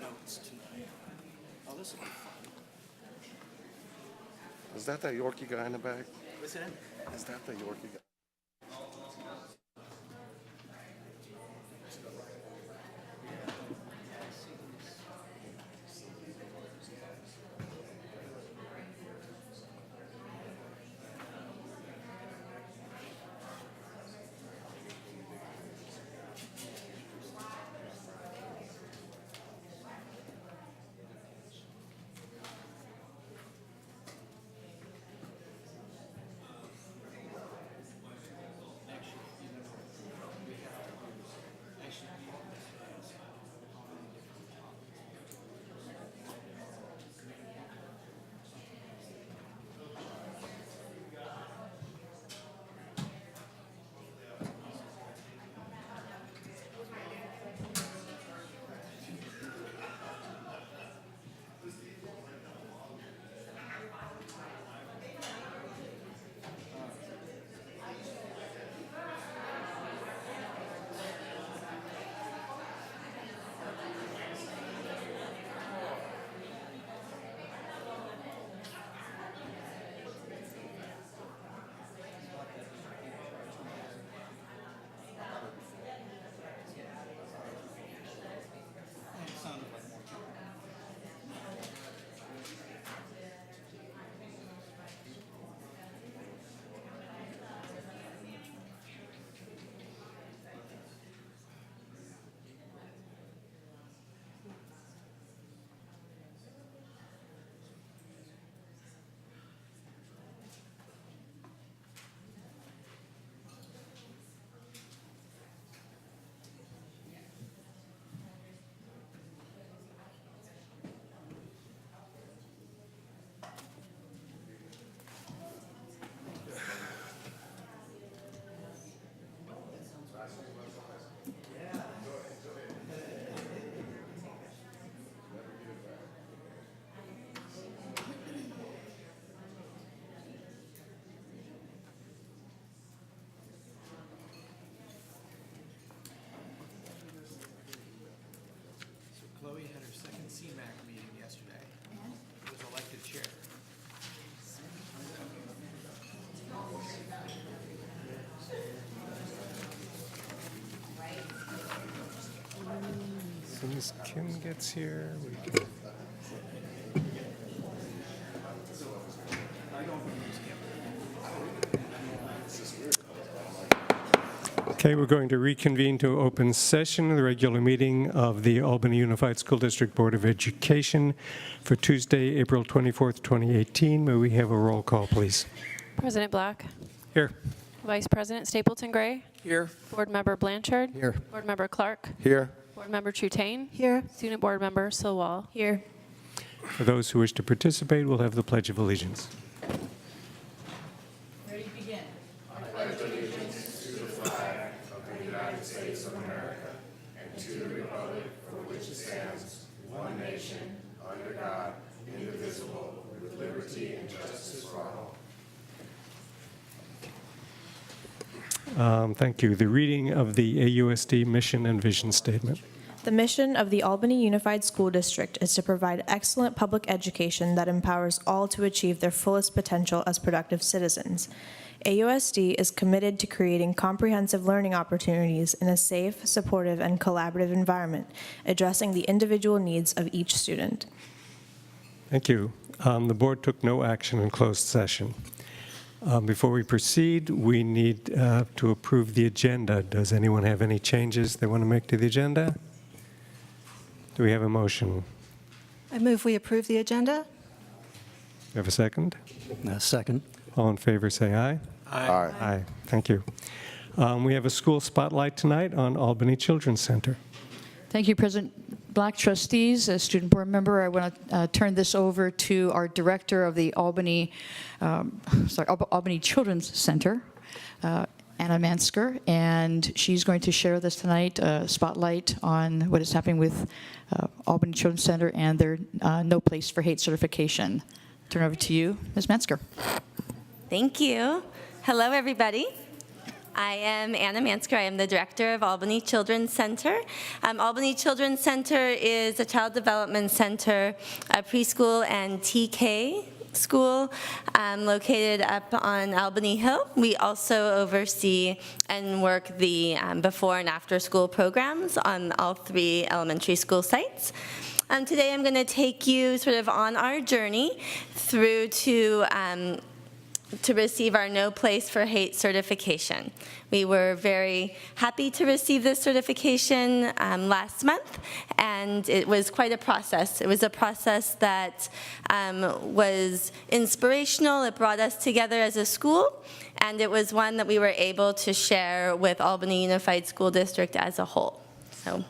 notes tonight. Oh, this will be fun. Is that Yorkie guy in the back? What's that? Is that the Yorkie guy? Chloe had her second CMAC meeting yesterday. And? Was elected chair. As soon as Kim gets here, we can... Okay, we're going to reconvene to open session, the regular meeting of the Albany Unified School District Board of Education for Tuesday, April 24th, 2018. May we have a roll call, please? President Black. Here. Vice President Stapleton Gray. Here. Board Member Blanchard. Here. Board Member Clark. Here. Board Member Trutain. Here. Student Board Member Silwall. Here. For those who wish to participate, we'll have the Pledge of Allegiance. Ready, begin. Thank you. The reading of the AUSD mission and vision statement. The mission of the Albany Unified School District is to provide excellent public education that empowers all to achieve their fullest potential as productive citizens. AUSD is committed to creating comprehensive learning opportunities in a safe, supportive, and collaborative environment, addressing the individual needs of each student. Thank you. The board took no action in closed session. Before we proceed, we need to approve the agenda. Does anyone have any changes they want to make to the agenda? Do we have a motion? I move we approve the agenda. We have a second? Second. All in favor, say aye. Aye. Aye. Thank you. We have a school spotlight tonight on Albany Children's Center. Thank you, President Black. Trustees, as student board member, I want to turn this over to our director of the Albany Children's Center, Anna Mansker, and she's going to share this tonight, spotlight on what is happening with Albany Children's Center and their No Place for Hate certification. Turn over to you, Ms. Mansker. Thank you. Hello, everybody. I am Anna Mansker. I am the director of Albany Children's Center. Albany Children's Center is a child development center, a preschool and TK school located up on Albany Hill. We also oversee and work the before and after school programs on all 3 elementary school sites. Today I'm going to take you sort of on our journey through to receive our No Place for Hate certification. We were very happy to receive this certification last month, and it was quite a process. It was a process that was inspirational. It brought us together as a school, and it was one that we were able to share with Albany Unified School District as a whole. So.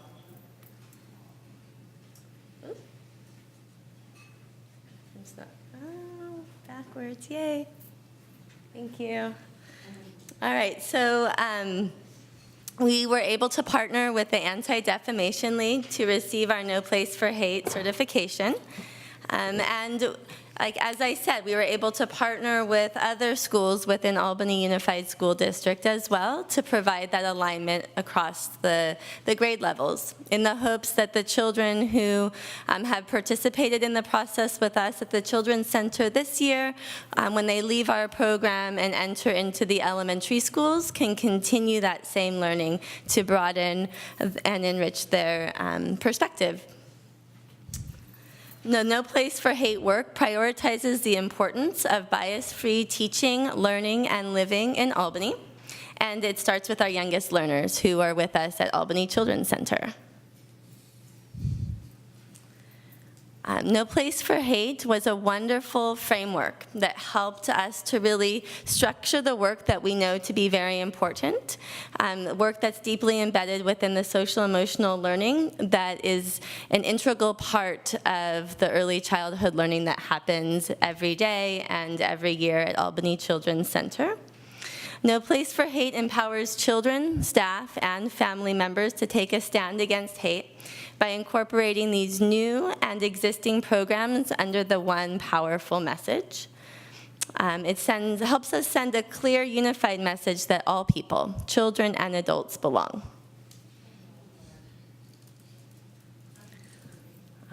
Backwards, yay. Thank you. All right, so we were able to partner with the Anti-Defamation League to receive our No Place for Hate certification. And as I said, we were able to partner with other schools within Albany Unified School District as well to provide that alignment across the grade levels in the hopes that the children who have participated in the process with us at the Children's Center this year, when they leave our program and enter into the elementary schools, can continue that same learning to broaden and enrich their perspective. No Place for Hate work prioritizes the importance of bias-free teaching, learning, and living in Albany. And it starts with our youngest learners who are with us at Albany Children's Center. No Place for Hate was a wonderful framework that helped us to really structure the work that we know to be very important, work that's deeply embedded within the social emotional learning that is an integral part of the early childhood learning that happens every day and every year at Albany Children's Center. No Place for Hate empowers children, staff, and family members to take a stand against hate by incorporating these new and existing programs under the one powerful message. It helps us send a clear, unified message that all people, children and adults, belong.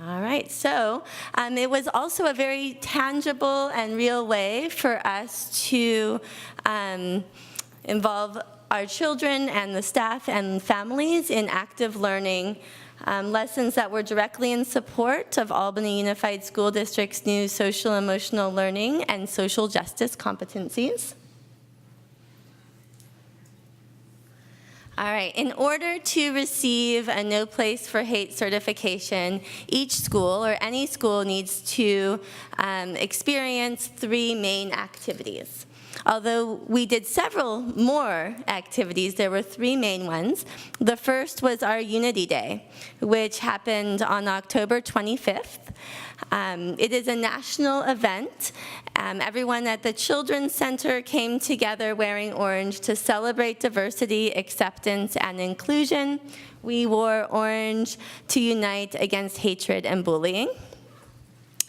All right, so it was also a very tangible and real way for us to involve our children and the staff and families in active learning lessons that were directly in support of Albany Unified School District's new social emotional learning and social justice competencies. All right, in order to receive a No Place for Hate certification, each school or any school needs to experience 3 main activities. Although we did several more activities, there were 3 main ones. The first was our Unity Day, which happened on October 25th. It is a national event. Everyone at the Children's Center came together wearing orange to celebrate diversity, acceptance, and inclusion. We wore orange to unite against hatred and bullying.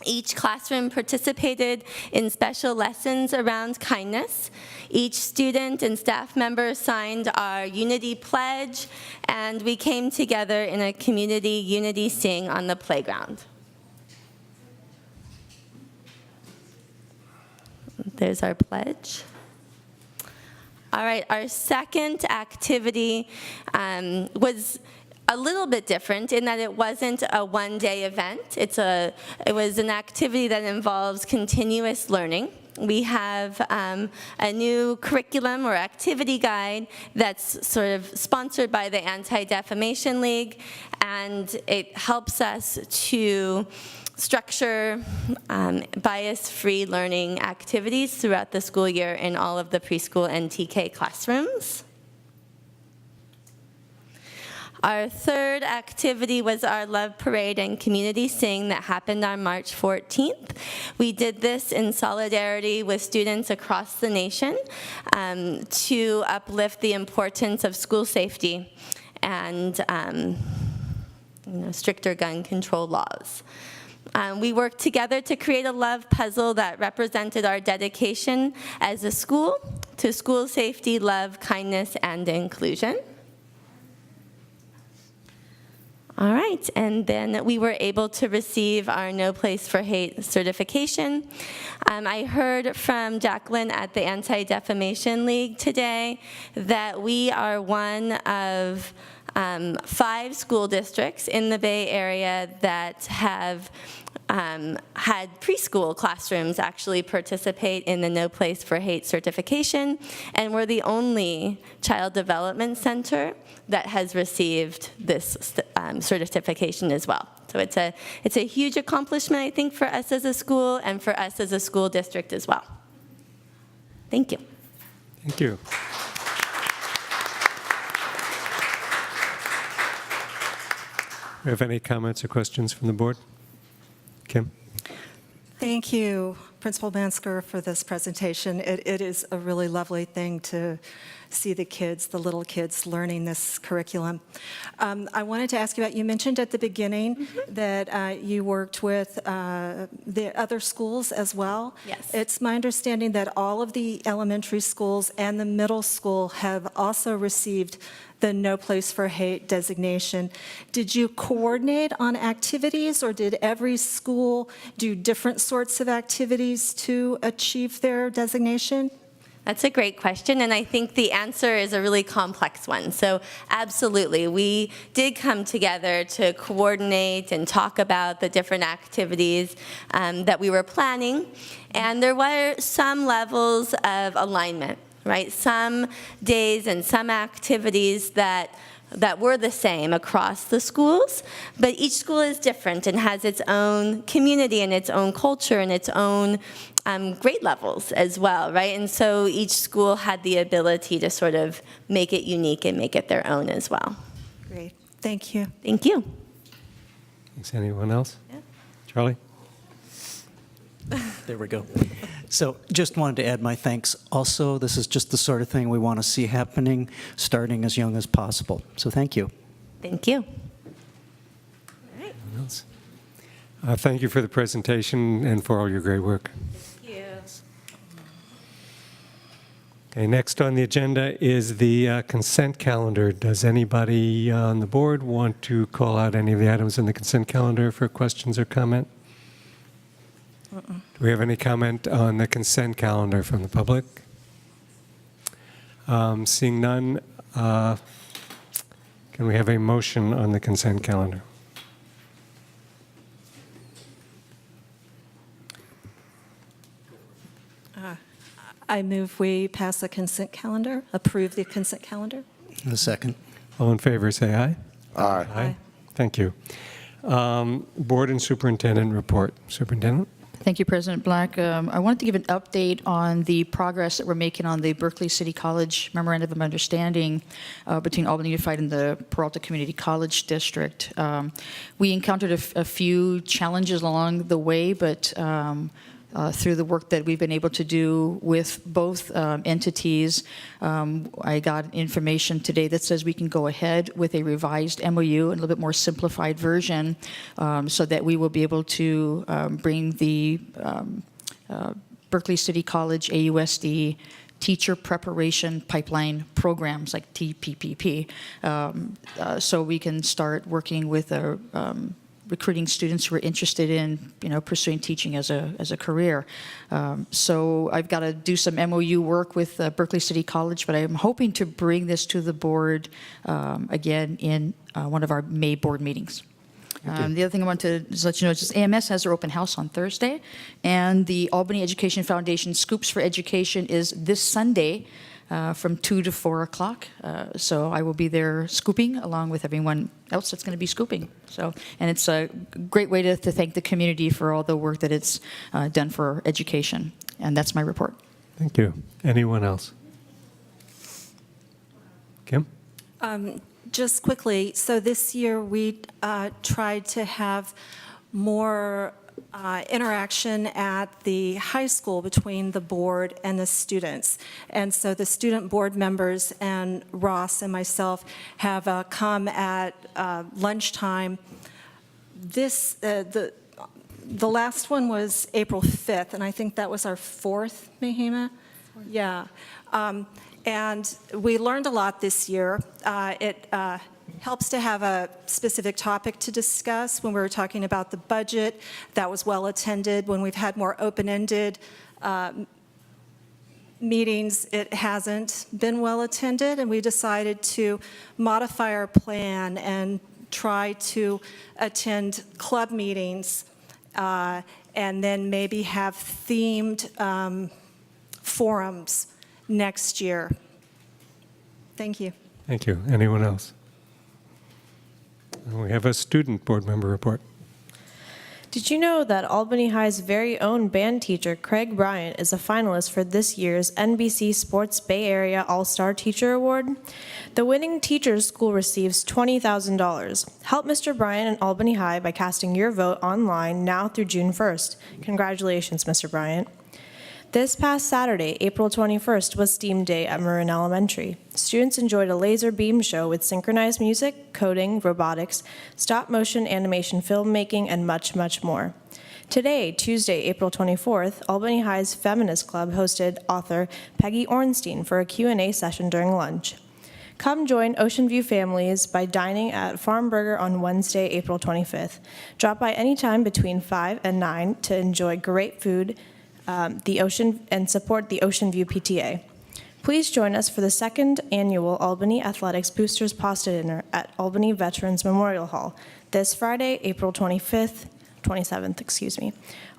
Each classroom participated in special lessons around kindness. Each student and staff member signed our Unity Pledge, and we came together in a community unity sing on the playground. There's our pledge. All right, our second activity was a little bit different in that it wasn't a one-day event. It was an activity that involves continuous learning. We have a new curriculum or activity guide that's sort of sponsored by the Anti-Defamation League, and it helps us to structure bias-free learning activities throughout the school year in all of the preschool and TK classrooms. Our third activity was our Love Parade and Community Sing that happened on March 14th. We did this in solidarity with students across the nation to uplift the importance of school safety and stricter gun control laws. We worked together to create a love puzzle that represented our dedication as a school to school safety, love, kindness, and inclusion. All right, and then we were able to receive our No Place for Hate certification. I heard from Jacqueline at the Anti-Defamation League today that we are one of 5 school districts in the Bay Area that have had preschool classrooms actually participate in the No Place for Hate certification, and we're the only child development center that has received this certification as well. So it's a huge accomplishment, I think, for us as a school and for us as a school district as well. Thank you. Thank you. Do you have any comments or questions from the board? Kim? Thank you, Principal Mansker, for this presentation. It is a really lovely thing to see the kids, the little kids, learning this curriculum. I wanted to ask you about, you mentioned at the beginning that you worked with the other schools as well. Yes. It's my understanding that all of the elementary schools and the middle school have also received the No Place for Hate designation. Did you coordinate on activities, or did every school do different sorts of activities to achieve their designation? That's a great question, and I think the answer is a really complex one. So absolutely, we did come together to coordinate and talk about the different activities that we were planning, and there were some levels of alignment, right? Some days and some activities that were the same across the schools, but each school is different and has its own community and its own culture and its own grade levels as well, right? And so each school had the ability to sort of make it unique and make it their own as well. Great, thank you. Thank you. Thanks. Anyone else? Yeah. Charlie? There we go. So just wanted to add my thanks. Also, this is just the sort of thing we want to see happening starting as young as possible. So thank you. Thank you. Anyone else? Thank you for the presentation and for all your great work. Thank you. Okay, next on the agenda is the consent calendar. Does anybody on the board want to call out any of the items in the consent calendar for questions or comment? Do we have any comment on the consent calendar from the public? Seeing none, can we have a motion on the consent calendar? I move we pass the consent calendar, approve the consent calendar. A second. All in favor, say aye. Aye. Aye. Thank you. Board and superintendent report. Superintendent? Thank you, President Black. I wanted to give an update on the progress that we're making on the Berkeley City College Memorandum of Understanding between Albany Unified and the Peralta Community College District. We encountered a few challenges along the way, but through the work that we've been able to do with both entities, I got information today that says we can go ahead with a revised MOU, a little bit more simplified version, so that we will be able to bring the Berkeley City College AUSD teacher preparation pipeline programs, like TPPP, so we can start working with recruiting students who are interested in, pursuing teaching as a career. So I've got to do some MOU work with Berkeley City College, but I'm hoping to bring this to the board again in one of our May board meetings. The other thing I want to just let you know is just AMS has their open house on Thursday, and the Albany Education Foundation Scoops for Education is this Sunday from 2 to 4 o'clock. So I will be there scooping along with everyone else that's going to be scooping. And it's a great way to thank the community for all the work that it's done for education. And that's my report. Thank you. Anyone else? Kim? Just quickly, so this year we tried to have more interaction at the high school between the board and the students. And so the student board members and Ross and myself have come at lunchtime. The last one was April 5th, and I think that was our fourth, Mahima. Yeah. And we learned a lot this year. It helps to have a specific topic to discuss. When we were talking about the budget, that was well attended. When we've had more open-ended meetings, it hasn't been well attended, and we decided to modify our plan and try to attend club meetings and then maybe have themed forums next year. Thank you. Thank you. Anyone else? We have a student board member report. Did you know that Albany High's very own band teacher, Craig Bryant, is a finalist for this year's NBC Sports Bay Area All-Star Teacher Award? The winning teacher's school receives $20,000. Help Mr. Bryant and Albany High by casting your vote online now through June 1st. Congratulations, Mr. Bryant. This past Saturday, April 21st, was STEAM Day at Marin Elementary. Students enjoyed a laser beam show with synchronized music, coding, robotics, stop-motion animation filmmaking, and much, much more. Today, Tuesday, April 24th, Albany High's Feminist Club hosted author Peggy Ornstein for a Q&A session during lunch. Come join Ocean View families by dining at Farm Burger on Wednesday, April 25th. Drop by anytime between 5 and 9 to enjoy great food, and support the Ocean View PTA. Please join us for the second annual Albany Athletics Boosters Pasta Dinner at Albany Veterans Memorial Hall this Friday, April 27th.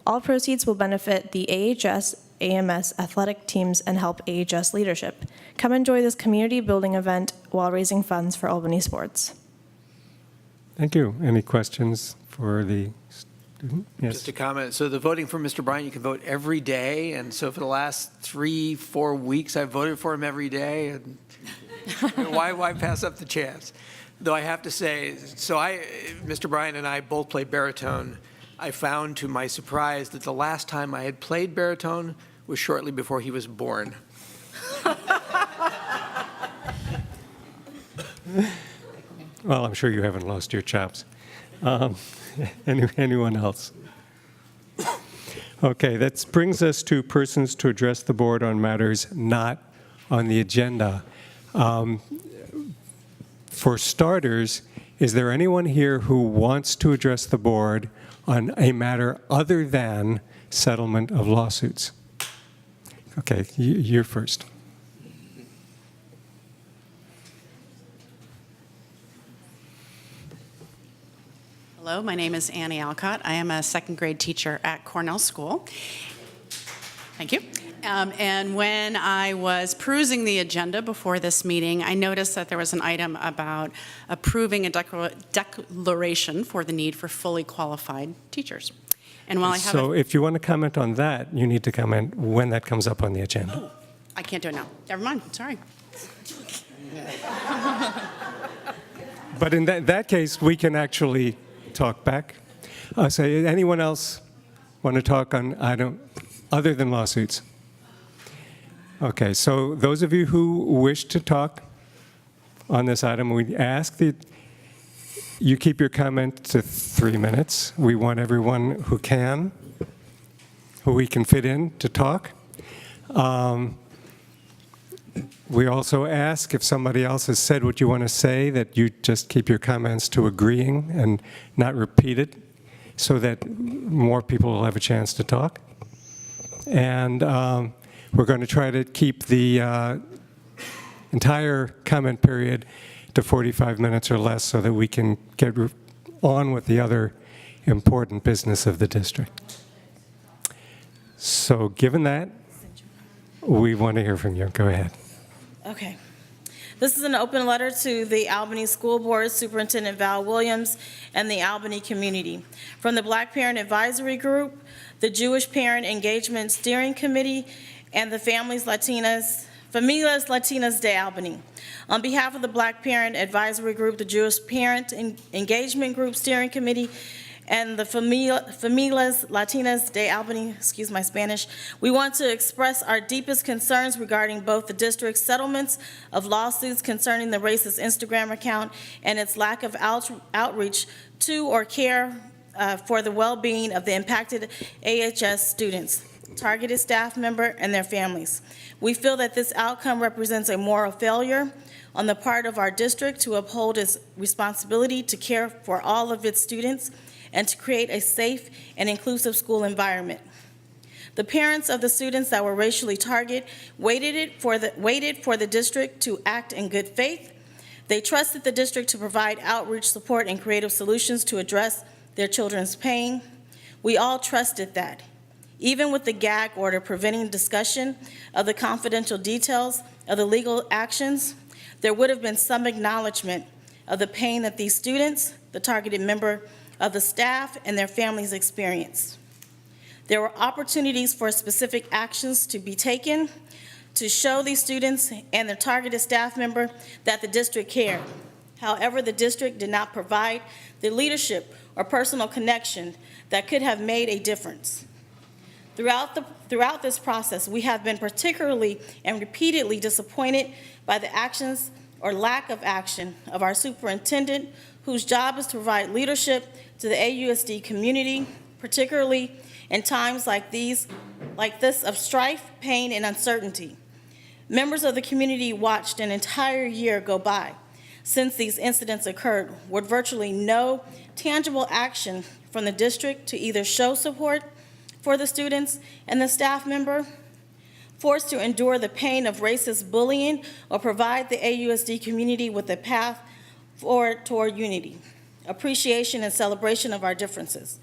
All proceeds will benefit the AHS, AMS athletic teams and help AHS leadership. Come enjoy this community building event while raising funds for Albany sports. Thank you. Any questions for the student? Yes. Just a comment. So the voting for Mr. Bryant, you can vote every day. And so for the last 3-4 weeks, I've voted for him every day. And why pass up the chance? Though I have to say, Mr. Bryant and I both play baritone. I found to my surprise that the last time I had played baritone was shortly before he was born. Well, I'm sure you haven't lost your chops. Anyone else? Okay, that brings us to persons to address the board on matters not on the agenda. For starters, is there anyone here who wants to address the board on a matter other than settlement of lawsuits? Okay, you're first. Hello, my name is Annie Alcott. I am a second grade teacher at Cornell School. Thank you. And when I was perusing the agenda before this meeting, I noticed that there was an item about approving a declaration for the need for fully qualified teachers. And while I have So if you want to comment on that, you need to comment when that comes up on the agenda. Oh, I can't do it now. Never mind, sorry. But in that case, we can actually talk back. So anyone else want to talk on other than lawsuits? Okay, so those of you who wish to talk on this item, we ask that you keep your comment to 3 minutes. We want everyone who we can fit in to talk. We also ask if somebody else has said what you want to say, that you just keep your comments to agreeing and not repeat it, so that more people will have a chance to talk. And we're going to try to keep the entire comment period to 45 minutes or less so that we can get on with the other important business of the district. So given that, we want to hear from you. Go ahead. Okay. This is an open letter to the Albany School Board, Superintendent Val Williams, and the Albany community. From the Black Parent Advisory Group, the Jewish Parent Engagement Steering Committee, and the Familias Latinas de Albany. On behalf of the Black Parent Advisory Group, the Jewish Parent Engagement Group Steering Committee, and the Familias Latinas de Albany, excuse my Spanish, we want to express our deepest concerns regarding both the district's settlements of lawsuits concerning the racist Instagram account and its lack of outreach to or care for the well-being of the impacted AHS students. targeted staff member, and their families. We feel that this outcome represents a moral failure on the part of our district to uphold its responsibility to care for all of its students and to create a safe and inclusive school environment. The parents of the students that were racially targeted waited for the district to act in good faith. They trusted the district to provide outreach support and creative solutions to address their children's pain. We all trusted that. Even with the gag order preventing discussion of the confidential details of the legal actions, there would have been some acknowledgement of the pain that these students, the targeted member of the staff, and their families experienced. There were opportunities for specific actions to be taken to show these students and their targeted staff member that the district cared. However, the district did not provide the leadership or personal connection that could have made a difference. Throughout this process, we have been particularly and repeatedly disappointed by the actions or lack of action of our superintendent, whose job is to provide leadership to the AUSD community, particularly in times like this of strife, pain, and uncertainty. Members of the community watched an entire year go by since these incidents occurred with virtually no tangible action from the district to either show support for the students and the staff member, forced to endure the pain of racist bullying, or provide the AUSD community with a path forward toward unity, appreciation, and celebration of our differences.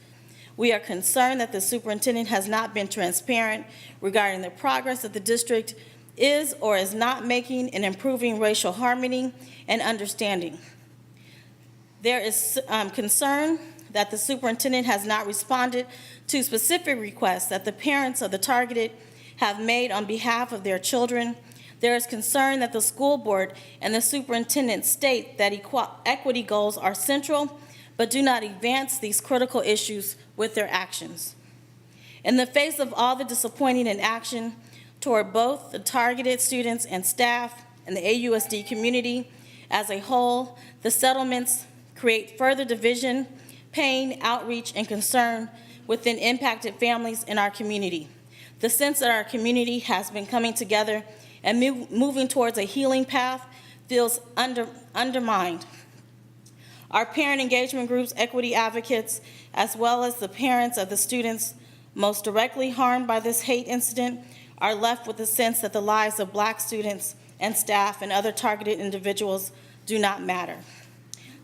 We are concerned that the superintendent has not been transparent regarding the progress that the district is or is not making in improving racial harmony and understanding. There is concern that the superintendent has not responded to specific requests that the parents of the targeted have made on behalf of their children. There is concern that the school board and the superintendent state that equity goals are central, but do not advance these critical issues with their actions. In the face of all the disappointing inaction toward both the targeted students and staff and the AUSD community as a whole, the settlements create further division, pain, outreach, and concern within impacted families in our community. The sense that our community has been coming together and moving towards a healing path feels undermined. Our parent engagement groups, equity advocates, as well as the parents of the students most directly harmed by this hate incident are left with the sense that the lives of Black students and staff and other targeted individuals do not matter.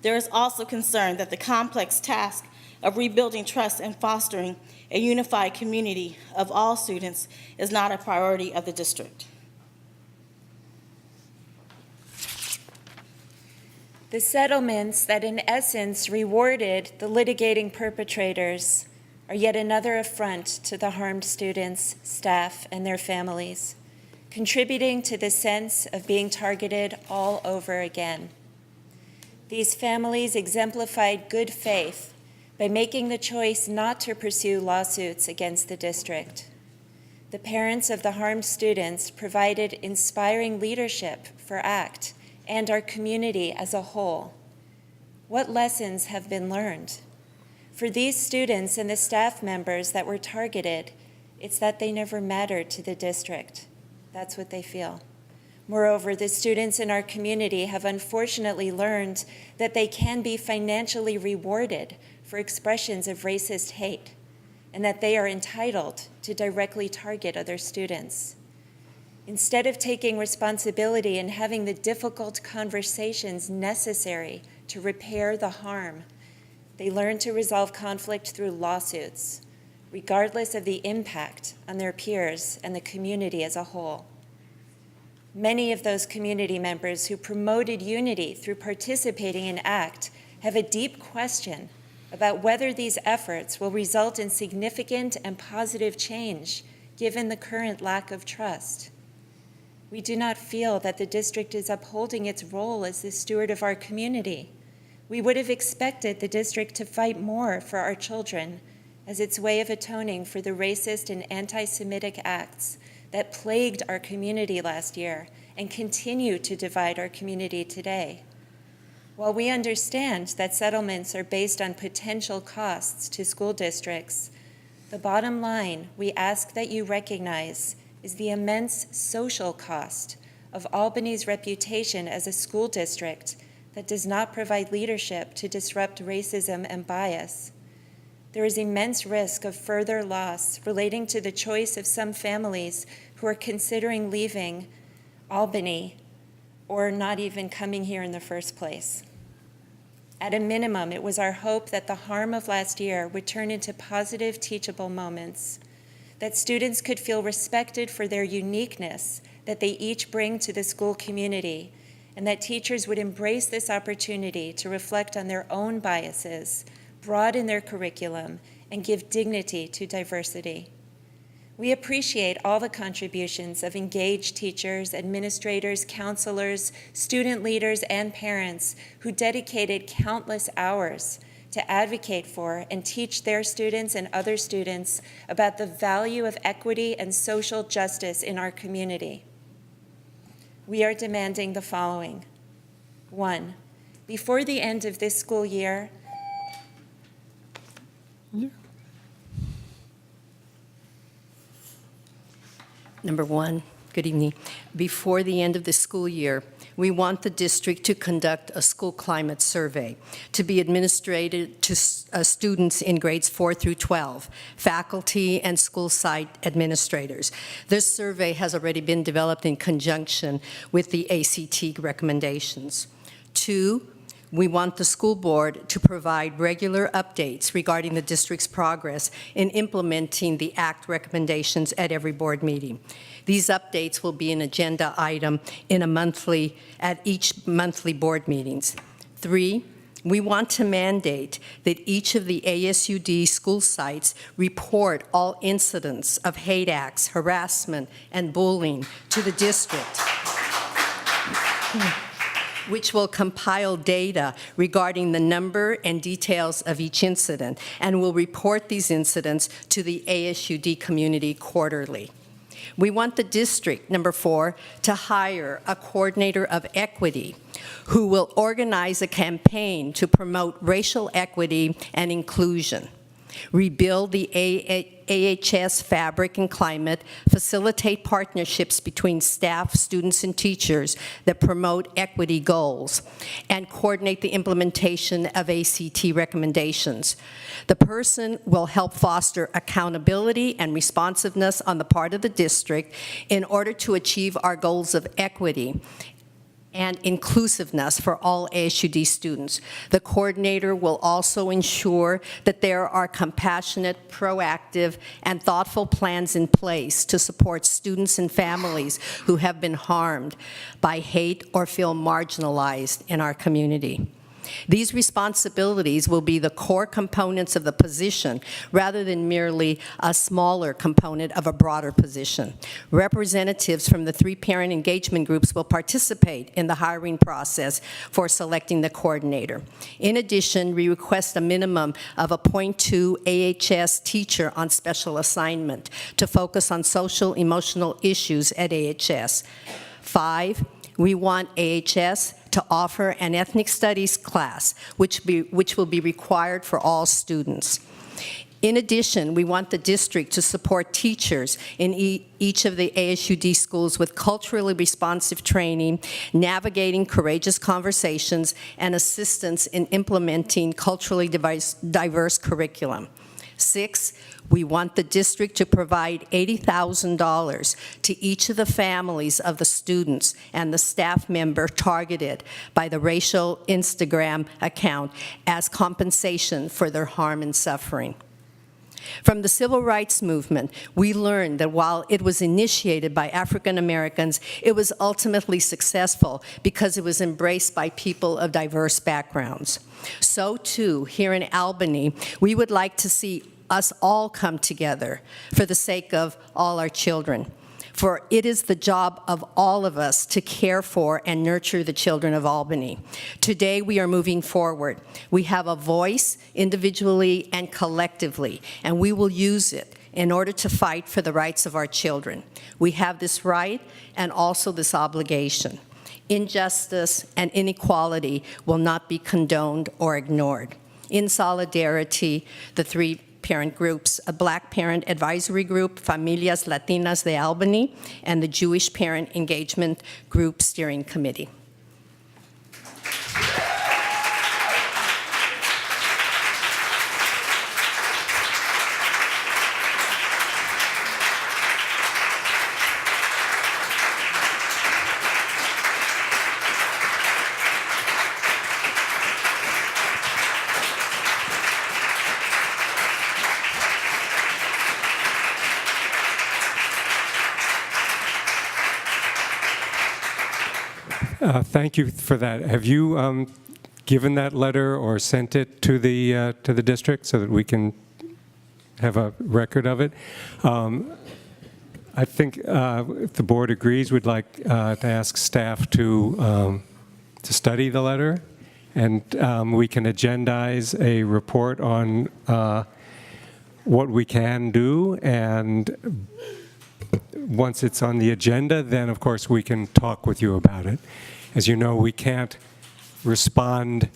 There is also concern that the complex task of rebuilding trust and fostering a unified community of all students is not a priority of the district. The settlements that in essence rewarded the litigating perpetrators are yet another affront to the harmed students, staff, and their families, contributing to the sense of being targeted all over again. These families exemplified good faith by making the choice not to pursue lawsuits against the district. The parents of the harmed students provided inspiring leadership for ACT and our community as a whole. What lessons have been learned? For these students and the staff members that were targeted, it's that they never mattered to the district. That's what they feel. Moreover, the students in our community have unfortunately learned that they can be financially rewarded for expressions of racist hate, and that they are entitled to directly target other students. Instead of taking responsibility and having the difficult conversations necessary to repair the harm, they learn to resolve conflict through lawsuits, regardless of the impact on their peers and the community as a whole. Many of those community members who promoted unity through participating in ACT have a deep question about whether these efforts will result in significant and positive change given the current lack of trust. We do not feel that the district is upholding its role as the steward of our community. We would have expected the district to fight more for our children as its way of atoning for the racist and anti-Semitic acts that plagued our community last year and continue to divide our community today. While we understand that settlements are based on potential costs to school districts, The bottom line we ask that you recognize is the immense social cost of Albany's reputation as a school district that does not provide leadership to disrupt racism and bias. There is immense risk of further loss relating to the choice of some families who are considering leaving Albany or not even coming here in the first place. At a minimum, it was our hope that the harm of last year would turn into positive teachable moments, that students could feel respected for their uniqueness that they each bring to the school community, and that teachers would embrace this opportunity to reflect on their own biases, broaden their curriculum, and give dignity to diversity. We appreciate all the contributions of engaged teachers, administrators, counselors, student leaders, and parents who dedicated countless hours to advocate for and teach their students and other students about the value of equity and social justice in our community. We are demanding the following. 1, before the end of this school year, Number 1, good evening. Before the end of the school year, we want the district to conduct a school climate survey to be administered to students in grades 4 through 12, faculty and school site administrators. This survey has already been developed in conjunction with the ACT recommendations. 2, we want the school board to provide regular updates regarding the district's progress in implementing the ACT recommendations at every board meeting. These updates will be an agenda item at each monthly board meetings. 3, we want to mandate that each of the ASUD school sites report all incidents of hate acts, harassment, and bullying to the district, which will compile data regarding the number and details of each incident and will report these incidents to the ASUD community quarterly. We want the district, number 4, to hire a coordinator of equity who will organize a campaign to promote racial equity and inclusion, rebuild the AHS fabric and climate, facilitate partnerships between staff, students, and teachers that promote equity goals, and coordinate the implementation of ACT recommendations. The person will help foster accountability and responsiveness on the part of the district in order to achieve our goals of equity and inclusiveness for all ASUD students. The coordinator will also ensure that there are compassionate, proactive, and thoughtful plans in place to support students and families who have been harmed by hate or feel marginalized in our community. These responsibilities will be the core components of the position rather than merely a smaller component of a broader position. Representatives from the 3 parent engagement groups will participate in the hiring process for selecting the coordinator. In addition, we request a minimum of a .2 AHS teacher on special assignment to focus on social emotional issues at AHS. 5, we want AHS to offer an ethnic studies class, which will be required for all students. In addition, we want the district to support teachers in each of the ASUD schools with culturally responsive training, navigating courageous conversations, and assistance in implementing culturally diverse curriculum. 6, we want the district to provide $80,000 to each of the families of the students and the staff member targeted by the racial Instagram account as compensation for their harm and suffering. From the civil rights movement, we learned that while it was initiated by African Americans, it was ultimately successful because it was embraced by people of diverse backgrounds. So too, here in Albany, we would like to see us all come together for the sake of all our children. For it is the job of all of us to care for and nurture the children of Albany. Today, we are moving forward. We have a voice individually and collectively, and we will use it in order to fight for the rights of our children. We have this right and also this obligation. Injustice and inequality will not be condoned or ignored. In solidarity, the 3 parent groups, a Black Parent Advisory Group, Familias Latinas de Albany, and the Jewish Parent Engagement Group Steering Committee. Thank you for that. Have you given that letter or sent it to the district so that we can have a record of it? I think if the board agrees, we'd like to ask staff to study the letter, and we can agendize a report on what we can do, and once it's on the agenda, then of course we can talk with you about it. As you know, we can't respond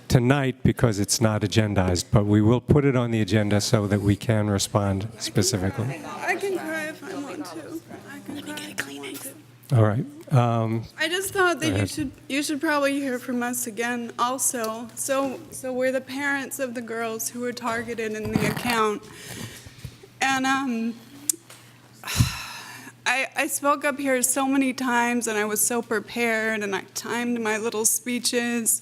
tonight because it's not agendized, but we will put it on the agenda so that we can respond specifically. I can cry if I want to. I can cry if I want to. All right. I just thought that you should probably hear from us again also. So we're the parents of the girls who were targeted in the account. And I spoke up here so many times, and I was so prepared, and I timed my little speeches.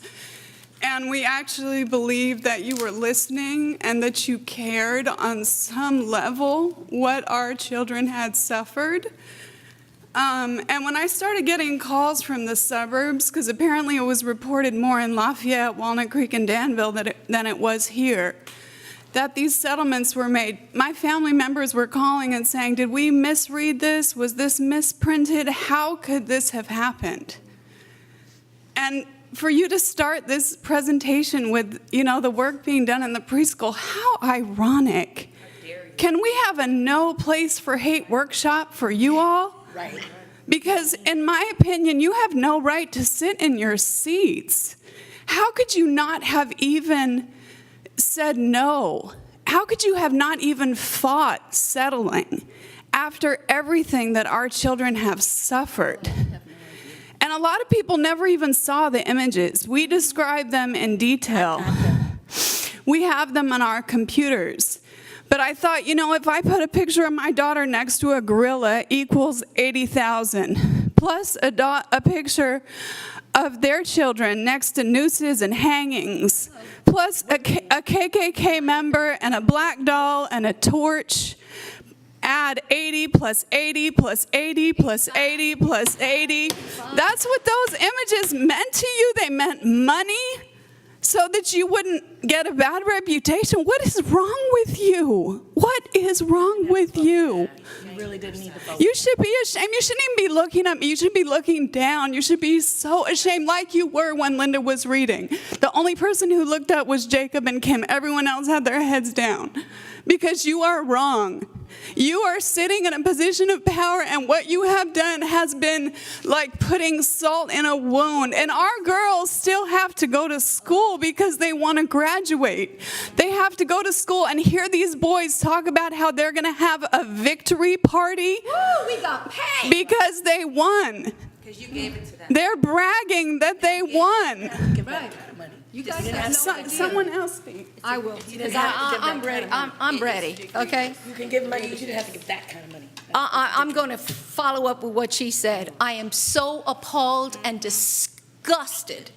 And we actually believed that you were listening and that you cared on some level what our children had suffered. And when I started getting calls from the suburbs, because apparently it was reported more in Lafayette, Walnut Creek, and Danville than it was here, that these settlements were made, my family members were calling and saying, did we misread this? Was this misprinted? How could this have happened? And for you to start this presentation with, the work being done in the preschool, how ironic. Can we have a no place for hate workshop for you all? Right. Because in my opinion, you have no right to sit in your seats. How could you not have even said no? How could you have not even fought settling after everything that our children have suffered? And a lot of people never even saw the images. We describe them in detail. We have them on our computers. But I thought, if I put a picture of my daughter next to a gorilla equals 80,000, plus a picture of their children next to nooses and hangings, plus a KKK member and a black doll and a torch, add 80 plus 80 plus 80 plus 80 plus 80. That's what those images meant to you. They meant money so that you wouldn't get a bad reputation. What is wrong with you? What is wrong with you? You really didn't need to vote. You should be ashamed. You shouldn't even be looking at me. You should be looking down. You should be so ashamed, like you were when Linda was reading. The only person who looked up was Jacob and Kim. Everyone else had their heads down because you are wrong. You are sitting in a position of power, and what you have done has been like putting salt in a wound. And our girls still have to go to school because they want to graduate. They have to go to school and hear these boys talk about how they're going to have a victory party. Woo, we got paid! Because they won. Because you gave it to them. They're bragging that they won. Right. You guys have no idea. Someone else speak. I will, because I'm ready. I'm ready, okay? You can give money, but you didn't have to give that kind of money. I'm going to follow up with what she said. I am so appalled and disgusted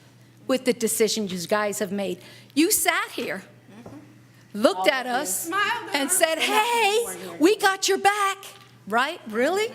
with the decisions you guys have made. You sat here, looked at us, and said, hey, we got your back, right? Really?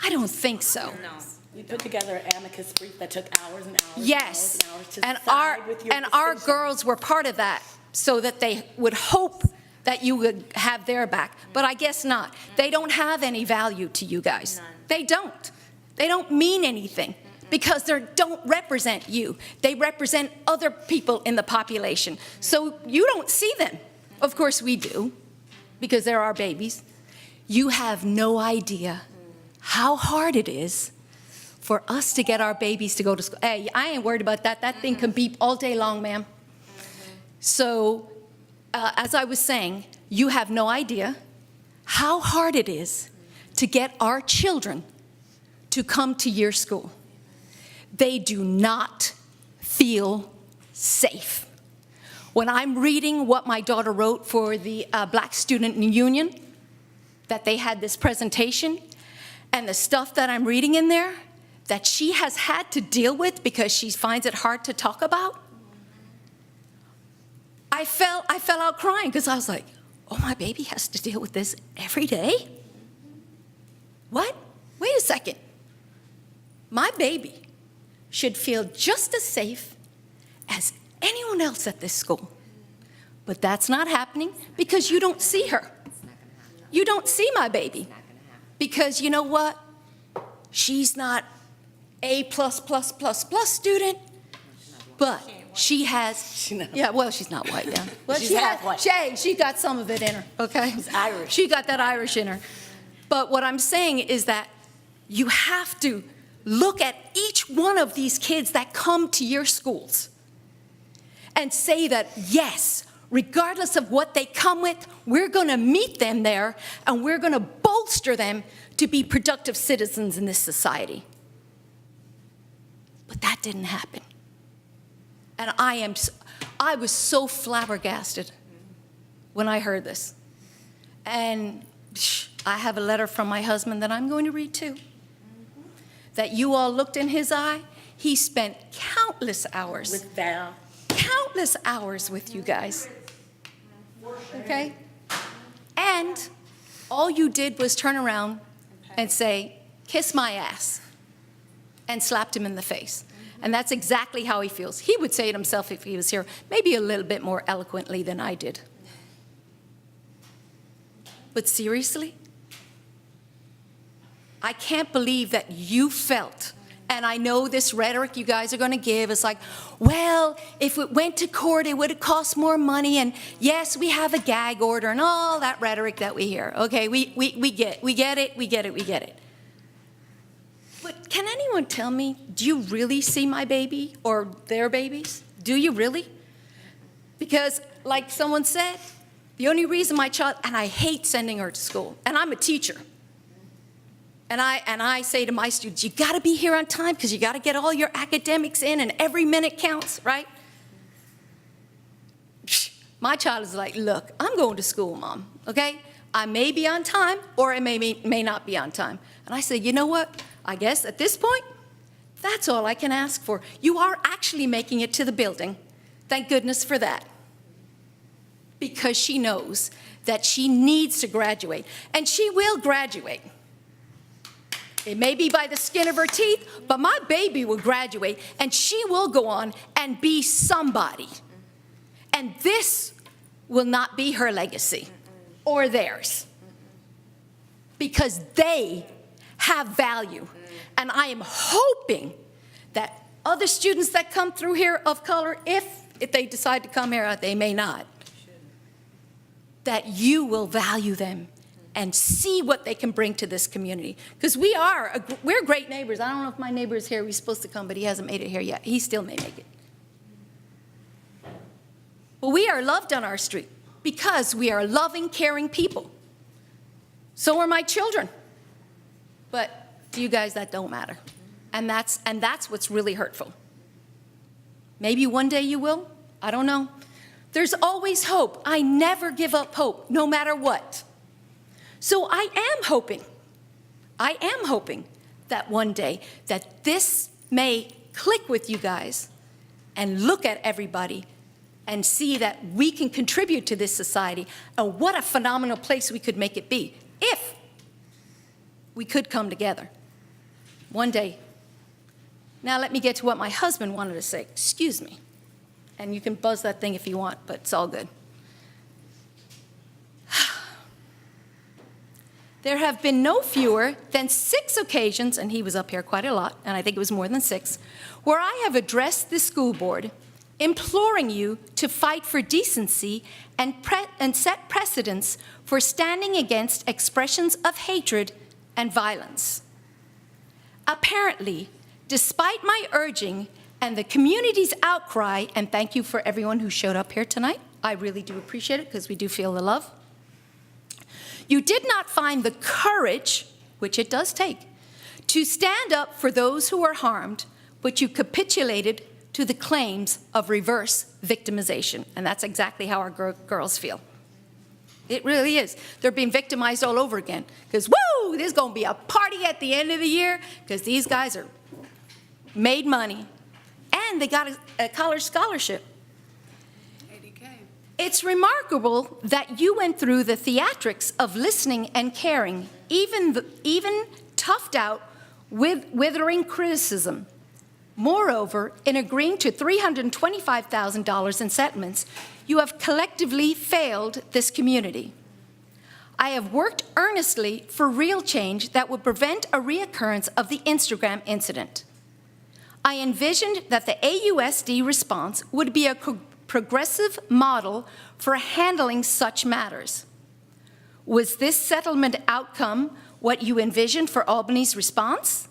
I don't think so. No. We put together an amicus brief that took hours and hours Yes, and hours to and side with your our decision. girls were part of that, so that they would hope that you would have their back. But I guess not. They don't have any value to you guys. They don't. They don't mean anything because they don't represent you. They represent other people in the population. So you don't see them. Of course we do, because they're our babies. You have no idea how hard it is for us to get our babies to go to school. Hey, I ain't worried about that. That thing can beep all day long, ma'am. So, as I was saying, You have no idea how hard it is to get our children to come to your school. They do not feel safe. When I'm reading what my daughter wrote for the Black Student Union, that they had this presentation, and the stuff that I'm reading in there that she has had to deal with because she finds it hard to talk about, I fell out crying because I was like, oh, my baby has to deal with this every day? What? Wait a second. My baby should feel just as safe as anyone else at this school. But that's not happening because you don't see her. You don't see my baby. Because you know what? She's not A++++ student, but she has, yeah, well, she's not white, yeah. Well, She's she half has, white. she got some of it in her, okay? She's Irish. She got that Irish in her. But what I'm saying is that you have to look at each one of these kids that come to your schools and say that, yes, regardless of what they come with, we're going to meet them there and we're going to bolster them to be productive citizens in this society. But that didn't happen. And I was so flabbergasted when I heard this. And I have a letter from my husband that I'm going to read too. That you all looked in his eye. He spent countless hours. With Val. Countless hours with you guys. Okay? And all you did was turn around and say, kiss my ass, and slapped him in the face. And that's exactly how he feels. He would say it himself if he was here, maybe a little bit more eloquently than I did. But seriously, I can't believe that you felt, and I know this rhetoric you guys are going to give is like, well, if it went to court, it would have cost more money, and yes, we have a gag order, and all that rhetoric that we hear. Okay, we get it. But can anyone tell me, do you really see my baby or their babies? Do you really? Because like someone said, the only reason my child, and I hate sending her to school, and I'm a teacher. And I say to my students, you gotta be here on time because you gotta get all your academics in and every minute counts, right? My child is like, look, I'm going to school, Mom, okay? I may be on time or I may not be on time. And I say, you know what? I guess at this point, that's all I can ask for. You are actually making it to the building. Thank goodness for that. Because she knows that she needs to graduate. And she will graduate. It may be by the skin of her teeth, but my baby will graduate and she will go on and be somebody. And this will not be her legacy or theirs. Because they have value. And I am hoping that other students that come through here of color, if they decide to come here, they may not, that you will value them and see what they can bring to this community. Because we're great neighbors. I don't know if my neighbor is here. He's supposed to come, but he hasn't made it here yet. He still may make it. But we are loved on our street because we are loving, caring people. So are my children. But to you guys, that don't matter. And that's what's really hurtful. Maybe one day you will. I don't know. There's always hope. I never give up hope, no matter what. So I am hoping that one day that this may click with you guys and look at everybody and see that we can contribute to this society and what a phenomenal place we could make it be if we could come together one day. Now let me get to what my husband wanted to say. Excuse me. And you can buzz that thing if you want, but it's all good. There have been no fewer than 6 occasions, and he was up here quite a lot, and I think it was more than 6, where I have addressed the school board imploring you to fight for decency and set precedents for standing against expressions of hatred and violence. Apparently, despite my urging and the community's outcry, and thank you for everyone who showed up here tonight, I really do appreciate it because we do feel the love. You did not find the courage, which it does take, to stand up for those who are harmed, but you capitulated to the claims of reverse victimization. And that's exactly how our girls feel. It really is. They're being victimized all over again. Because, woo, there's going to be a party at the end of the year because these guys are made money. And they got a college scholarship. It's remarkable that you went through the theatrics of listening and caring, even toughed out with withering criticism. Moreover, in agreeing to $325,000 in settlements, you have collectively failed this community. I have worked earnestly for real change that would prevent a reoccurrence of the Instagram incident. I envisioned that the AUSD response would be a progressive model for handling such matters. Was this settlement outcome what you envisioned for Albany's response?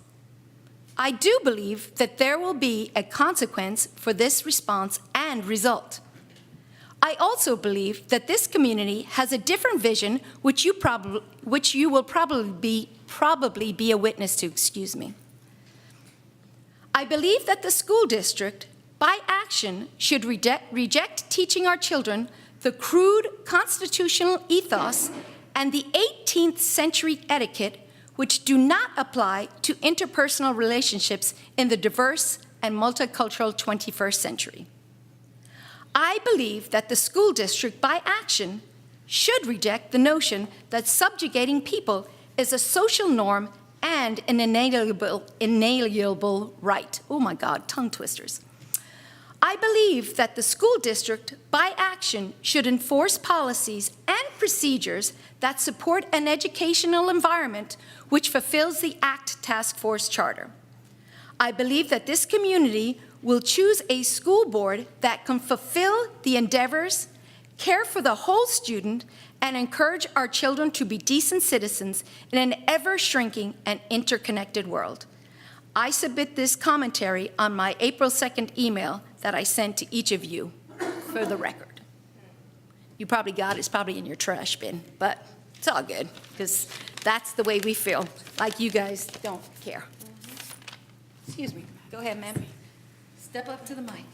I do believe that there will be a consequence for this response and result. I also believe that this community has a different vision, which you will probably be a witness to. Excuse me. I believe that the school district, by action, should reject teaching our children the crude constitutional ethos and the 18th century etiquette which do not apply to interpersonal relationships in the diverse and multicultural 21st century. I believe that the school district, by action, should reject the notion that subjugating people is a social norm and an inalienable right. Oh my God, tongue twisters. I believe that the school district, by action, should enforce policies and procedures that support an educational environment which fulfills the ACT Task Force Charter. I believe that this community will choose a school board that can fulfill the endeavors, care for the whole student, and encourage our children to be decent citizens in an ever-shrinking and interconnected world. I submit this commentary on my April 2nd email that I sent to each of you for the record. You probably got it. It's probably in your trash bin, but it's all good because that's the way we feel, like you guys don't care. Excuse me. Go ahead, ma'am. Step up to the mic.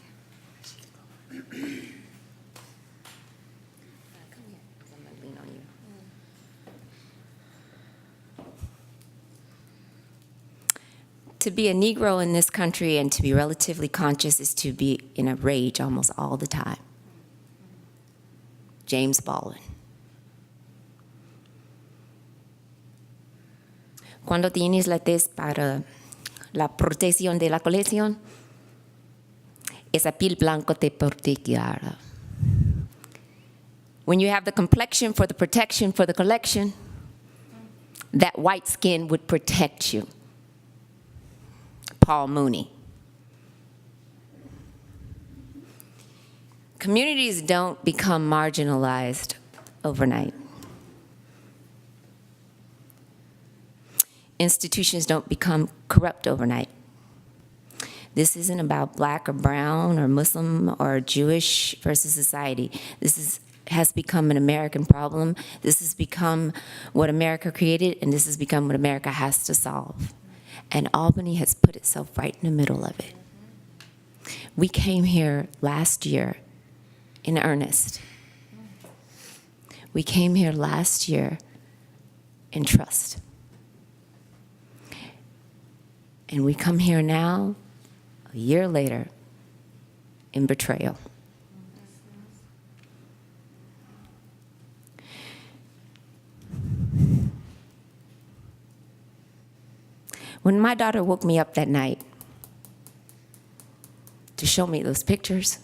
To be a Negro in this country and to be relatively conscious is to be in a rage almost all the time. James Baldwin. Cuando tienes la tez para la protección de la colección, esa piel blanca te protegerá. When you have the complexion for the protection for the collection, that white skin would protect you. Paul Mooney. Communities don't become marginalized overnight. Institutions don't become corrupt overnight. This isn't about black or brown or Muslim or Jewish versus society. This has become an American problem. This has become what America created, and this has become what America has to solve. And Albany has put itself right in the middle of it. We came here last year in earnest. We came here last year in trust. And we come here now, a year later, in betrayal. When my daughter woke me up that night to show me those pictures,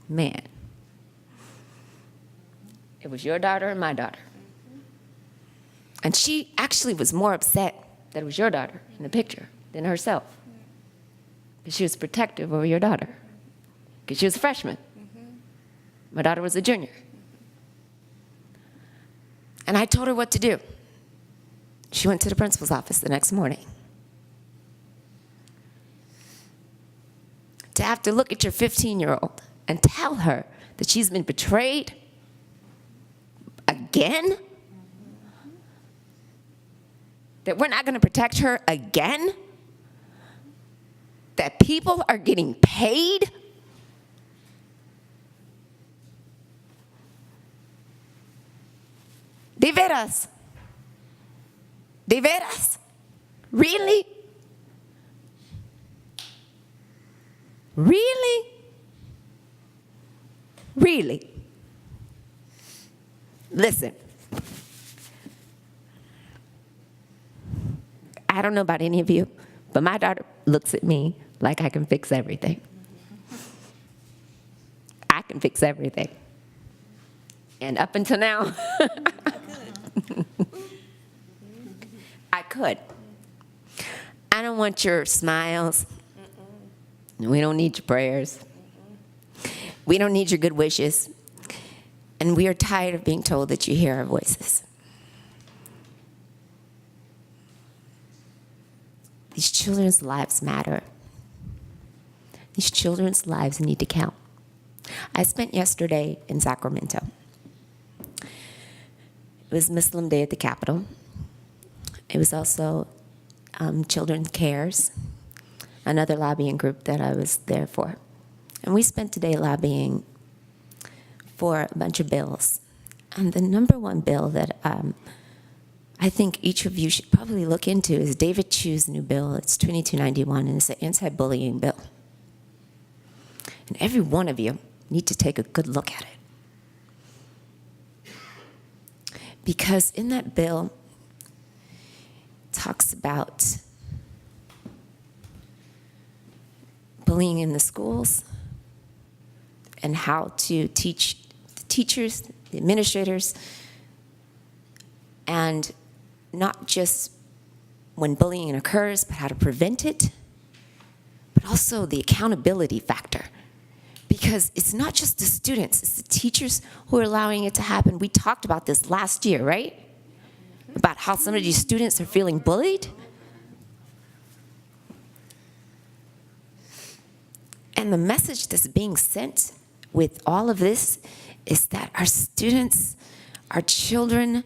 man, it was your daughter and my daughter. And she actually was more upset that it was your daughter in the picture than herself. Because she was protective over your daughter. Because she was a freshman. My daughter was a junior. And I told her what to do. She went to the principal's office the next morning. To have to look at your 15-year-old and tell her that she's been betrayed again? that we're not going to protect her again? That people are getting paid? De veras. De veras. Really? Really? Really? Listen. I don't know about any of you, but my daughter looks at me like I can fix everything. I can fix everything. And up until now, I could. I don't want your smiles. We don't need your prayers. We don't need your good wishes. And we are tired of being told that you hear our voices. These children's lives matter. These children's lives need to count. I spent yesterday in Sacramento. It was Muslim Day at the Capitol. It was also Children's Cares, another lobbying group that I was there for. And we spent today lobbying for a bunch of bills. And the number one bill that I think each of you should probably look into is David Chu's new bill. It's 2291, and it's an anti-bullying bill. And every one of you need to take a good look at it. Because in that bill, it talks about bullying in the schools and how to teach the teachers, the administrators, and not just when bullying occurs, but how to prevent it, but also the accountability factor. Because it's not just the students, it's the teachers who are allowing it to happen. We talked about this last year, right? About how some of these students are feeling bullied. And the message that's being sent with all of this is that our students, our children,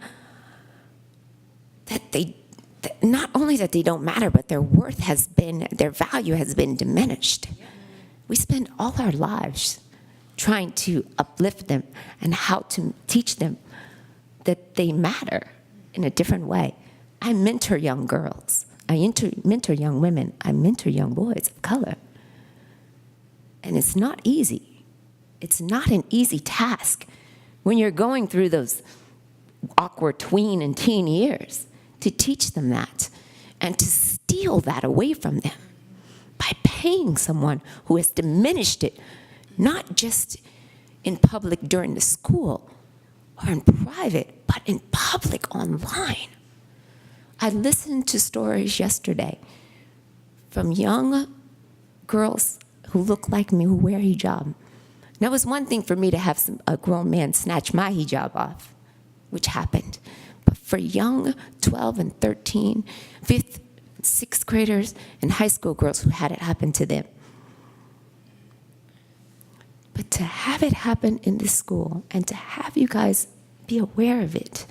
that not only that they don't matter, but their worth has been, their value has been diminished. We spend all our lives trying to uplift them and how to teach them that they matter in a different way. I mentor young girls. I mentor young women. I mentor young boys of color. And it's not easy. It's not an easy task when you're going through those awkward tween and teen years to teach them that and to steal that away from them by paying someone who has diminished it, not just in public during the school or in private, but in public online. I listened to stories yesterday from young girls who look like me, who wear hijab. Now, it was one thing for me to have a grown man snatch my hijab off, which happened. But for young 12 and 13, 5th, 6th graders and high school girls who had it happen to them. But to have it happen in this school and to have you guys be aware of it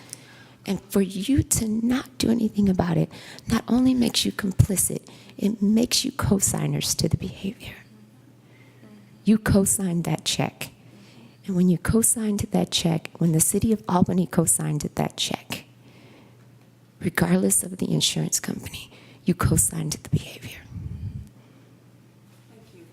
and for you to not do anything about it not only makes you complicit, it makes you co-signers to the behavior. You co-signed that check. And when you co-signed that check, when the city of Albany co-signed that check, regardless of the insurance company, you co-signed the behavior. Thank you.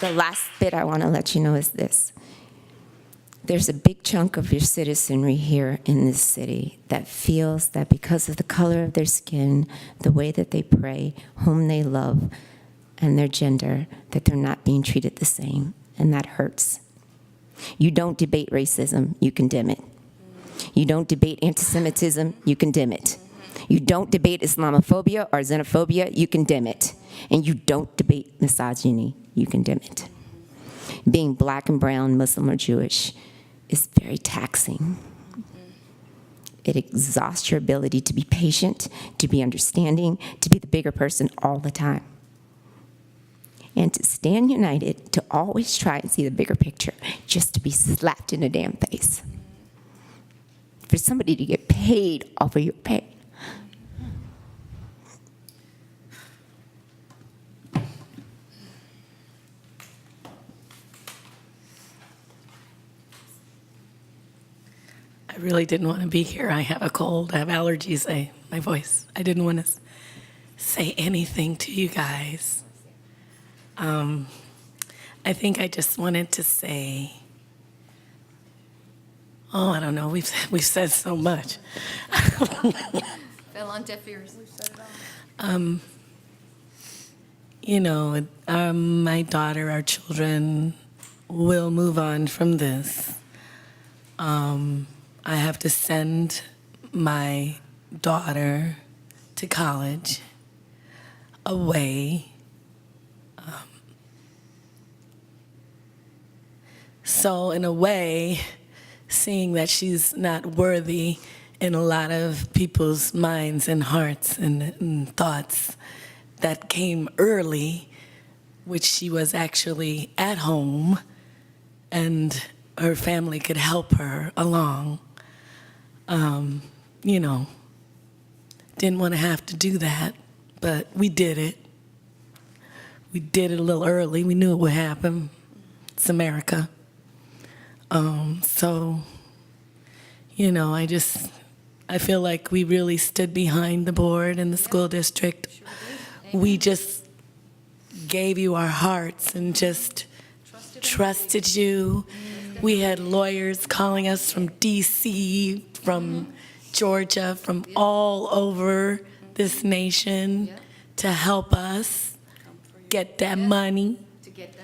The last bit I want to let you know is this. There's a big chunk of your citizenry here in this city that feels that because of the color of their skin, the way that they pray, whom they love, and their gender, that they're not being treated the same, and that hurts. You don't debate racism, you condemn it. You don't debate anti-Semitism, you condemn it. You don't debate Islamophobia or xenophobia, you condemn it. And you don't debate misogyny, you condemn it. Being black and brown, Muslim or Jewish is very taxing. It exhausts your ability to be patient, to be understanding, to be the bigger person all the time. And to stand united, to always try and see the bigger picture, just to be slapped in the damn face. for somebody to get paid off of your pay. I really didn't want to be here. I have a cold. I have allergies. My voice. I didn't want to say anything to you guys. I think I just wanted to say, I don't know. We've said so much. Fell on deaf ears. My daughter, our children will move on from this. I have to send my daughter to college away. So in a way, seeing that she's not worthy in a lot of people's minds and hearts and thoughts that came early, which she was actually at home and her family could help her along. Didn't want to have to do that, but we did it. We did it a little early. We knew it would happen. It's America. I feel like we really stood behind the board and the school district. We just gave you our hearts and just trusted you. We had lawyers calling us from DC, from Georgia, from all over this nation to help us get that money. Get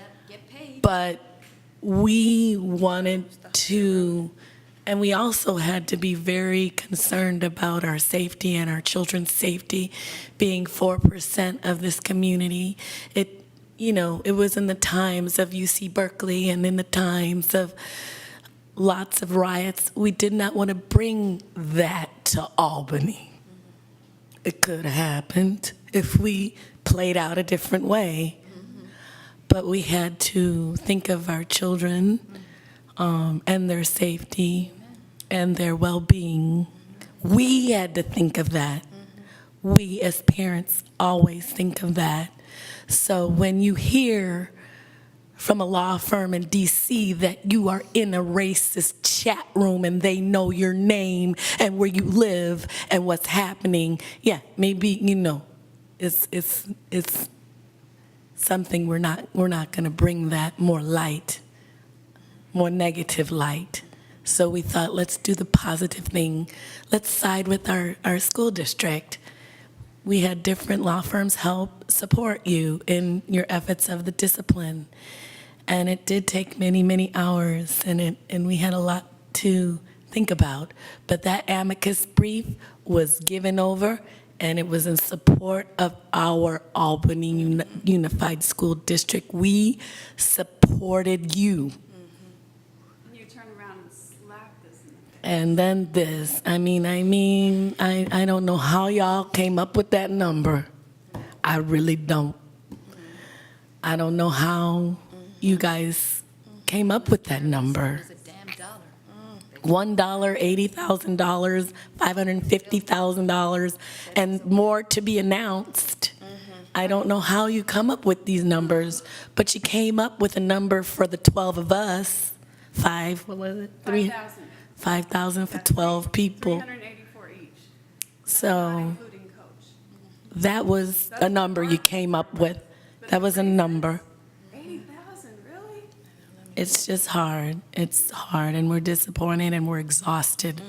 paid. But we wanted to, and we also had to be very concerned about our safety and our children's safety, being 4% of this community. It was in the times of UC Berkeley and in the times of lots of riots. We did not want to bring that to Albany. It could have happened if we played out a different way. But we had to think of our children and their safety and their well-being. We had to think of that. We as parents always think of that. So when you hear from a law firm in DC that you are in a racist chat room and they know your name and where you live and what's happening, yeah, maybe, it's something we're not going to bring that more negative light. So we thought, let's do the positive thing. Let's side with our school district. We had different law firms help support you in your efforts of the discipline. And it did take many, many hours, and we had a lot to think about. But that amicus brief was given over, and it was in support of our Albany Unified School District. We supported you. And you turn around and slap this in the face. And then this. I don't know how y'all came up with that number. I really don't. I don't know how you guys came up with that number. $1, $80,000, $550,000, and more to be announced. I don't know how you come up with these numbers, but you came up with a number for the 12 of us. What was it? 5,000. 5,000 for 12 people. 384 each. So Not including coach. that was a number you came up with. That was a number. 80,000, really? It's just hard. It's hard, and we're disappointed and we're exhausted.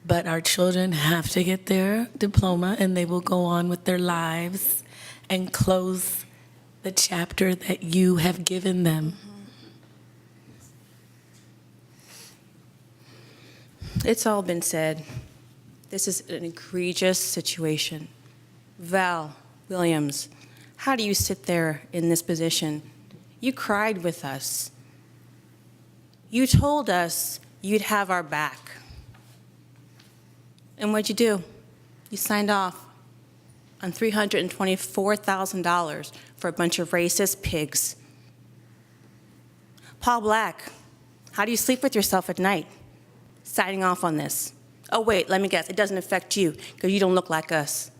But our children have to get their diploma, and they will go on with their lives and close the chapter that you have given them. It's all been said. This is an egregious situation. Val Williams, how do you sit there in this position? You cried with us. You told us you'd have our back. And what'd you do? You signed off on $324,000 for a bunch of racist pigs. Paul Black, how do you sleep with yourself at night, signing off on this? Oh, wait, let me guess. It doesn't affect you because you don't look like us.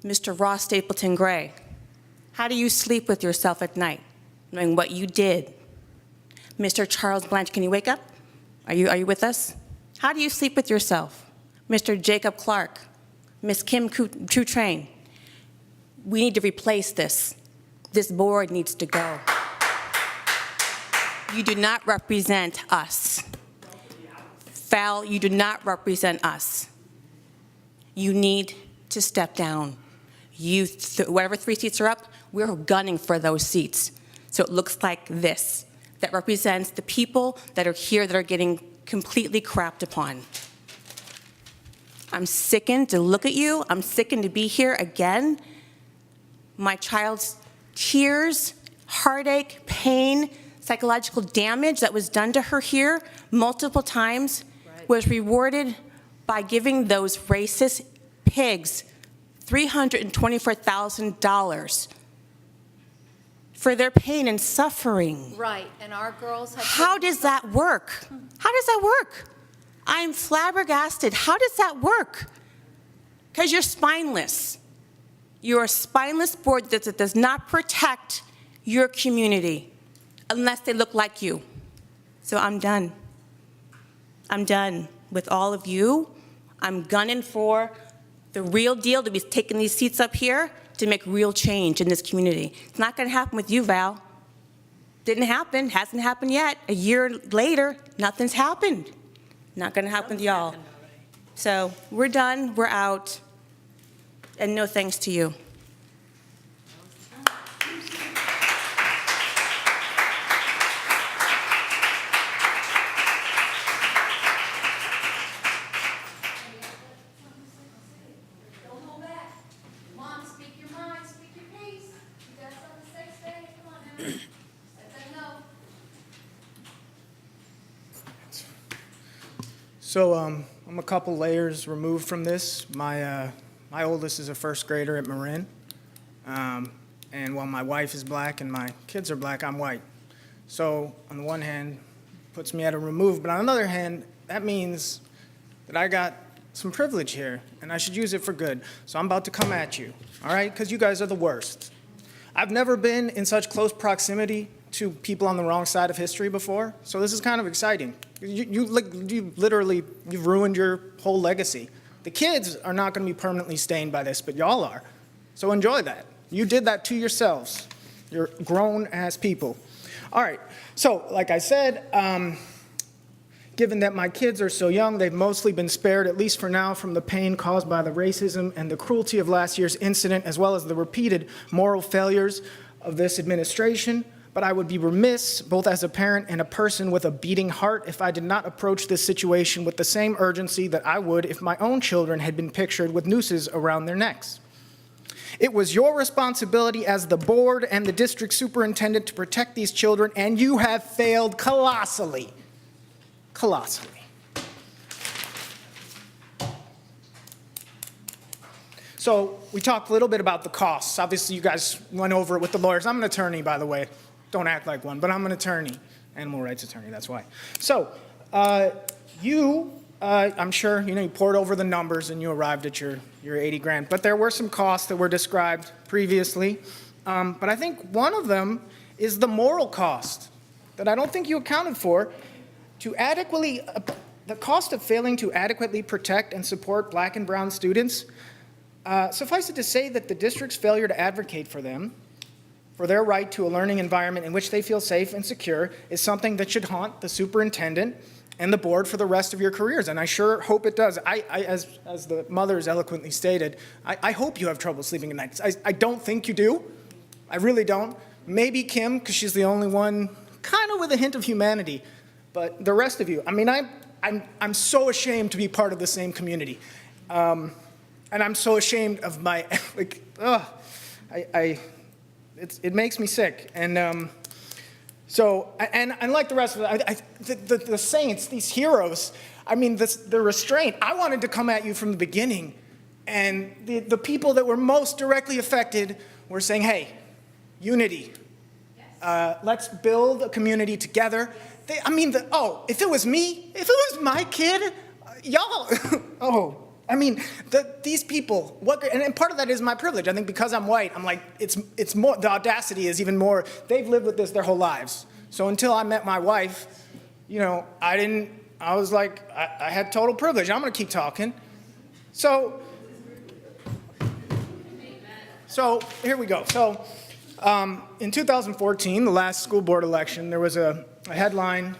Mr. Ross Stapleton Gray, how do you sleep with yourself at night, knowing what you did? Mr. Charles Blanche, can you wake up? Are you with us? How do you sleep with yourself? Mr. Jacob Clark, Miss Kim Trutrain, we need to replace this. This board needs to go. You do not represent us. Val, you do not represent us. You need to step down. Whatever 3 seats are up, we're gunning for those seats. So it looks like this, that represents the people that are here that are getting completely crapped upon. I'm sickened to look at you. I'm sickened to be here again. My child's tears, heartache, pain, psychological damage that was done to her here multiple times was rewarded by giving those racist pigs $324,000 for their pain and suffering. Right, and our girls have... How does that work? How does that work? I'm flabbergasted. How does that work? Because you're spineless. You're a spineless board that does not protect your community unless they look like you. So I'm done. I'm done with all of you. I'm gunning for the real deal to be taking these seats up here to make real change in this community. It's not going to happen with you, Val. Didn't happen, hasn't happened yet. A year later, nothing's happened. Not going to happen with y'all. So we're done, we're out, and no thanks to you. So I'm a couple layers removed from this. My oldest is a first grader at Marin. And while my wife is black and my kids are black, I'm white. So on the one hand, puts me at a remove, but on the other hand, that means that I got some privilege here, and I should use it for good. So I'm about to come at you, all right? Because you guys are the worst. I've never been in such close proximity to people on the wrong side of history before, so this is kind of exciting. You've ruined your whole legacy. The kids are not going to be permanently stained by this, but y'all are. So enjoy that. You did that to yourselves. You're grown-ass people. All right, so like I said, given that my kids are so young, they've mostly been spared, at least for now, from the pain caused by the racism and the cruelty of last year's incident, as well as the repeated moral failures of this administration. But I would be remiss, both as a parent and a person with a beating heart, if I did not approach this situation with the same urgency that I would if my own children had been pictured with nooses around their necks. It was your responsibility as the board and the district superintendent to protect these children, and you have failed colossally. Colossally. So we talked a little bit about the costs. Obviously, you guys went over it with the lawyers. I'm an attorney, by the way. Don't act like one, but I'm an attorney, animal rights attorney, that's why. So I'm sure, you poured over the numbers and you arrived at your 80 grand, but there were some costs that were described previously. But I think one of them is the moral cost that I don't think you accounted for. The cost of failing to adequately protect and support black and brown students, suffice it to say that the district's failure to advocate for them, for their right to a learning environment in which they feel safe and secure, is something that should haunt the superintendent and the board for the rest of your careers, and I sure hope it does. As the mothers eloquently stated, I hope you have trouble sleeping at night. I don't think you do. I really don't. Maybe Kim, because she's the only one kind of with a hint of humanity, but the rest of you, I mean, I'm so ashamed to be part of the same community, and I'm so ashamed of my, it makes me sick, and so, and like the rest of it, the saints, these heroes, I mean, the restraint, I wanted to come at you from the beginning, and the people that were most directly affected were saying, hey, unity, let's build a community together. If it was me, if it was my kid, y'all, oh, I mean, these people, and part of that is my privilege. I think because I'm white, I'm like, it's more, the audacity is even more, they've lived with this their whole lives. So until I met my wife, you know, I was like, I had total privilege. I'm gonna keep talking. So here we go. So in 2014, the last school board election, there was a headline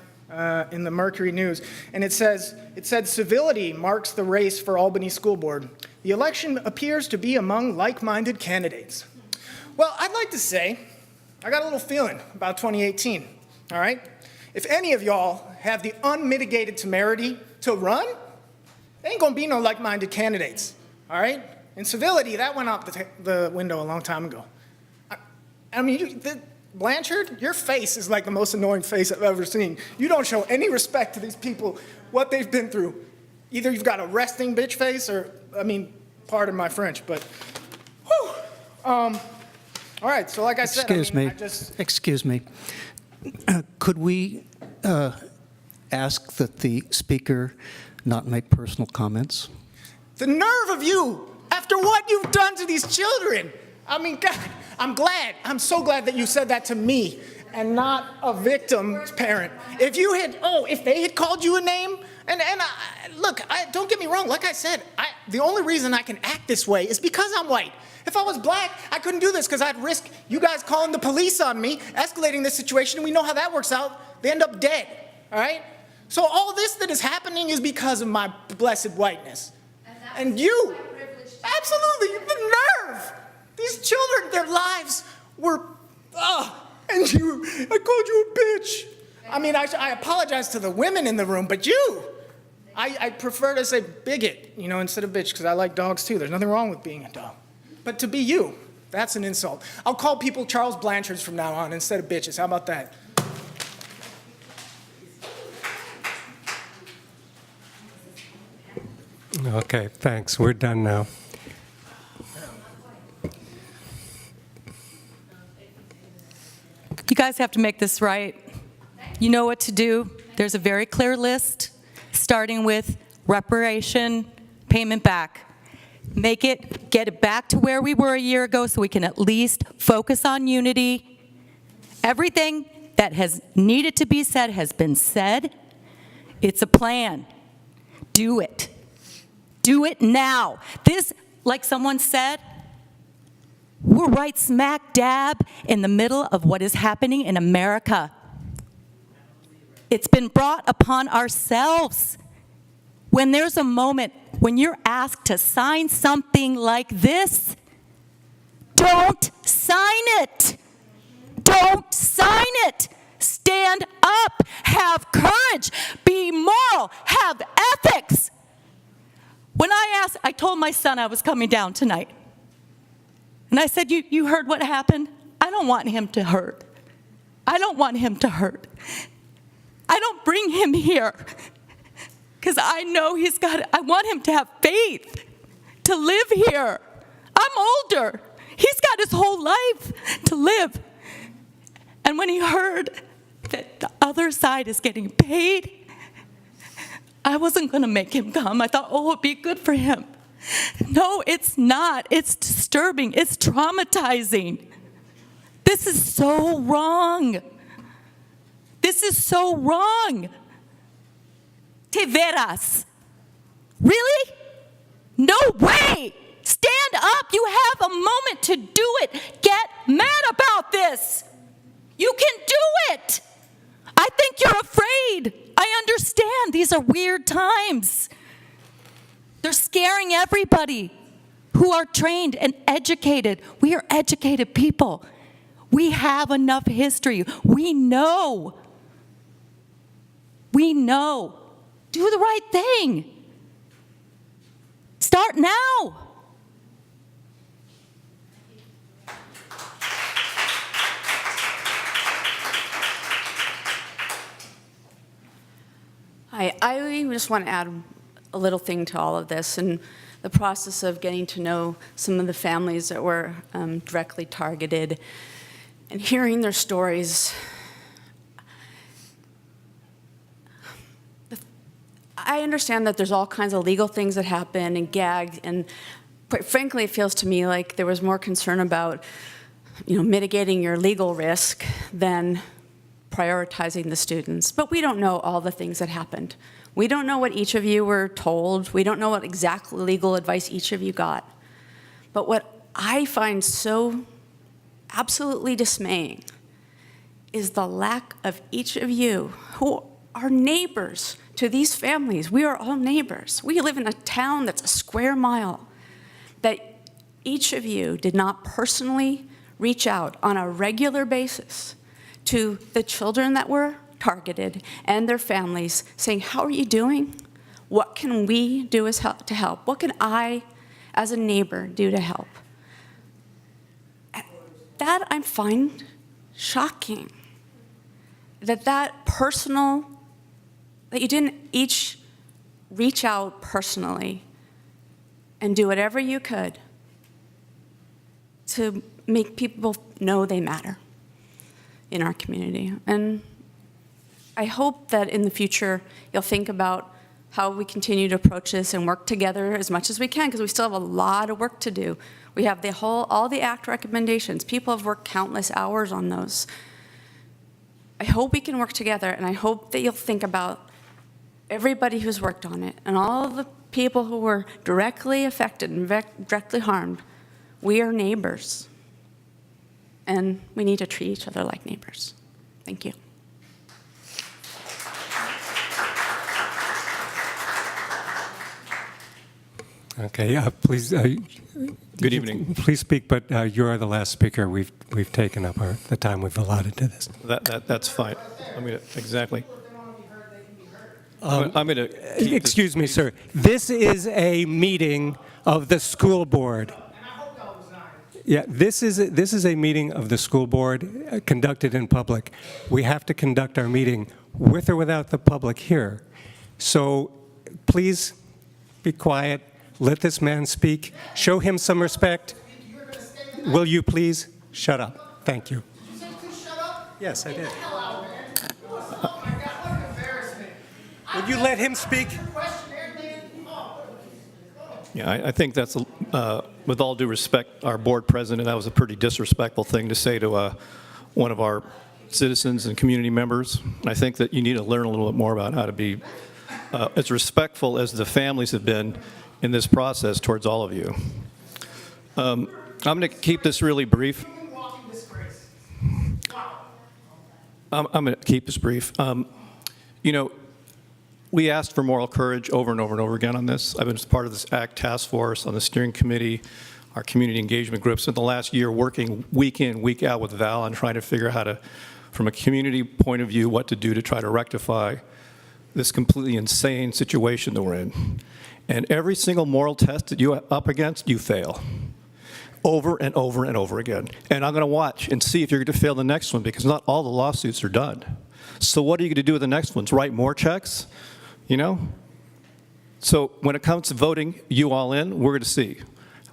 in the Mercury News, and it said civility marks the race for Albany School Board. The election appears to be among like-minded candidates. Well, I'd like to say, I got a little feeling about 2018, all right? If any of y'all have the unmitigated temerity to run, there ain't gonna be no like-minded candidates, all right? And civility, that went out the window a long time ago. I mean, Blanchard, your face is like the most annoying face I've ever seen. You don't show any respect to these people, what they've been through. Either you've got a resting bitch face or, I mean, pardon my French, but, whew. All right, so like I said, Excuse me. Could we ask that the speaker not make personal comments? The nerve of you, after what you've done to these children. I mean, God, I'm so glad that you said that to me and not a victim's parent. If they had called you a name, look, don't get me wrong, like I said, the only reason I can act this way is because I'm white. If I was black, I couldn't do this because I'd risk you guys calling the police on me, escalating this situation, and we know how that works out. They end up dead, all right? So all this that is happening is because of my blessed whiteness. And you, absolutely, the nerve. These children, their lives were, and I called you a bitch. I mean, I apologize to the women in the room, but you, I prefer to say bigot, you know, instead of bitch, because I like dogs too. There's nothing wrong with being a dog. But to be you, that's an insult. I'll call people Charles Blanchards from now on instead of bitches. How about that? Okay, thanks. We're done now. You guys have to make this right. You know what to do. There's a very clear list, starting with reparation, payment back. Get it back to where we were a year ago so we can at least focus on unity. Everything that has needed to be said has been said. It's a plan. Do it. Do it now. This, like someone said, we're right smack dab in the middle of what is happening in America. It's been brought upon ourselves. When there's a moment when you're asked to sign something like this, don't sign it. Don't sign it. Stand up. Have courage. Be moral. Have ethics. When I told my son I was coming down tonight. And I said, you heard what happened? I don't want him to hurt. I don't want him to hurt. I don't bring him here because I know I want him to have faith to live here. I'm older. He's got his whole life to live. And when he heard that the other side is getting paid, I wasn't going to make him come. I thought, it'd be good for him. No, it's not. It's disturbing. It's traumatizing. This is so wrong. This is so wrong. Te veras. Really? No way. Stand up. You have a moment to do it. Get mad about this. You can do it. I think you're afraid. I understand. These are weird times. They're scaring everybody who are trained and educated. We are educated people. We have enough history. We know. We know. Do the right thing. Start now. I just want to add a little thing to all of this, and the process of getting to know some of the families that were directly targeted and hearing their stories. I understand that there's all kinds of legal things that happen and gag, and quite frankly, it feels to me like there was more concern about, mitigating your legal risk than prioritizing the students. But we don't know all the things that happened. We don't know what each of you were told. We don't know what exact legal advice each of you got. But what I find so absolutely dismaying is the lack of each of you who are neighbors to these families. We are all neighbors. We live in a town that's a square mile. That each of you did not personally reach out on a regular basis to the children that were targeted and their families, saying, how are you doing? What can we do to help? What can I, as a neighbor, do to help? That I find shocking. That you didn't each reach out personally and do whatever you could to make people know they matter in our community. And I hope that in the future you'll think about how we continue to approach this and work together as much as we can, because we still have a lot of work to do. We have all the ACT recommendations. People have worked countless hours on those. I hope we can work together, and I hope that you'll think about everybody who's worked on it and all the people who were directly affected and directly harmed. We are neighbors, and we need to treat each other like neighbors. Thank you. Okay, please. Good evening. Please speak, but you are the last speaker. We've taken up the time we've allotted to this. That's fine. Exactly. I'm going to. Excuse me, sir. This is a meeting of the school board. Yeah, this is a meeting of the school board conducted in public. We have to conduct our meeting with or without the public here. So please be quiet. Let this man speak. Show him some respect. Will you please shut up? Thank you. Yes, I did. Would you let him speak? Yeah, I think that's, with all due respect, our board president, that was a pretty disrespectful thing to say to one of our citizens and community members. And I think that you need to learn a little bit more about how to be as respectful as the families have been in this process towards all of you. I'm going to keep this really brief. I'm going to keep this brief. We asked for moral courage over and over and over again on this. I've been part of this ACT task force, on the steering committee, our community engagement groups in the last year, working week in, week out with Val on trying to figure out how to, from a community point of view, what to do to try to rectify this completely insane situation that we're in. And every single moral test that you're up against, you fail. Over and over and over again. And I'm going to watch and see if you're going to fail the next one, because not all the lawsuits are done. So what are you going to do with the next ones? Write more checks? So when it comes to voting you all in, we're going to see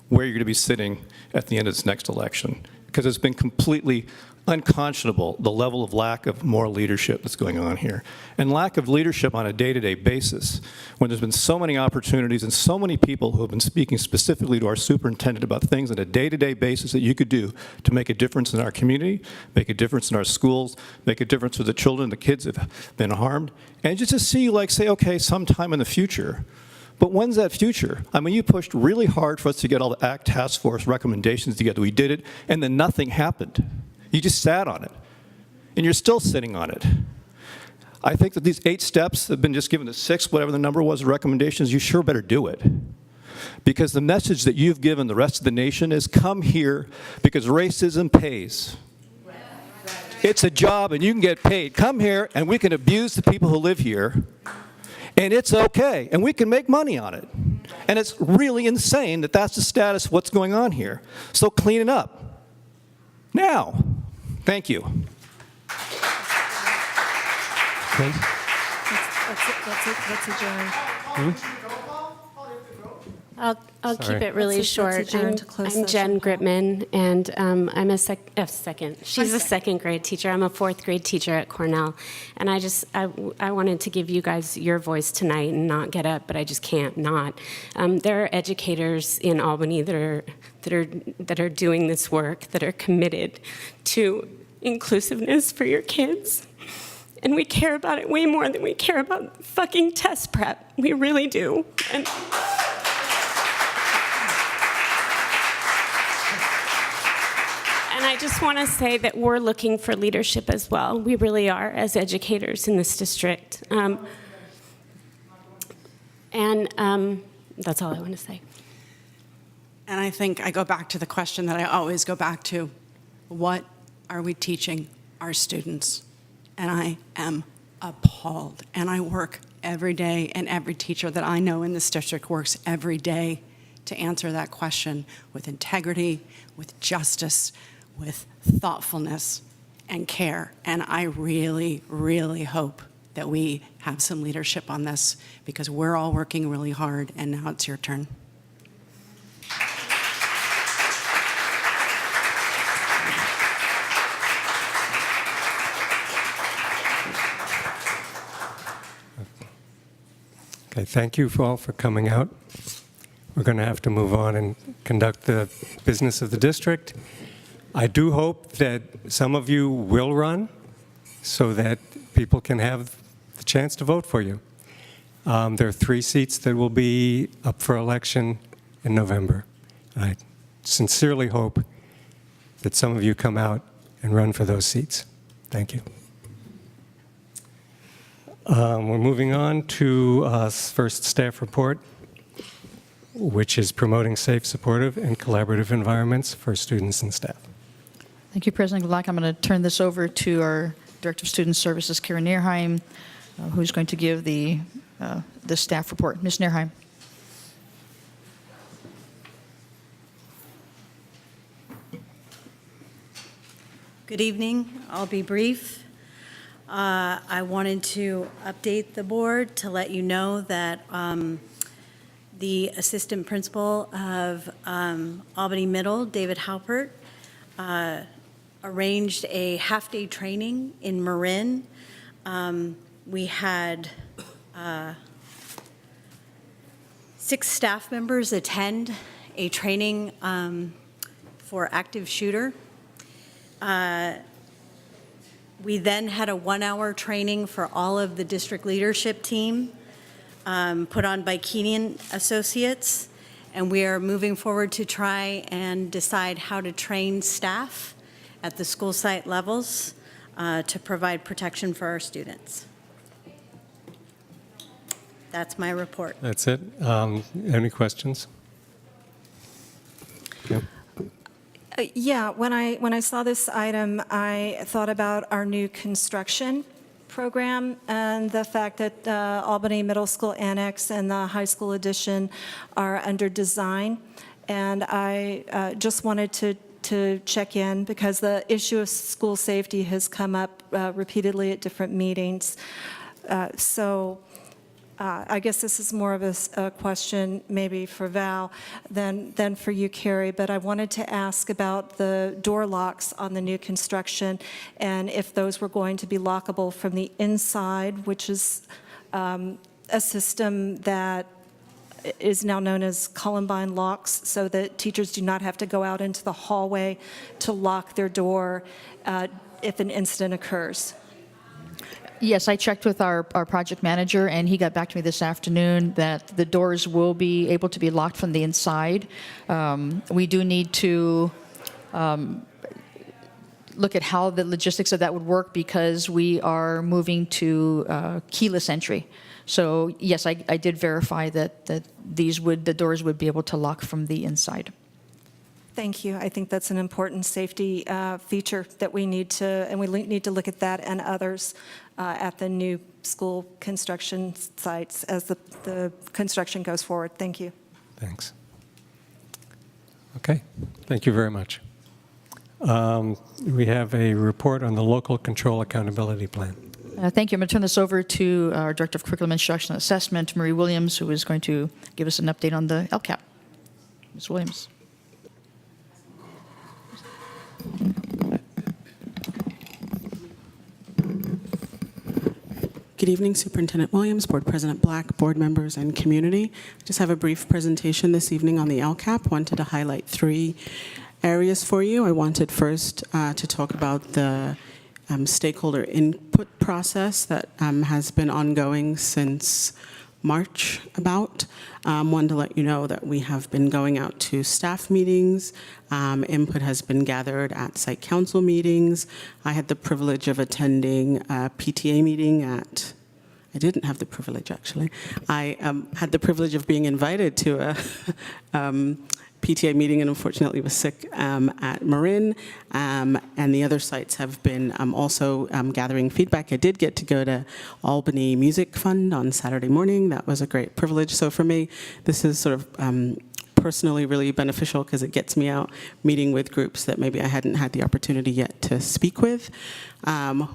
where you're going to be sitting at the end of this next election, because it's been completely unconscionable, the level of lack of moral leadership that's going on here, and lack of leadership on a day-to-day basis, when there's been so many opportunities and so many people who have been speaking specifically to our superintendent about things on a day-to-day basis that you could do to make a difference in our community, make a difference in our schools, make a difference for the children, the kids that have been harmed, and just to see you say, okay, sometime in the future. But when's that future? I mean, you pushed really hard for us to get all the ACT task force recommendations together. We did it, and then nothing happened. You just sat on it, and you're still sitting on it. I think that these 8 steps have been just given, the 6, whatever the number was, recommendations, you sure better do it. Because the message that you've given the rest of the nation is, come here because racism pays. It's a job and you can get paid. Come here and we can abuse the people who live here, and it's okay, and we can make money on it. And it's really insane that that's the status of what's going on here. So clean it up. Now. Thank you. Let's adjourn. I'll Sorry. keep it really Let's short. adjourn to closed I'm session. Jen Gritman, and I'm a second. She's a second grade teacher. I'm a fourth grade teacher at Cornell, and I wanted to give you guys your voice tonight and not get up, but I just can't not. There are educators in Albany that are doing this work, that are committed to inclusiveness for your kids. And we care about it way more than we care about fucking test prep. We really do. And I just want to say that we're looking for leadership as well. We really are, as educators in this district. That's all I want to say. And I think I go back to the question that I always go back to. What are we teaching our students? And I am appalled. And I work every day, and every teacher that I know in this district works every day to answer that question with integrity, with justice, with thoughtfulness and care. And I really, really hope that we have some leadership on this, because we're all working really hard, and now it's your turn. Okay, thank you all for coming out. We're going to have to move on and conduct the business of the district. I do hope that some of you will run so that people can have the chance to vote for you. There are 3 seats that will be up for election in November. I sincerely hope that some of you come out and run for those seats. Thank you. We're moving on to first staff report, which is promoting safe, supportive, and collaborative environments for students and staff. Thank you, President Black. I'm going to turn this over to our Director of Student Services, Karen Neerheim, who's going to give the staff report. Ms. Neerheim. Good evening. I'll be brief. I wanted to update the board to let you know that the assistant principal of Albany Middle, David Halpert, arranged a half-day training in Marin. We had 6 staff members attend a training for active shooter. We then had a 1-hour training for all of the district leadership team put on by Keenan Associates, and we are moving forward to try and decide how to train staff at the school site levels to provide protection for our students. That's my report. That's it. Any questions? Yep. Yeah, when I saw this item, I thought about our new construction program and the fact that Albany Middle School Annex and the high school addition are under design. And I just wanted to check in because the issue of school safety has come up repeatedly at different meetings. I guess this is more of a question maybe for Val than for you, Carrie, but I wanted to ask about the door locks on the new construction and if those were going to be lockable from the inside, which is a system that is now known as Columbine locks, so that teachers do not have to go out into the hallway to lock their door if an incident occurs. Yes, I checked with our project manager, and he got back to me this afternoon that the doors will be able to be locked from the inside. We do need to look at how the logistics of that would work because we are moving to keyless entry. So yes, I did verify that the doors would be able to lock from the inside. Thank you. I think that's an important safety feature that we need to, and we need to look at that and others at the new school construction sites as the construction goes forward. Thank you. Thanks. Okay, thank you very much. We have a report on the local control accountability plan. Thank you. I'm going to turn this over to our Director of Curriculum Instruction and Assessment, Marie Williams, who is going to give us an update on the LCAP. Ms. Williams. Good evening, Superintendent Williams, Board President Black, board members, and community. I just have a brief presentation this evening on the LCAP. Wanted to highlight 3 areas for you. I wanted first to talk about the stakeholder input process that has been ongoing since March about. Wanted to let you know that we have been going out to staff meetings. Input has been gathered at site council meetings. I had the privilege of attending a PTA meeting I didn't have the privilege, actually. I had the privilege of being invited to a PTA meeting and unfortunately was sick at Marin, and the other sites have been also gathering feedback. I did get to go to Albany Music Fund on Saturday morning. That was a great privilege. So for me, this is sort of personally really beneficial because it gets me out meeting with groups that maybe I hadn't had the opportunity yet to speak with.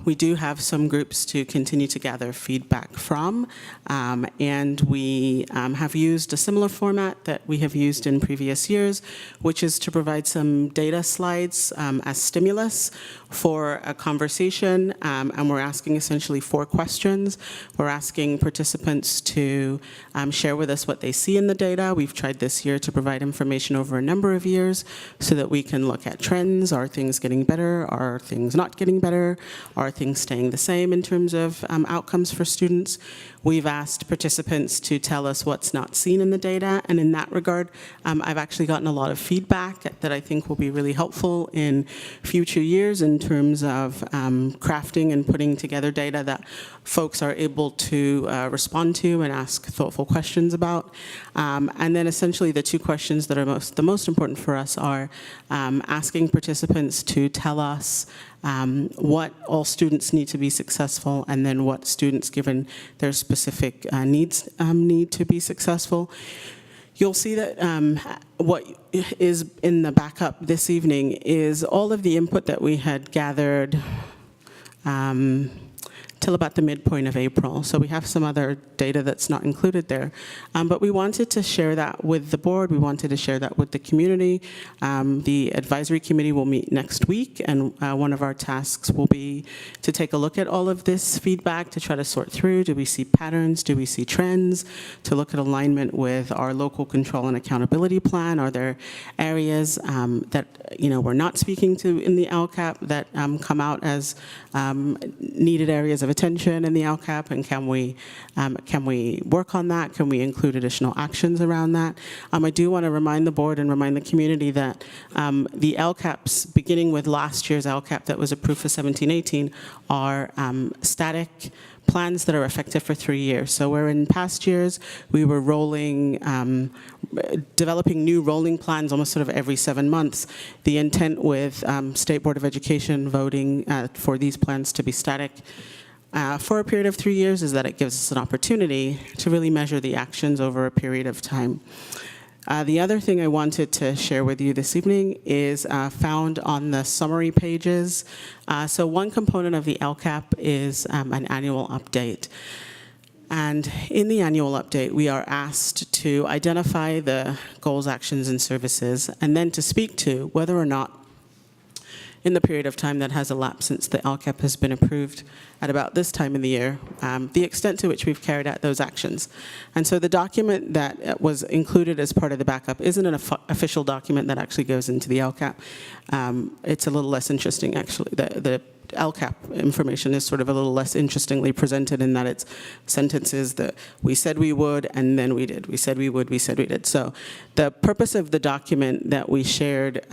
We do have some groups to continue to gather feedback from, and we have used a similar format that we have used in previous years, which is to provide some data slides as stimulus for a conversation, and we're asking essentially 4 questions. We're asking participants to share with us what they see in the data. We've tried this year to provide information over a number of years so that we can look at trends. Are things getting better? Are things not getting better? Are things staying the same in terms of outcomes for students? We've asked participants to tell us what's not seen in the data, and in that regard, I've actually gotten a lot of feedback that I think will be really helpful in future years in terms of crafting and putting together data that folks are able to respond to and ask thoughtful questions about. And then essentially the 2 questions that are the most important for us are asking participants to tell us what all students need to be successful, and then what students, given their specific needs, need to be successful. You'll see that what is in the backup this evening is all of the input that we had gathered till about the midpoint of April. So we have some other data that's not included there. But we wanted to share that with the board. We wanted to share that with the community. The advisory committee will meet next week, and one of our tasks will be to take a look at all of this feedback to try to sort through. Do we see patterns? Do we see trends? To look at alignment with our local control and accountability plan. Are there areas that we're not speaking to in the LCAP that come out as needed areas of attention in the LCAP, and can we work on that? Can we include additional actions around that? I do want to remind the board and remind the community that the LCAPs, beginning with last year's LCAP that was approved for 17-18, are static plans that are effective for 3 years. So where in past years we were developing new rolling plans almost sort of every 7 months, the intent with State Board of Education voting for these plans to be static for a period of 3 years is that it gives us an opportunity to really measure the actions over a period of time. The other thing I wanted to share with you this evening is found on the summary pages. So one component of the LCAP is an annual update. And in the annual update, we are asked to identify the goals, actions, and services, and then to speak to whether or not in the period of time that has elapsed since the LCAP has been approved at about this time of the year, the extent to which we've carried out those actions. And so the document that was included as part of the backup isn't an official document that actually goes into the LCAP. It's a little less interesting, actually. The LCAP information is sort of a little less interestingly presented in that it's sentences that we said we would and then we did. We said we would, we said we did. So the purpose of the document that we shared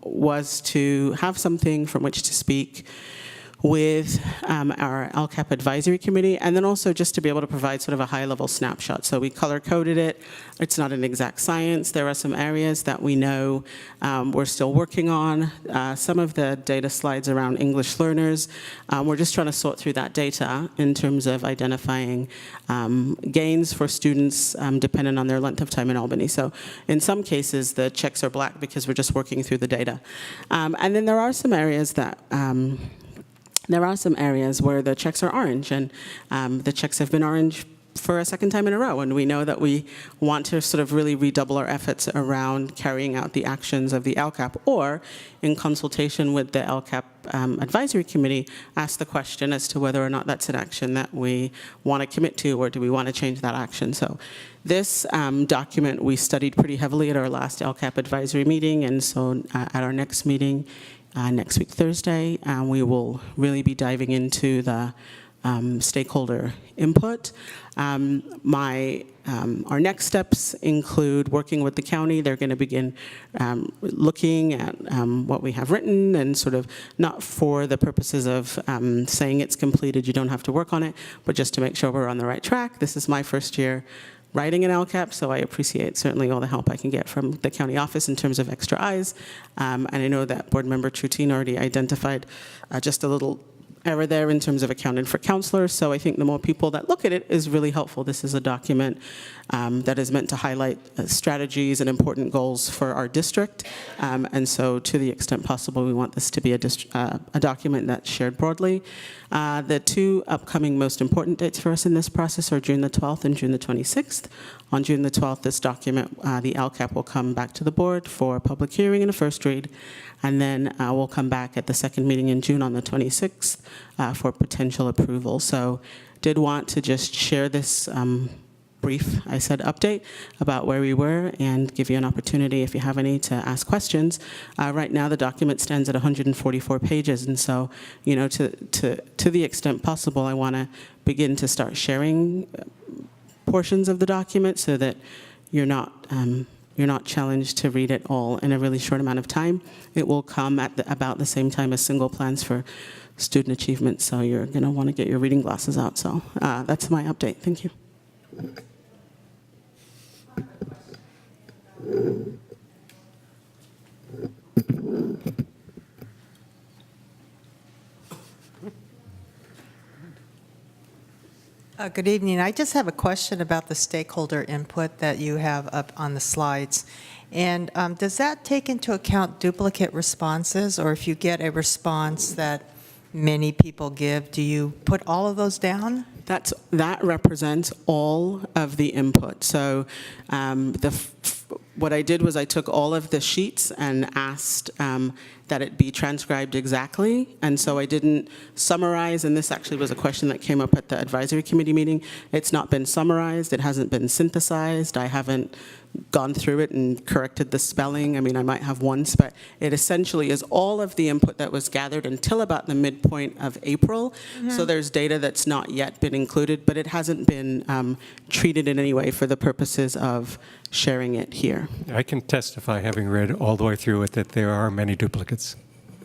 was to have something from which to speak with our LCAP advisory committee, and then also just to be able to provide sort of a high-level snapshot. So we color-coded it. It's not an exact science. There are some areas that we know we're still working on. Some of the data slides around English learners, we're just trying to sort through that data in terms of identifying gains for students dependent on their length of time in Albany. So in some cases, the checks are black because we're just working through the data. And then there are some areas that there are some areas where the checks are orange, and the checks have been orange for a second time in a row, and we know that we want to sort of really redouble our efforts around carrying out the actions of the LCAP, or in consultation with the LCAP advisory committee, ask the question as to whether or not that's an action that we want to commit to, or do we want to change that action. So this document we studied pretty heavily at our last LCAP advisory meeting, and so at our next meeting next week, Thursday, we will really be diving into the stakeholder input. Our next steps include working with the county. They're going to begin looking at what we have written, and sort of not for the purposes of saying it's completed, you don't have to work on it, but just to make sure we're on the right track. This is my first year writing an LCAP, so I appreciate certainly all the help I can get from the county office in terms of extra eyes. And I know that Board Member Trutine already identified just a little error there in terms of accounting for counselors, so I think the more people that look at it is really helpful. This is a document that is meant to highlight strategies and important goals for our district, and so to the extent possible, we want this to be a document that's shared broadly. The two upcoming most important dates for us in this process are June the 12th and June the 26th. On June the 12th, this document, the LCAP, will come back to the board for a public hearing and a first read, and then we'll come back at the second meeting in June on the 26th for potential approval. So did want to just share this brief, update about where we were, and give you an opportunity, if you have any, to ask questions. Right now, the document stands at 144 pages, and so, you know, to the extent possible, I want to begin to start sharing portions of the document so that you're not challenged to read it all in a really short amount of time. It will come at about the same time as single plans for student achievement, so you're going to want to get your reading glasses out. So that's my update. Thank you. Good evening. I just have a question about the stakeholder input that you have up on the slides. And does that take into account duplicate responses, or if you get a response that many people give, do you put all of those down? That represents all of the input. So what I did was I took all of the sheets and asked that it be transcribed exactly. And so I didn't summarize, and this actually was a question that came up at the advisory committee meeting. It's not been summarized, it hasn't been synthesized, I haven't gone through it and corrected the spelling. I mean, I might have once, but it essentially is all of the input that was gathered until about the midpoint of April. Mm-hmm. So there's data that's not yet been included, but it hasn't been treated in any way for the purposes of sharing it here. I can testify, having read all the way through it, that there are many duplicates.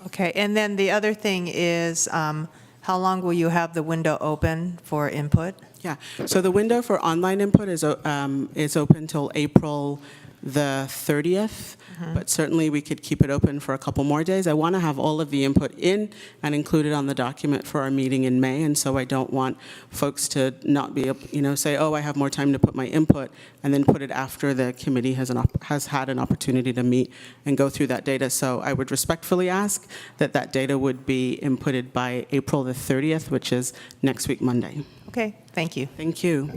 Okay, and then the other thing is, how long will you have the window open for input? Yeah, so the window for online input is open till April the 30th, but certainly we could keep it open for a couple more days. I want to have all of the input in and included on the document for our meeting in May, and so I don't want folks to not be able, say, oh, I have more time to put my input, and then put it after the committee has had an opportunity to meet and go through that data. So I would respectfully ask that that data would be inputted by April the 30th, which is next week, Monday. Okay, thank you. Thank you.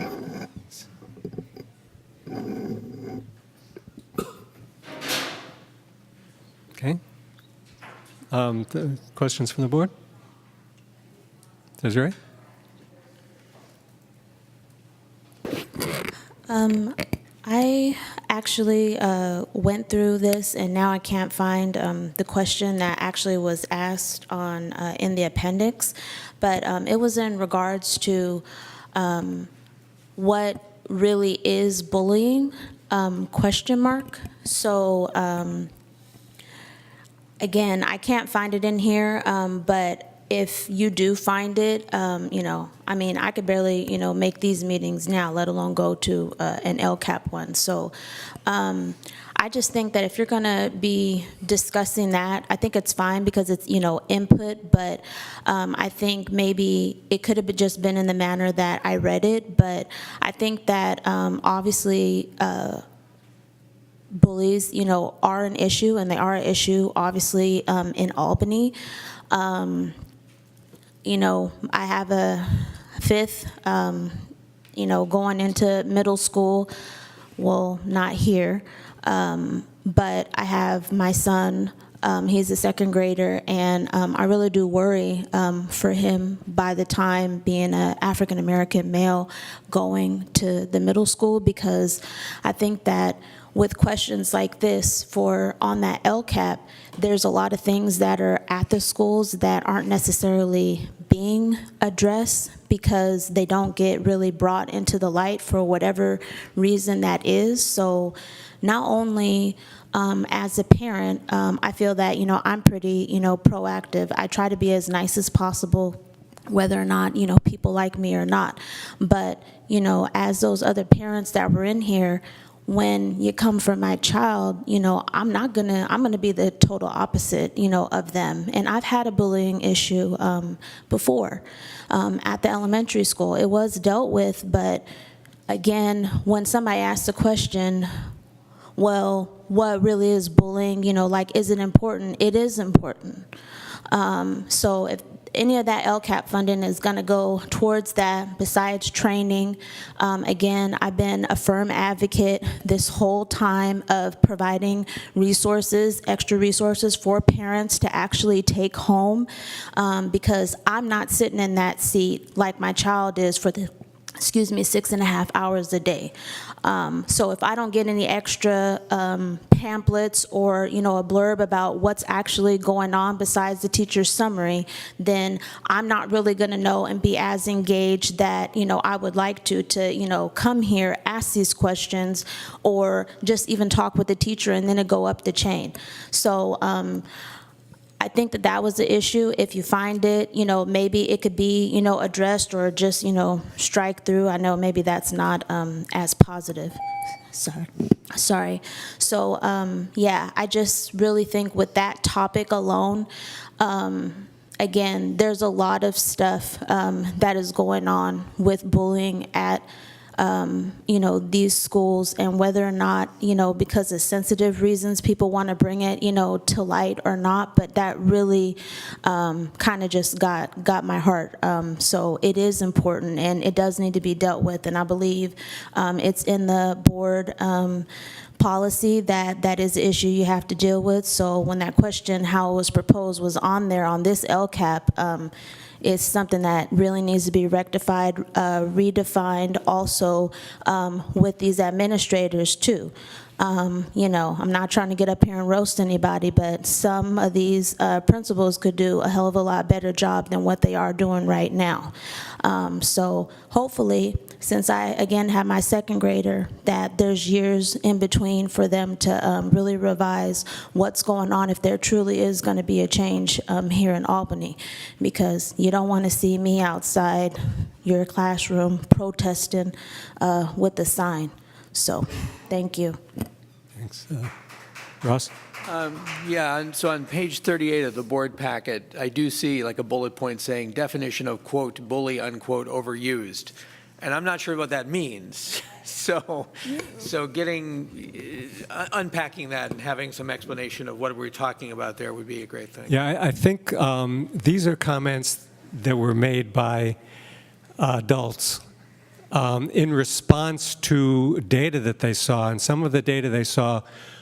Okay. Questions from the board? Desiree? I actually went through this, and now I can't find the question that actually was asked on in the appendix, but it was in regards to what really is bullying, question mark. So again, I can't find it in here, but if you do find it, I mean, I could barely, make these meetings now, let alone go to an LCAP one. So I just think that if you're going to be discussing that, I think it's fine because it's, input, but I think maybe it could have just been in the manner that I read it, but I think that obviously bullies, are an issue, and they are an issue, obviously, in Albany. I have a fifth, going into middle school. Well, not here, but I have my son. He's a second grader, and I really do worry for him by the time being an African-American male going to the middle school, because I think that with questions like this on that LCAP, there's a lot of things that are at the schools that aren't necessarily being addressed because they don't get really brought into the light for whatever reason that is. So not only as a parent, I feel that, I'm pretty, proactive. I try to be as nice as possible, whether or not, people like me or not. But, as those other parents that were in here, when you come from my child, I'm gonna be the total opposite, of them. And I've had a bullying issue before at the elementary school. It was dealt with, but again, when somebody asks the question, well, what really is bullying? Is it important? It is important. So if any of that LCAP funding is going to go towards that, besides training, again, I've been a firm advocate this whole time of providing resources, extra resources for parents to actually take home, because I'm not sitting in that seat like my child is for the 6.5 hours a day. So if I don't get any extra pamphlets or, a blurb about what's actually going on besides the teacher's summary, then I'm not really going to know and be as engaged that, I would like to, come here, ask these questions, or just even talk with the teacher and then it go up the chain. So, I think that was the issue. If you find it, maybe it could be, addressed or just, strike through. I know maybe that's not as positive. Sorry. So, yeah, I just really think with that topic alone, again, there's a lot of stuff that is going on with bullying at these schools, and whether or not, because of sensitive reasons, people want to bring it, to light or not, but that really kind of just got my heart. So it is important, and it does need to be dealt with, and I believe it's in the board policy that is the issue you have to deal with. So when that question, how it was proposed, was on there on this LCAP, it's something that really needs to be rectified, redefined, also with these administrators too. I'm not trying to get up here and roast anybody, but some of these principals could do a hell of a lot better job than what they are doing right now. So hopefully, since I, again, have my second grader, that there's years in between for them to really revise what's going on, if there truly is going to be a change here in Albany, because you don't want to see me outside your classroom protesting with the sign. So, thank you. Thanks. Ross? Yeah, and so on page 38 of the board packet, I do see like a bullet point saying definition of, quote, bully, unquote, overused. And I'm not sure what that means. So unpacking that and having some explanation of what we're talking about there would be a great thing. Yeah, I think these are comments that were made by adults in response to data that they saw. And some of the data they saw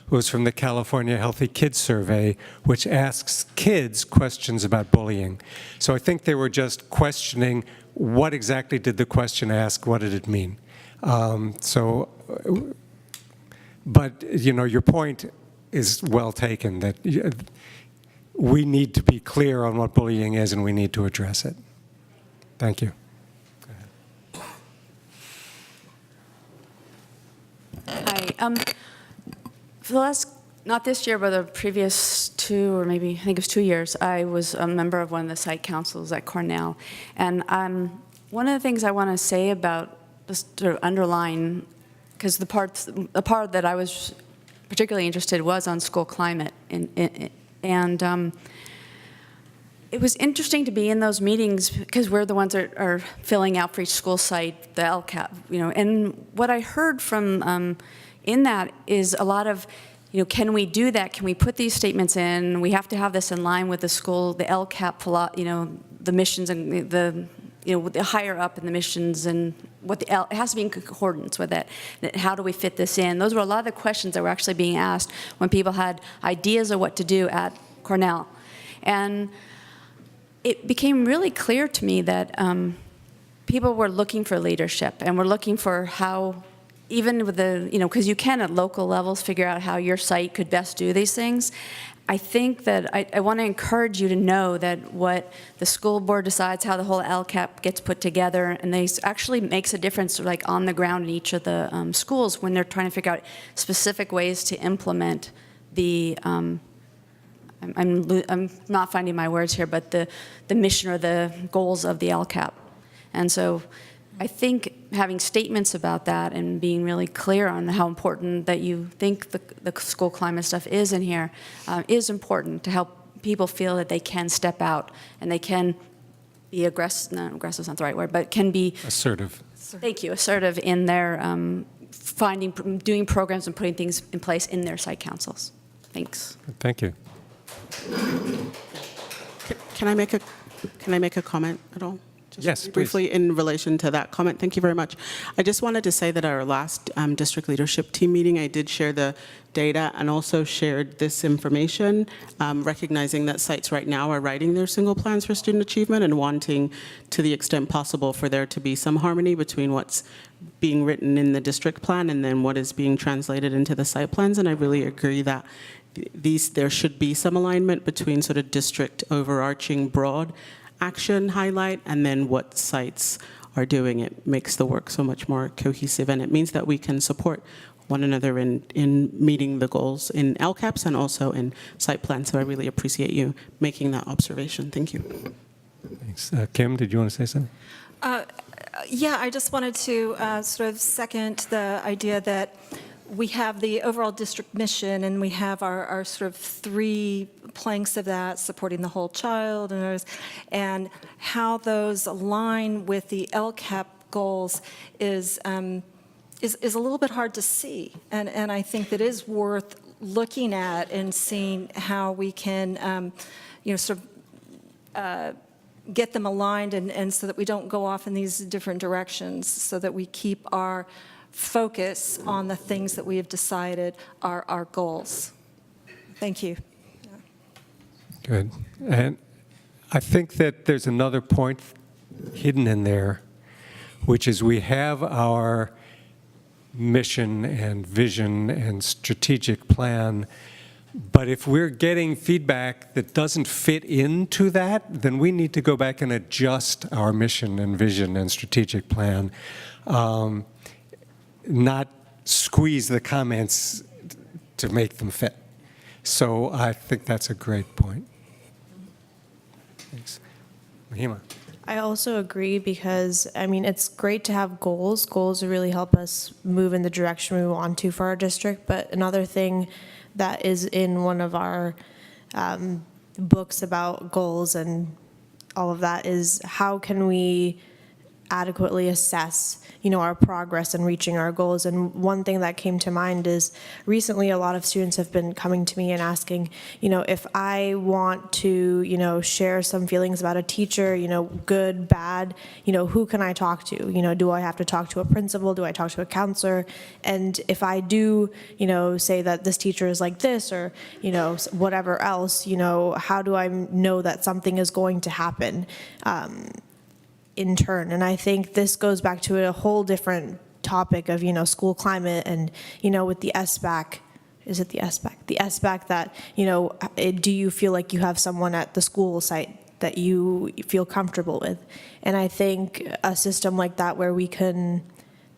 was from the California Healthy Kids Survey, which asks kids questions about bullying. So I think they were just questioning what exactly did the question ask, what did it mean? But your point is well taken, that we need to be clear on what bullying is and we need to address it. Thank you. Hi. For the last, not this year, but the previous 2, or maybe, I think it was 2 years, I was a member of one of the site councils at Cornell. And one of the things I want to say about, just to underline, because the part that I was particularly interested was on school climate. And it was interesting to be in those meetings because we're the ones that are filling out for each school site, the LCAP, and what I heard from in that is a lot of, can we do that? Can we put these statements in? We have to have this in line with the school, the LCAP, the missions and the higher up in the missions, and it has to be in concordance with it. How do we fit this in? Those were a lot of the questions that were actually being asked when people had ideas of what to do at Cornell. And it became really clear to me that people were looking for leadership, and were looking for how, even with the, because you can at local levels figure out how your site could best do these things. I think that I want to encourage you to know that what the school board decides, how the whole LCAP gets put together, and they actually makes a difference, like on the ground in each of the schools when they're trying to figure out specific ways to implement the. I'm not finding my words here, but the mission or the goals of the LCAP, and so. I think having statements about that and being really clear on how important that you think the school climate stuff is in here is important to help people feel that they can step out and they can be aggressive. No, aggressive is not the right word, but can be assertive. Thank you, assertive in their doing programs and putting things in place in their site councils. Thanks. Thank you. Can I make a comment at all? Just yes, briefly please. In relation to that comment. Thank you very much. I just wanted to say that our last district leadership team meeting, I did share the data and also shared this information, recognizing that sites right now are writing their single plans for student achievement and wanting, to the extent possible, for there to be some harmony between what's being written in the district plan and then what is being translated into the site plans. And I really agree that there should be some alignment between sort of district overarching broad action highlight and then what sites are doing. It makes the work so much more cohesive, and it means that we can support one another in meeting the goals in LCAPs and also in site plans. So I really appreciate you making that observation. Thank you. Thanks. Kim, did you want to say something? Yeah, I just wanted to sort of second the idea that we have the overall district mission, and we have our sort of 3 planks of that, supporting the whole child, and how those align with the LCAP goals is a little bit hard to see, and I think that is worth looking at and seeing how we can, sort of get them aligned, and so that we don't go off in these different directions, so that we keep our focus on the things that we have decided are our goals. Thank you. Good. And I think that there's another point hidden in there, which is we have our mission and vision and strategic plan, but if we're getting feedback that doesn't fit into that, then we need to go back and adjust our mission and vision and strategic plan. Not squeeze the comments to make them fit. So I think that's a great point. Thanks. Mahima. I also agree because, it's great to have goals. Goals really help us move in the direction we want to for our district. But another thing that is in one of our books about goals and all of that is how can we adequately assess, our progress in reaching our goals. And one thing that came to mind is recently a lot of students have been coming to me and asking, if I want to, share some feelings about a teacher, good, bad, who can I talk to? Do I have to talk to a principal? Do I talk to a counselor? And if I do, say that this teacher is like this or, whatever else, how do I know that something is going to happen? In turn. And I think this goes back to a whole different topic of, school climate and, with the SBAC, is it the SBAC? The SBAC that, do you feel like you have someone at the school site that you feel comfortable with? And I think a system like that where we can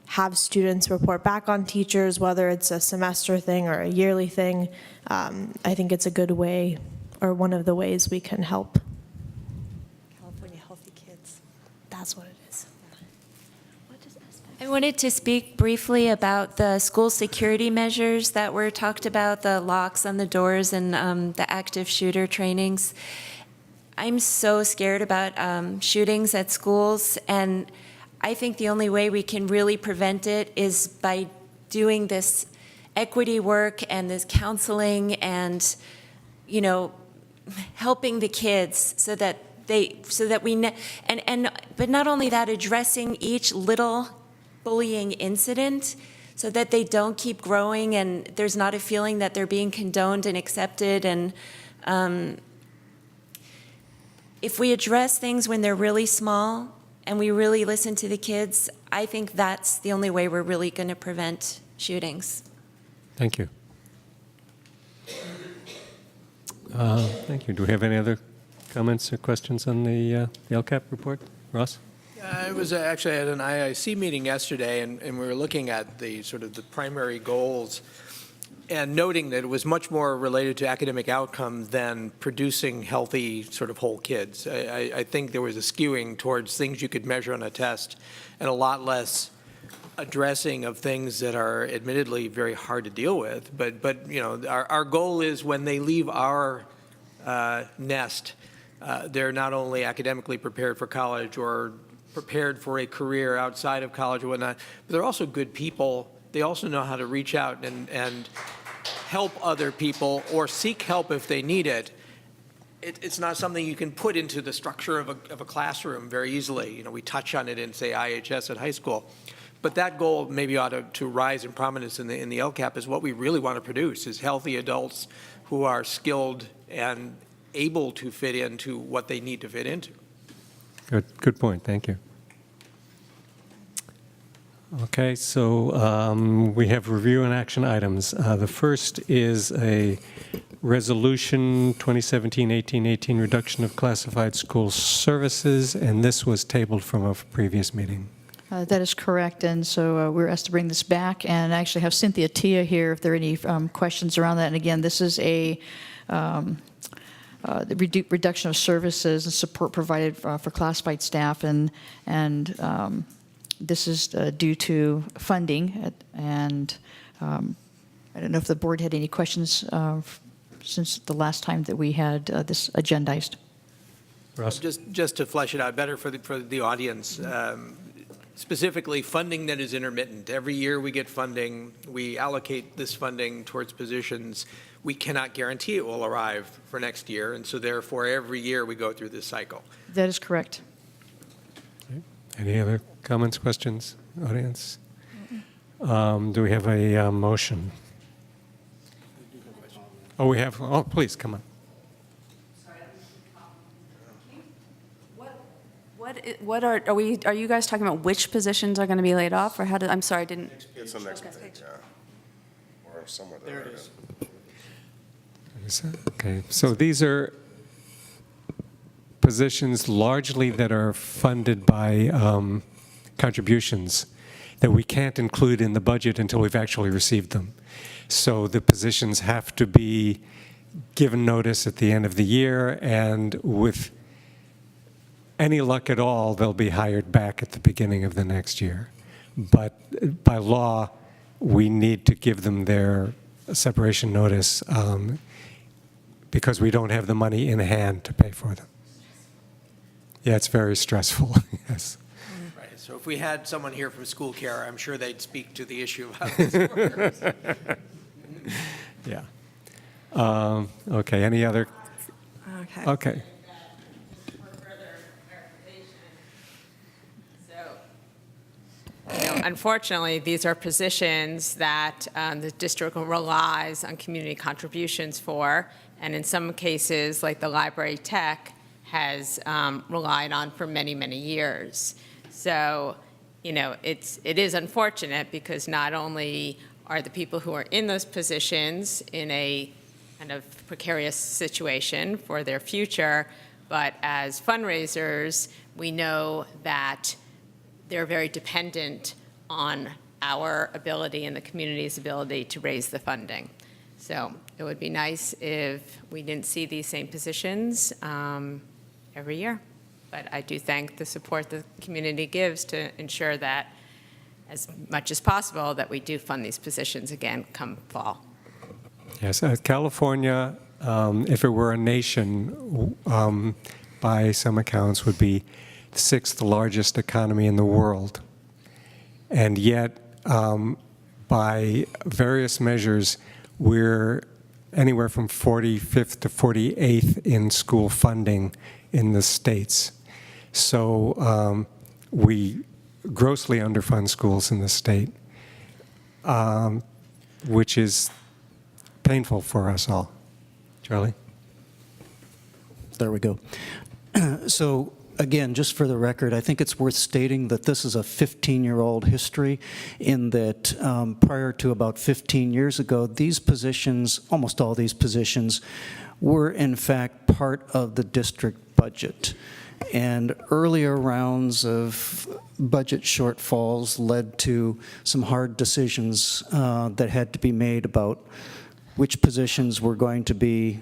have students report back on teachers, whether it's a semester thing or a yearly thing, I think it's a good way or one of the ways we can help. That's what it is. I wanted to speak briefly about the school security measures that were talked about, the locks on the doors and the active shooter trainings. I'm so scared about shootings at schools, and I think the only way we can really prevent it is by doing this equity work and this counseling and, you know, helping the kids so that but not only that, addressing each little bullying incident so that they don't keep growing and there's not a feeling that they're being condoned and accepted. And if we address things when they're really small and we really listen to the kids, I think that's the only way we're really going to prevent shootings. Thank you. Thank you. Do we have any other comments or questions on the LCAP report? Ross? I was actually at an IIC meeting yesterday, and we were looking at the sort of the primary goals and noting that it was much more related to academic outcome than producing healthy sort of whole kids. I think there was a skewing towards things you could measure on a test and a lot less addressing of things that are admittedly very hard to deal with. But you know, our goal is when they leave our nest, they're not only academically prepared for college or prepared for a career outside of college or whatnot, but they're also good people. They also know how to reach out and help other people or seek help if they need it. It's not something you can put into the structure of a classroom very easily. You know, we touch on it in, say, IHS at high school. But that goal maybe ought to rise in prominence in the LCAP is what we really want to produce, is healthy adults who are skilled and able to fit into what they need to fit into. Good point. Thank you. Okay, so we have review and action items. The first is a resolution 2017-1818 reduction of classified school services, and this was tabled from a previous meeting. That is correct, and so we were asked to bring this back, and I actually have Cynthia Tia here if there are any questions around that. And again, this is a the reduction of services and support provided for classified staff, and this is due to funding. And I don't know if the board had any questions since the last time that we had this agendized. Ross? Just to flesh it out better for the audience. Specifically, funding that is intermittent. Every year we get funding, we allocate this funding towards positions. We cannot guarantee it will arrive for next year, and so therefore every year we go through this cycle. That is correct. Okay. Any other comments, questions, audience? Do we have a motion? Oh, we have. Oh, please, come on. What are you guys talking about which positions are going to be laid off, or how did, I'm sorry, I didn't. It's the next page, or somewhere there. There it is. Okay, so these are positions largely that are funded by contributions that we can't include in the budget until we've actually received them. So the positions have to be given notice at the end of the year, and with any luck at all, they'll be hired back at the beginning of the next year. But by law, we need to give them their separation notice because we don't have the money in hand to pay for them. Yeah, it's very stressful, yes. Right, so if we had someone here from school care, I'm sure they'd speak to the issue of how this works. Yeah. Okay, any other? Okay. Unfortunately, these are positions that the district relies on community contributions for, and in some cases, like the library tech, has relied on for many, many years. So, you know, it is unfortunate because not only are the people who are in those positions in a kind of precarious situation for their future, but as fundraisers, we know that they're very dependent on our ability and the community's ability to raise the funding. So it would be nice if we didn't see these same positions every year. But I do thank the support the community gives to ensure that as much as possible that we do fund these positions again come fall. Yes, California, if it were a nation, by some accounts, would be the 6th largest economy in the world. And yet, by various measures, we're anywhere from 45th to 48th in school funding in the states. So we grossly underfund schools in the state, which is painful for us all. Charlie? There we go. So again, just for the record, I think it's worth stating that this is a 15-year-old history in that prior to about 15 years ago, these positions, almost all these positions, were in fact part of the district budget. And earlier rounds of budget shortfalls led to some hard decisions that had to be made about which positions were going to be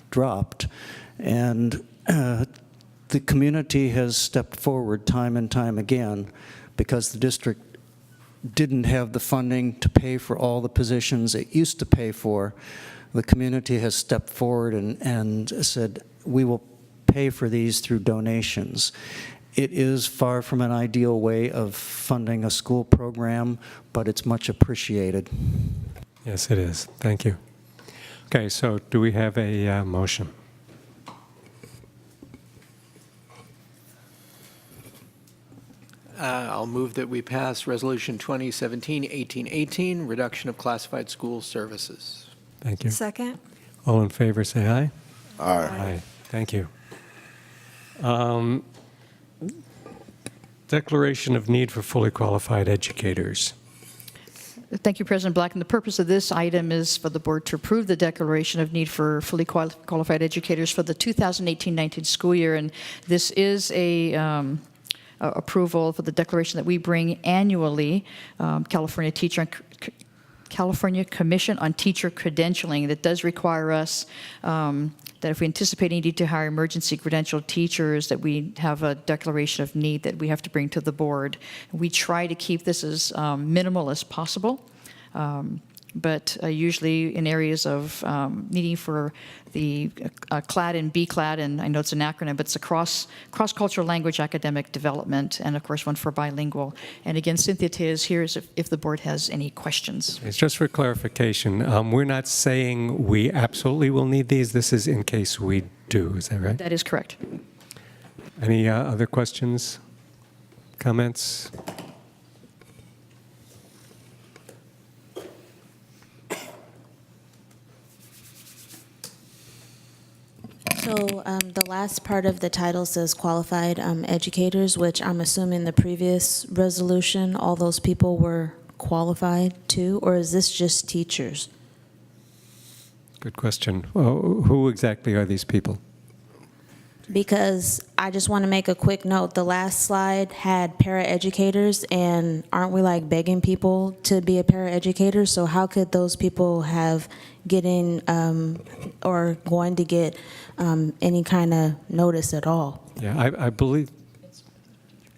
dropped. And the community has stepped forward time and time again because the district didn't have the funding to pay for all the positions it used to pay for. The community has stepped forward and said, we will pay for these through donations. It is far from an ideal way of funding a school program, but it's much appreciated. Yes, it is. Thank you. Okay, so do we have a motion? I'll move that we pass Resolution 2017-1818, reduction of classified school services. Thank you. Second. All in favor, say aye. Aye. Aye. Thank you. Declaration of need for fully qualified educators. Thank you, President Black. And the purpose of this item is for the board to approve the declaration of need for fully qualified educators for the 2018-19 school year. And this is a approval for the declaration that we bring annually, California Commission on Teacher Credentialing, that does require us that if we anticipate a need to hire emergency credentialed teachers, that we have a declaration of need that we have to bring to the board. We try to keep this as minimal as possible, but usually in areas of needing for the CLAD and BCLAD, and I know it's an acronym, but it's a cross-cultural language academic development, and of course one for bilingual. And again, Cynthia Tea is here if the board has any questions. It's just for clarification. We're not saying we absolutely will need these. This is in case we do. Is that right? That is correct. Any other questions, comments? So the last part of the title says qualified educators, which I'm assuming the previous resolution, all those people were qualified too, or is this just teachers? Good question. Who exactly are these people? Because I just want to make a quick note. The last slide had paraeducators, and aren't we like begging people to be a paraeducator? So how could those people have getting or going to get any kind of notice at all? Yeah, I believe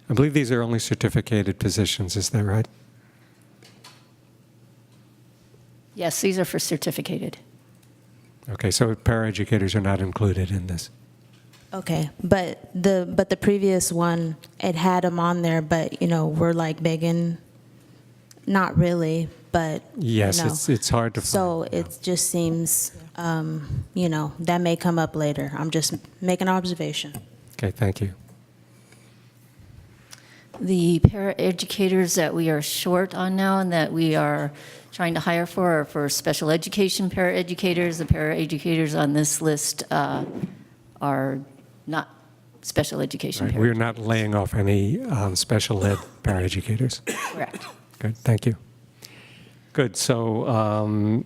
these are only certificated positions. Is that right? Yes, these are for certificated. Okay, so paraeducators are not included in this. Okay, but the previous one, it had them on there, but we're like begging, not really, but yes, it's hard to find. So it just seems, that may come up later. I'm just making an observation. Okay, thank you. The paraeducators that we are short on now and that we are trying to hire for are for special education paraeducators. The paraeducators on this list are not special education Right, paraeducators. we're not laying off any special ed paraeducators. Correct. Good, thank you. Good, so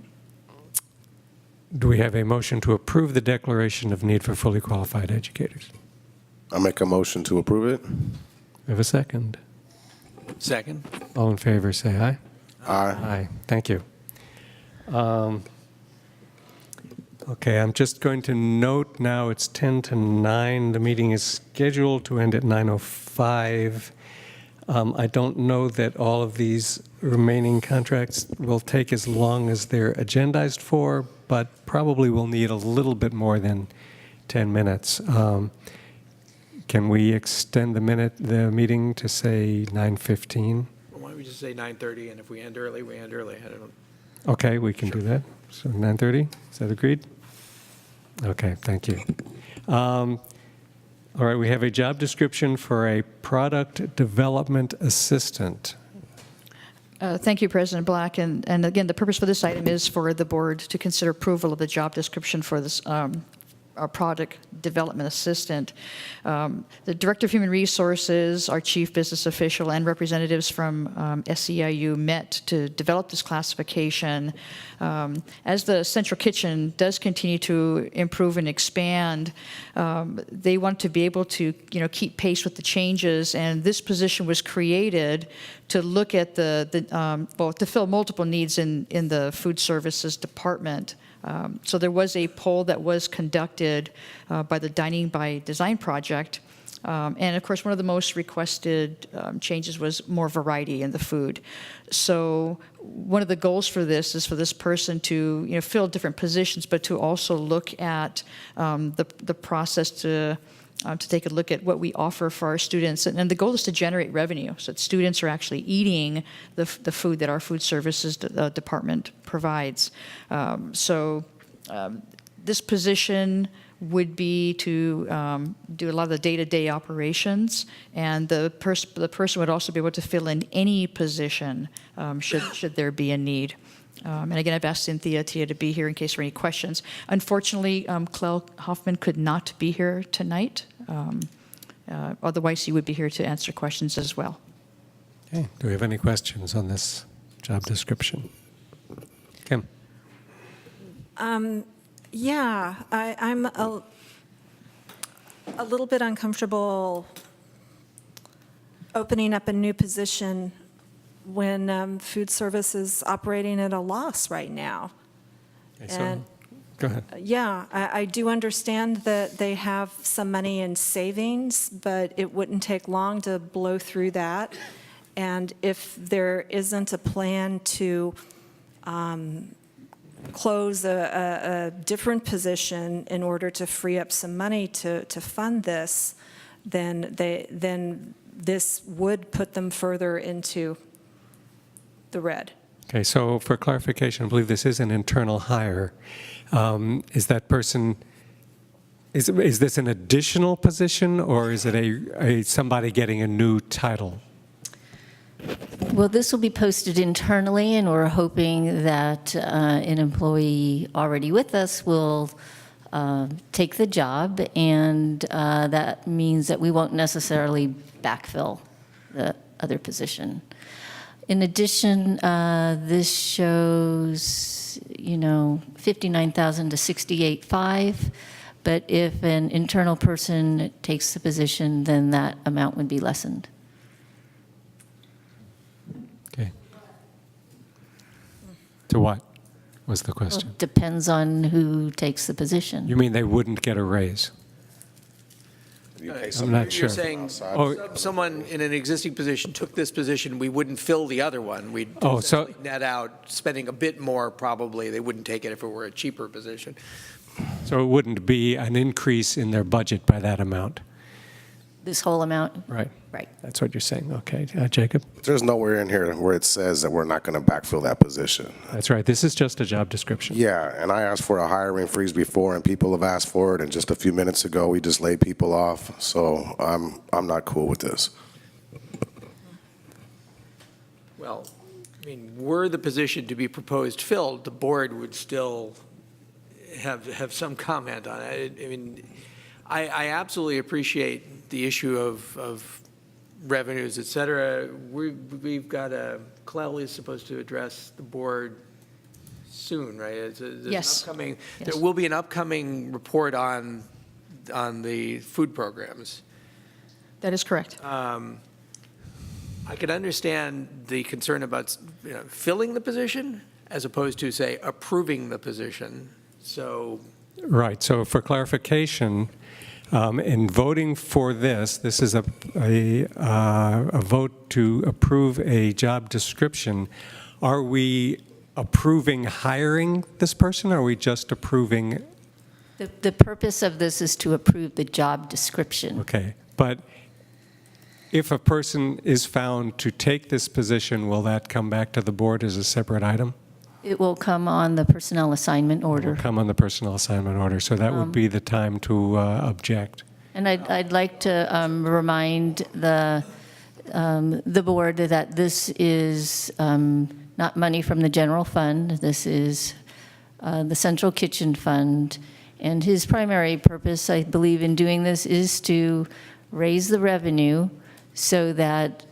do we have a motion to approve the declaration of need for fully qualified educators? I make a motion to approve it. We have a second. Second. All in favor, say aye. Aye. Aye, thank you. Okay, I'm just going to note now it's 10 to 9. The meeting is scheduled to end at 9:05. I don't know that all of these remaining contracts will take as long as they're agendized for, but probably will need a little bit more than 10 minutes. Can we extend the meeting to say 9:15? Why don't we just say 9:30, and if we end early, we end early. I don't know. Okay, we can do that. So 9:30, is that agreed? Okay, thank you. All right, we have a job description for a product development assistant. Thank you, President Black. And again, the purpose for this item is for the board to consider approval of the job description for this our product development assistant. The Director of Human Resources, our chief business official, and representatives from SEIU met to develop this classification. As the central kitchen does continue to improve and expand, they want to be able to, keep pace with the changes, and this position was created to look at to fill multiple needs in the food services department. So there was a poll that was conducted by the Dining by Design project. And of course, one of the most requested changes was more variety in the food. So one of the goals for this is for this person to fill different positions, but to also look at the process to take a look at what we offer for our students. And the goal is to generate revenue so that students are actually eating the food that our food services department provides. This position would be to do a lot of the day-to-day operations, and the person would also be able to fill in any position should there be a need. And again, I've asked Cynthia Tia to be here in case there are any questions. Unfortunately, Clell Hoffman could not be here tonight. Otherwise, he would be here to answer questions as well. Okay. Do we have any questions on this job description? Kim? Yeah, I'm a little bit uncomfortable opening up a new position when food service is operating at a loss right now. Okay, so, go ahead. Yeah, I do understand that they have some money in savings, but it wouldn't take long to blow through that. And if there isn't a plan to close a different position in order to free up some money to fund this, then this would put them further into the red. Okay, so for clarification, I believe this is an internal hire. Is that person, is this an additional position, or is it a somebody getting a new title? Well, this will be posted internally, and we're hoping that an employee already with us will take the job, and that means that we won't necessarily backfill the other position. In addition, this shows, 59,000 to 68.5, but if an internal person takes the position, then that amount would be lessened. Okay. To what was the question? Well, depends on who takes the position. You mean they wouldn't get a raise? I'm not sure. You're saying someone in an existing position took this position, we wouldn't fill the other one. We'd net out spending a bit more probably. They wouldn't take it if it were a cheaper position. So it wouldn't be an increase in their budget by that amount? This whole amount? Right. Right. That's what you're saying. Okay. Jacob? There's nowhere in here where it says that we're not going to backfill that position. That's right. This is just a job description. Yeah, and I asked for a hiring freeze before, and people have asked for it, and just a few minutes ago, we just laid people off. So I'm not cool with this. Well, were the position to be proposed filled, the board would still have some comment on it. I absolutely appreciate the issue of revenues, et cetera. We've got Clell is supposed to address the board soon, right? Yes. There will be an upcoming report on the food programs. That is correct. I could understand the concern about filling the position as opposed to, say, approving the position. So. Right. So for clarification, in voting for this is a vote to approve a job description. Are we approving hiring this person, or are we just approving? The purpose of this is to approve the job description. Okay, but if a person is found to take this position, will that come back to the board as a separate item? It will come on the personnel assignment order. Will come on the personnel assignment order, so that would be the time to object. And I'd like to remind the board that this is not money from the general fund. This is the central kitchen fund. And his primary purpose, I believe, in doing this is to raise the revenue so that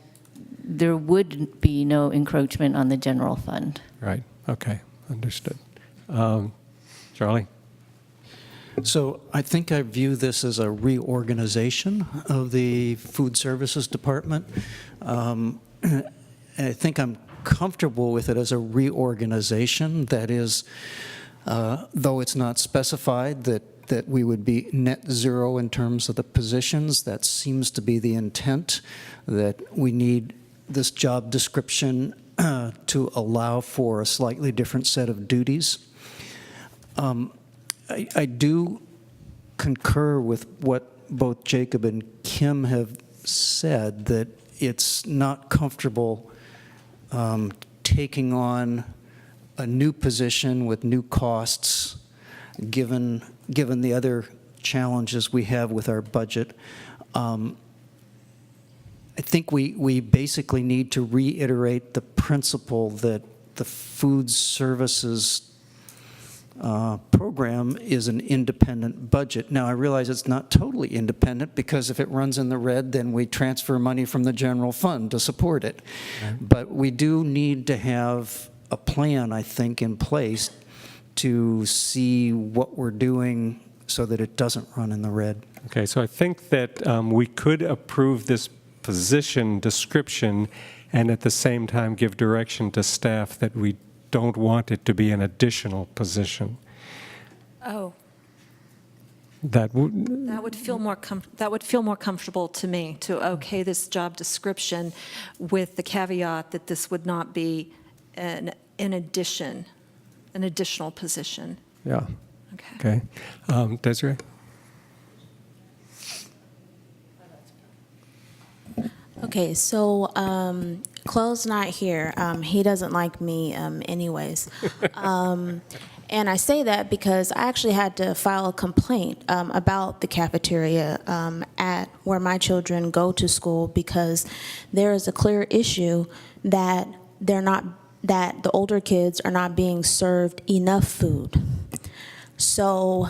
there would be no encroachment on the general fund. Right, okay, understood. Charlie? So I think I view this as a reorganization of the food services department. I think I'm comfortable with it as a reorganization. That is, though it's not specified that we would be net zero in terms of the positions, that seems to be the intent, that we need this job description to allow for a slightly different set of duties. I do concur with what both Jacob and Kim have said, that it's not comfortable taking on a new position with new costs, given the other challenges we have with our budget. I think we basically need to reiterate the principle that the food services program is an independent budget. Now, I realize it's not totally independent, because if it runs in the red, then we transfer money from the general fund to support it. Okay. But we do need to have a plan, I think, in place to see what we're doing so that it doesn't run in the red. Okay, so I think that we could approve this position description and at the same time give direction to staff that we don't want it to be an additional position. Oh. That would feel more comfortable to me, to okay this job description with the caveat that this would not be an additional position. Yeah. Okay. Desiree? Okay, so Chloe's not here. He doesn't like me anyways. And I say that because I actually had to file a complaint about the cafeteria at where my children go to school, because there is a clear issue that that the older kids are not being served enough food. So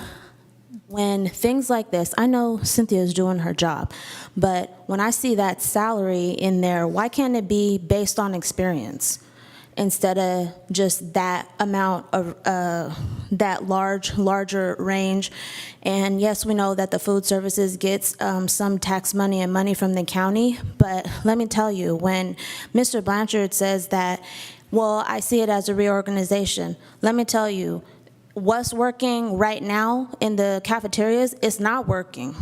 when things like this, I know Cynthia's doing her job, but when I see that salary in there, why can't it be based on experience instead of just that amount of that larger range? And yes, we know that the food services gets some tax money and money from the county, but let me tell you, when Mr. Blanchard says that, well, I see it as a reorganization, let me tell you, what's working right now in the cafeterias is not working,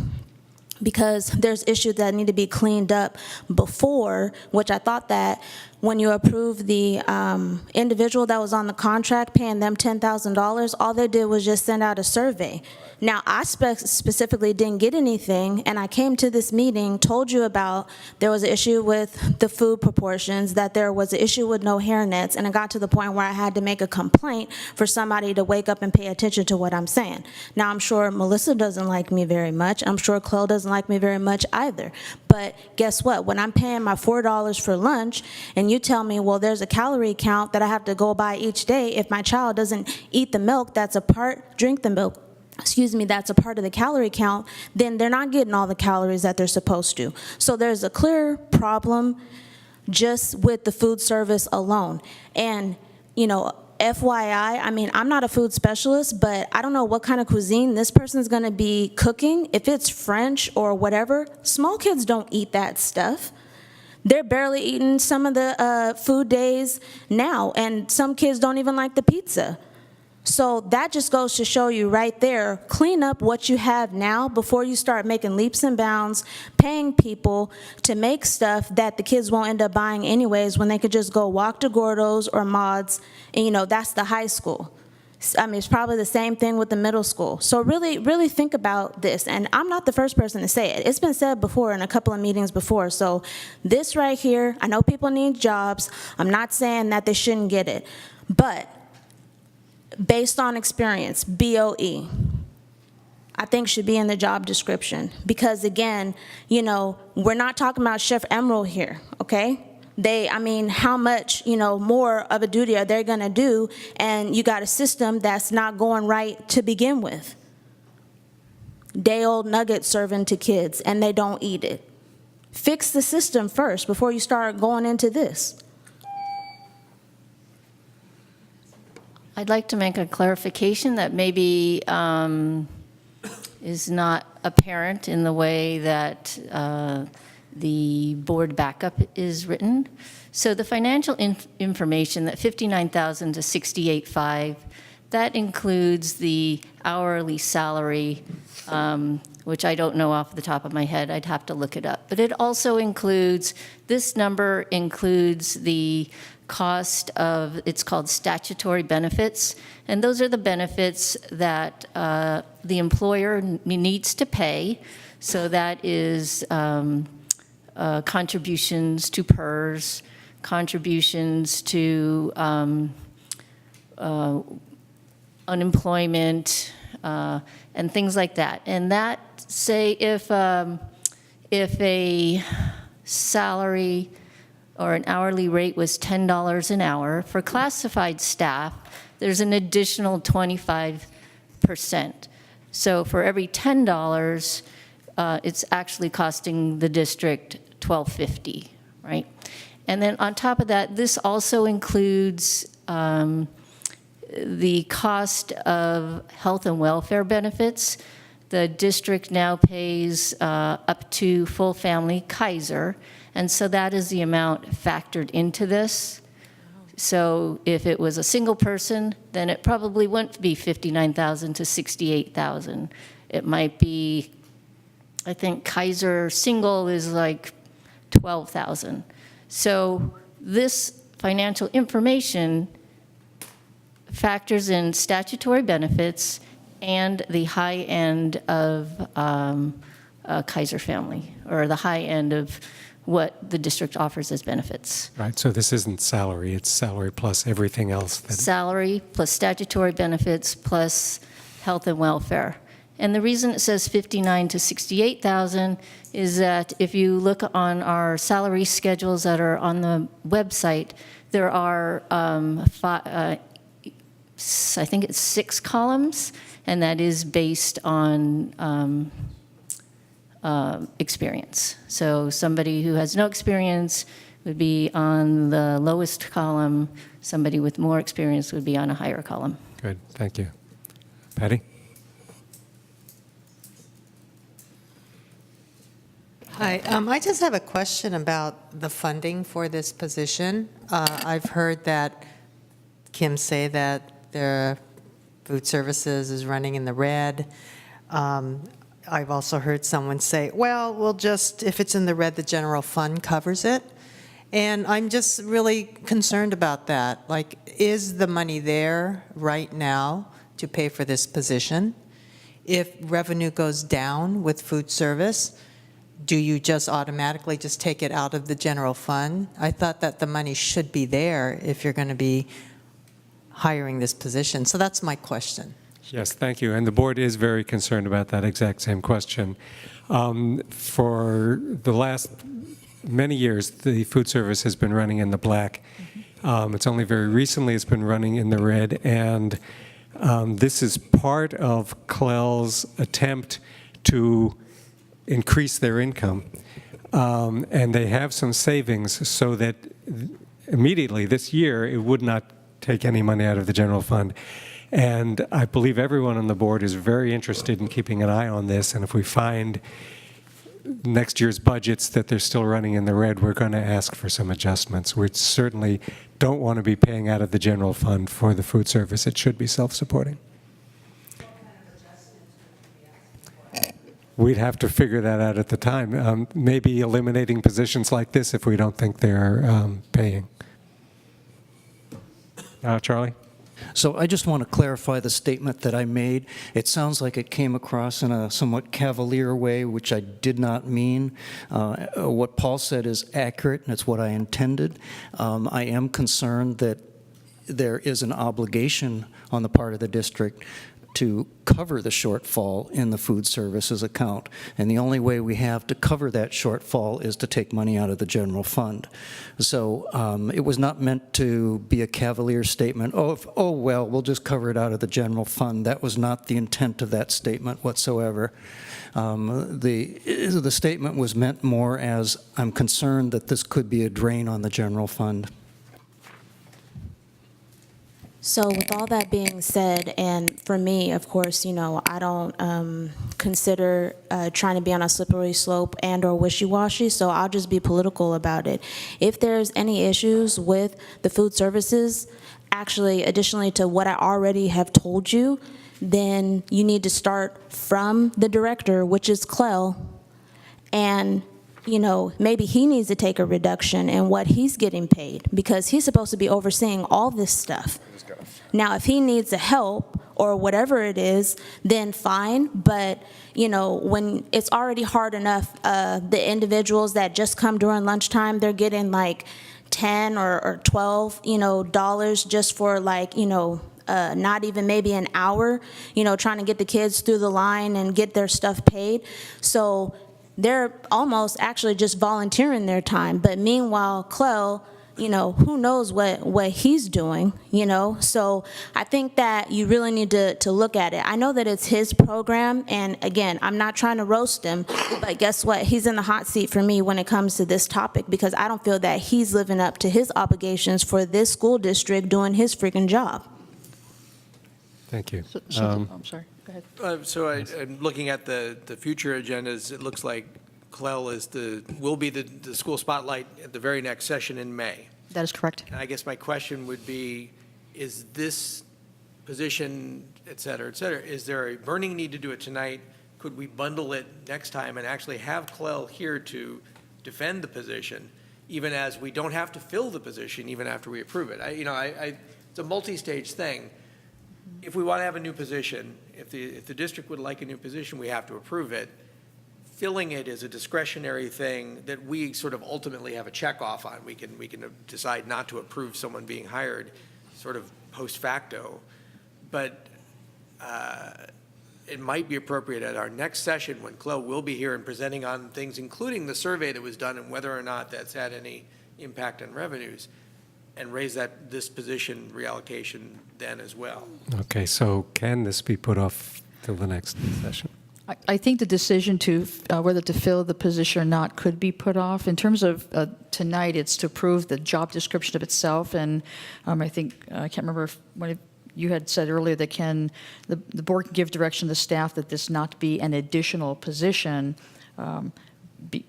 because there's issues that need to be cleaned up before, which I thought that when you approved the individual that was on the contract, paying them $10,000, all they did was just send out a survey. Now, I specifically didn't get anything, and I came to this meeting, told you about there was an issue with the food proportions, that there was an issue with no hairnets, and it got to the point where I had to make a complaint for somebody to wake up and pay attention to what I'm saying. Now, I'm sure Melissa doesn't like me very much. I'm sure Chloe doesn't like me very much either. But guess what? When I'm paying my $4 for lunch, and you tell me, well, there's a calorie count that I have to go by each day. If my child doesn't eat the milk, drink the milk, that's a part of the calorie count, then they're not getting all the calories that they're supposed to. So there's a clear problem just with the food service alone. And, you know, FYI, I mean, I'm not a food specialist, but I don't know what kind of cuisine this person's gonna be cooking. If it's French or whatever, small kids don't eat that stuff. They're barely eating some of the food days now, and some kids don't even like the pizza. So that just goes to show you right there, clean up what you have now before you start making leaps and bounds, paying people to make stuff that the kids won't end up buying anyways, when they could just go walk to Gordo's or Maud's, and you know, that's the high school. I mean, it's probably the same thing with the middle school. So really, really think about this. And I'm not the first person to say it. It's been said before in a couple of meetings before. So this right here, I know people need jobs. I'm not saying that they shouldn't get it. But based on experience, BOE, I think should be in the job description. Because again, you know, we're not talking about Chef Emerald here, okay? I mean, how much, you know, more of a duty are they going to do? And you got a system that's not going right to begin with. Day-old nuggets serving to kids, and they don't eat it. Fix the system first before you start going into this. I'd like to make a clarification that maybe is not apparent in the way that the board backup is written. So the financial information, that 59,000 to 68.5, that includes the hourly salary, which I don't know off the top of my head. I'd have to look it up. But it also includes, this number includes the cost of, it's called statutory benefits, and those are the benefits that the employer needs to pay. So that is contributions to PERS, contributions to unemployment, and things like that. And that, say, if a salary or an hourly rate was $10 an hour, for classified staff, there's an additional 25%. So for every $10, it's actually costing the district $12.50, right? And then on top of that, this also includes the cost of health and welfare benefits. The district now pays up to full family Kaiser, and so that is the amount factored into this. So if it was a single person, then it probably wouldn't be 59,000 to 68,000. It might be, I think Kaiser single is like 12,000. So this financial information factors in statutory benefits and the high end of Kaiser family, or the high end of what the district offers as benefits. Right, so this isn't salary, it's salary plus everything else. Salary plus statutory benefits plus health and welfare. And the reason it says 59 to 68,000 is that if you look on our salary schedules that are on the website, there are I think it's 6 columns, and that is based on experience. So somebody who has no experience would be on the lowest column. Somebody with more experience would be on a higher column. Good, thank you. Patty? Hi, I just have a question about the funding for this position. I've heard that Kim say that the food services is running in the red. I've also heard someone say, well, we'll just, if it's in the red, the general fund covers it. And I'm just really concerned about that. Like, is the money there right now to pay for this position? If revenue goes down with food service, do you just automatically just take it out of the general fund? I thought that the money should be there if you're going to be hiring this position. So that's my question. Yes, thank you. And the board is very concerned about that exact same question. For the last many years, the food service has been running in the black. It's only very recently it's been running in the red. And this is part of CLEL's attempt to increase their income. And they have some savings so that immediately this year it would not take any money out of the general fund. And I believe everyone on the board is very interested in keeping an eye on this. And if we find next year's budgets that they're still running in the red, we're going to ask for some adjustments. We certainly don't want to be paying out of the general fund for the food service. It should be self-supporting. We'd have to figure that out at the time. Maybe eliminating positions like this if we don't think they're paying. Charlie? So I just want to clarify the statement that I made. It sounds like it came across in a somewhat cavalier way, which I did not mean. What Paul said is accurate, and it's what I intended. I am concerned that there is an obligation on the part of the district to cover the shortfall in the food services account. And the only way we have to cover that shortfall is to take money out of the general fund. So it was not meant to be a cavalier statement, oh, well, we'll just cover it out of the general fund. That was not the intent of that statement whatsoever. The statement was meant more as, I'm concerned that this could be a drain on the general fund. So with all that being said, and for me, of course, I don't consider trying to be on a slippery slope and or wishy-washy, so I'll just be political about it. If there's any issues with the food services, actually, additionally to what I already have told you, then you need to start from the director, which is Clell, and maybe he needs to take a reduction in what he's getting paid because he's supposed to be overseeing all this stuff. Now, if he needs a help or whatever it is, then fine. But, when it's already hard enough, the individuals that just come during lunchtime, they're getting like 10 or 12, dollars just for not even maybe an hour, trying to get the kids through the line and get their stuff paid. So they're almost actually just volunteering their time. But meanwhile, Clell, who knows what he's doing, So I think that you really need to look at it. I know that it's his program, and again, I'm not trying to roast him, but guess what? He's in the hot seat for me when it comes to this topic because I don't feel that he's living up to his obligations for this school district doing his freaking job. Thank you. I'm sorry. Go ahead. So I'm looking at the future agendas. It looks like Clell will be the school spotlight at the very next session in May. That is correct. And I guess my question would be, is this position, et cetera, is there a burning need to do it tonight? Could we bundle it next time and actually have Clell here to defend the position, even as we don't have to fill the position even after we approve it? It's a multi-stage thing. If we want to have a new position, if the district would like a new position, we have to approve it. Filling it is a discretionary thing that we sort of ultimately have a check off on. We can decide not to approve someone being hired sort of post facto. But it might be appropriate at our next session when Chloe will be here and presenting on things, including the survey that was done and whether or not that's had any impact on revenues, and raise this position reallocation then as well. Okay, so can this be put off till the next session? I think the decision to whether to fill the position or not could be put off. In terms of tonight, it's to approve the job description of itself, and I think, I can't remember if one of you had said earlier that the board can give direction to the staff that this not be an additional position.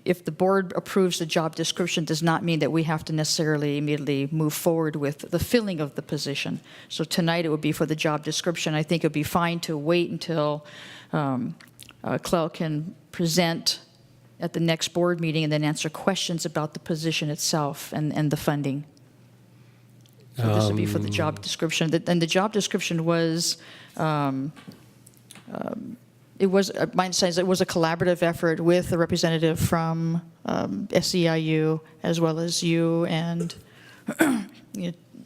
If the board approves the job description, does not mean that we have to necessarily immediately move forward with the filling of the position. So tonight it would be for the job description. I think it would be fine to wait until Clell can present at the next board meeting and then answer questions about the position itself and the funding. So this would be for the job description. And the job description was, my understanding is it was a collaborative effort with a representative from SEIU as well as you and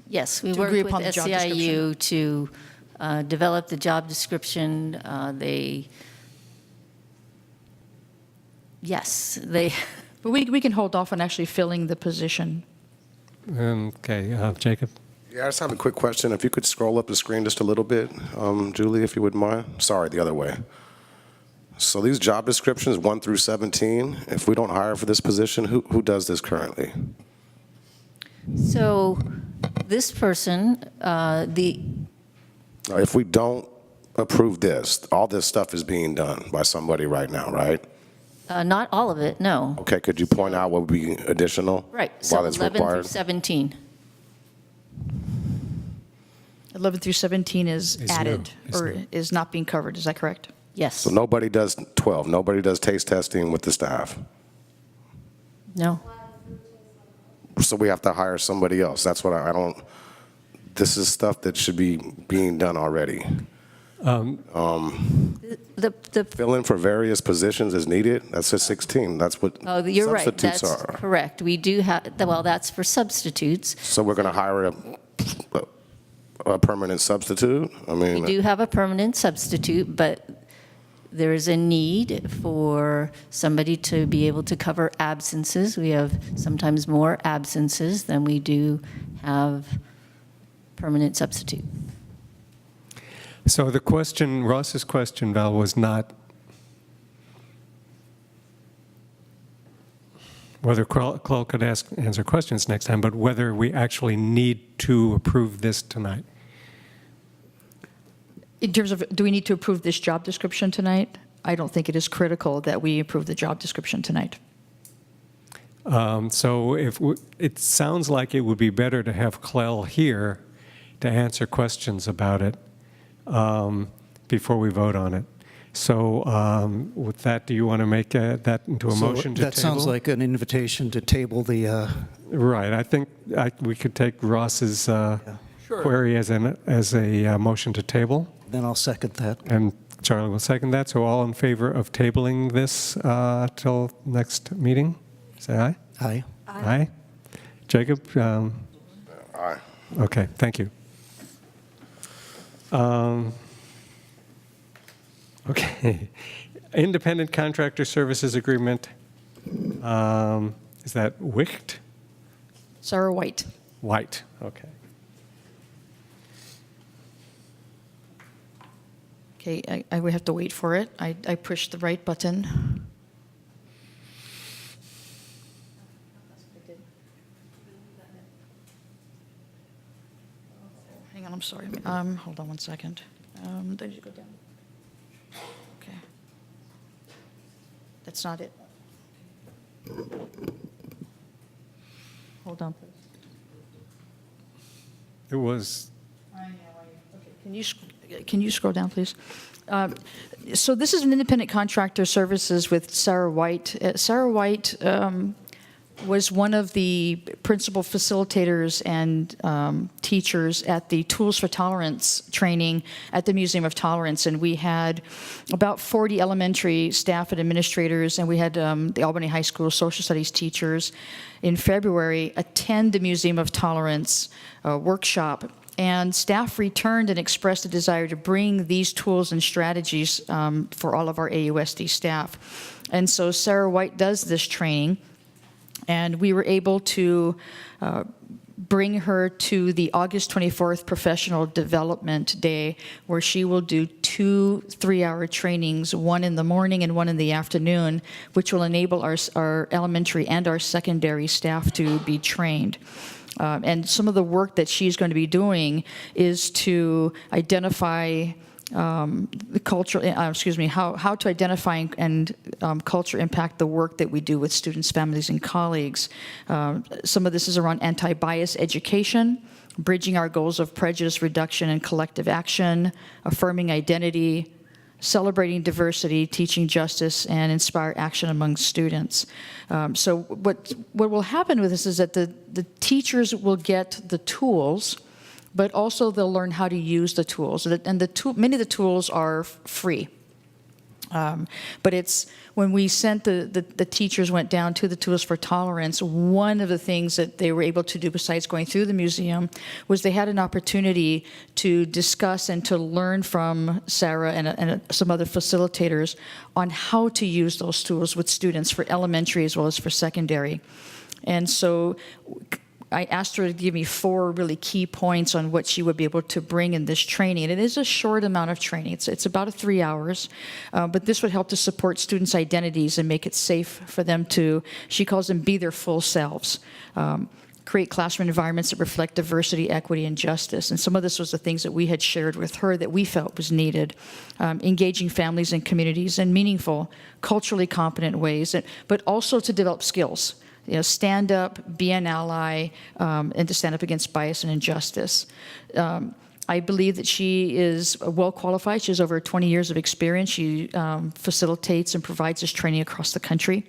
Yes, we to worked agree with upon the job SEIU to develop the job description. But we can hold off on actually filling the position. Okay, Jacob? Yeah, I just have a quick question. If you could scroll up the screen just a little bit, Julie, if you wouldn't mind. Sorry, the other way. So these job descriptions, 1 through 17, if we don't hire for this position, who does this currently? So this person, If we don't approve this, all this stuff is being done by somebody right now, right? not all of it, no. Okay, could you point out what would be additional? Right, so While it's 11 through required? 17. 11 through 17 is added new. or is not being covered. Is that correct? Yes. So nobody does 12, nobody does taste testing with the staff? No. So we have to hire somebody else. That's what I don't, this is stuff that should be being done already. Fill in for various positions as needed. That's a 16. That's what Oh, you're right. substitutes That's are. correct. We do have, well, that's for substitutes. So we're going to hire a permanent substitute? I mean, We do have a permanent substitute, but there is a need for somebody to be able to cover absences. We have sometimes more absences than we do have permanent substitute. So the question, Ross's question, Val, was not whether Chloe could answer questions next time, but whether we actually need to approve this tonight. In terms of, do we need to approve this job description tonight? I don't think it is critical that we approve the job description tonight. So it sounds like it would be better to have Clell here to answer questions about it before we vote on it. So with that, do you want to make that into a motion to that table? sounds like an invitation to table the... Right. I think we could take Ross's query as a motion to table. Then I'll second that. And Charlie will second that. So all in favor of tabling this till next meeting? Say aye. Aye. Aye. Jacob? Aye. Okay, thank you. Okay. Independent Contractor Services Agreement. Is that Wicht? Sarah White. White, okay. Okay, I would have to wait for it. I pushed the right button. Hang on, I'm sorry. Hold on one second. Did you go down? Okay. That's not it. Hold on, please. It was... Can you scroll down, please? So this is an independent contractor services with Sarah White. Sarah White was one of the principal facilitators and teachers at the Tools for Tolerance training at the Museum of Tolerance. And we had about 40 elementary staff and administrators, and we had the Albany High School social studies teachers in February attend the Museum of Tolerance workshop. And staff returned and expressed a desire to bring these tools and strategies for all of our AUSD staff. And so Sarah White does this training, and we were able to bring her to the August 24th Professional Development Day, where she will do 2 3-hour trainings, one in the morning and one in the afternoon, which will enable our elementary and our secondary staff to be trained. And some of the work that she's going to be doing is to identify the culture, how to identify and culture impact the work that we do with students, families, and colleagues. Some of this is around anti-bias education, bridging our goals of prejudice reduction and collective action, affirming identity, celebrating diversity, teaching justice, and inspire action among students. So what will happen with this is that the teachers will get the tools, but also they'll learn how to use the tools. And many of the tools are free. But it's when we sent the teachers went down to the Tools for Tolerance, one of the things that they were able to do besides going through the museum was they had an opportunity to discuss and to learn from Sarah and some other facilitators on how to use those tools with students for elementary as well as for secondary. And so I asked her to give me 4 really key points on what she would be able to bring in this training. And it is a short amount of training. It's about 3 hours. But this would help to support students' identities and make it safe for them to, she calls them, be their full selves. Create classroom environments that reflect diversity, equity, and justice. And some of this was the things that we had shared with her that we felt was needed. Engaging families and communities in meaningful, culturally competent ways, but also to develop skills. Stand up, be an ally, and to stand up against bias and injustice. I believe that she is well qualified. She has over 20 years of experience. She facilitates and provides this training across the country.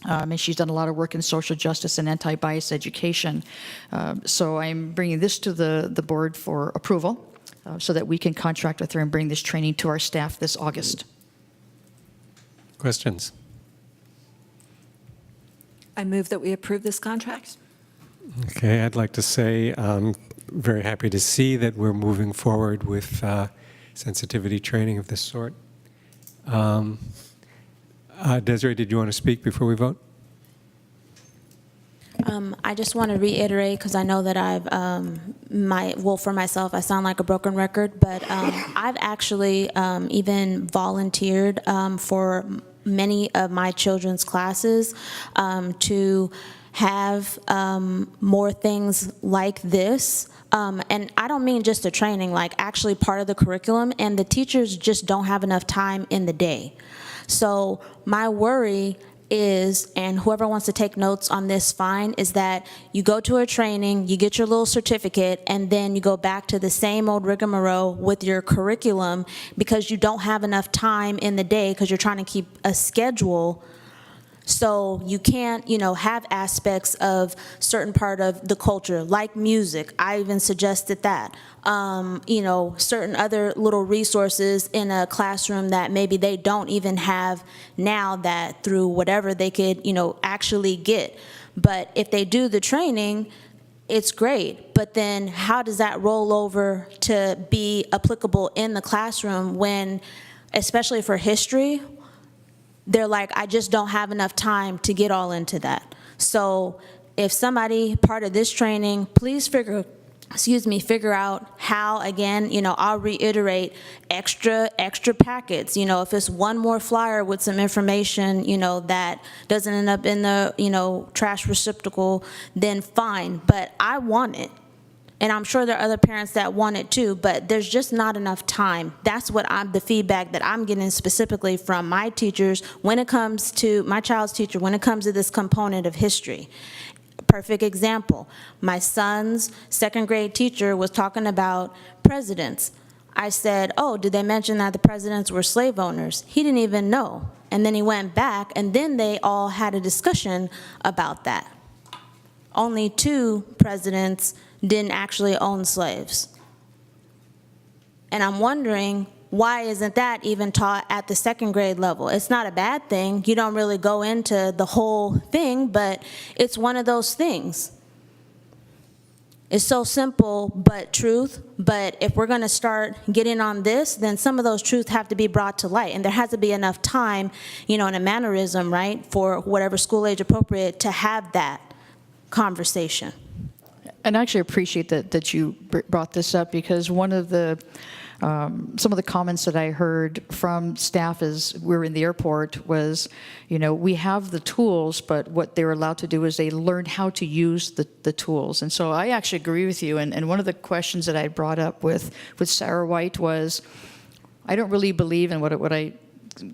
And she's done a lot of work in social justice and anti-bias education. So I'm bringing this to the board for approval so that we can contract with her and bring this training to our staff this August. Questions? I move that we approve this contract. Okay, I'd like to say I'm very happy to see that we're moving forward with sensitivity training of this sort. Desiree, did you want to speak before we vote? I just want to reiterate, because I know that I've, for myself, I sound like a broken record, but I've actually even volunteered for many of my children's classes to have more things like this. And I don't mean just a training, like actually part of the curriculum, and the teachers just don't have enough time in the day. So my worry is, and whoever wants to take notes on this, fine, is that you go to a training, you get your little certificate, and then you go back to the same old rigmarole with your curriculum because you don't have enough time in the day because you're trying to keep a schedule. So you can't, have aspects of certain part of the culture, like music. I even suggested that. Certain other little resources in a classroom that maybe they don't even have now, that through whatever they could, actually get. But if they do the training, it's great. But then how does that roll over to be applicable in the classroom when, especially for history, they're like, I just don't have enough time to get all into that. So if somebody part of this training, please figure out how, again, I'll reiterate, extra packets. If it's one more flyer with some information, that doesn't end up in the, trash receptacle, then fine. But I want it. And I'm sure there are other parents that want it too, but there's just not enough time. That's the feedback that I'm getting specifically from my teachers when it comes to my child's teacher, when it comes to this component of history. Perfect example. My son's second grade teacher was talking about presidents. I said, oh, did they mention that the presidents were slave owners? He didn't even know. And then he went back, and then they all had a discussion about that. Only 2 presidents didn't actually own slaves. And I'm wondering, why isn't that even taught at the second grade level? It's not a bad thing. You don't really go into the whole thing, but it's one of those things. It's so simple, but truth. But if we're going to start getting on this, then some of those truths have to be brought to light. And there has to be enough time, in a mannerism, right, for whatever school age appropriate to have that conversation. And I actually appreciate that you brought this up, because one of the some of the comments that I heard from staff as we were in the airport was, we have the tools, but what they're allowed to do is they learn how to use the tools. And so I actually agree with you. And one of the questions that I brought up with Sarah White was, I don't really believe in what I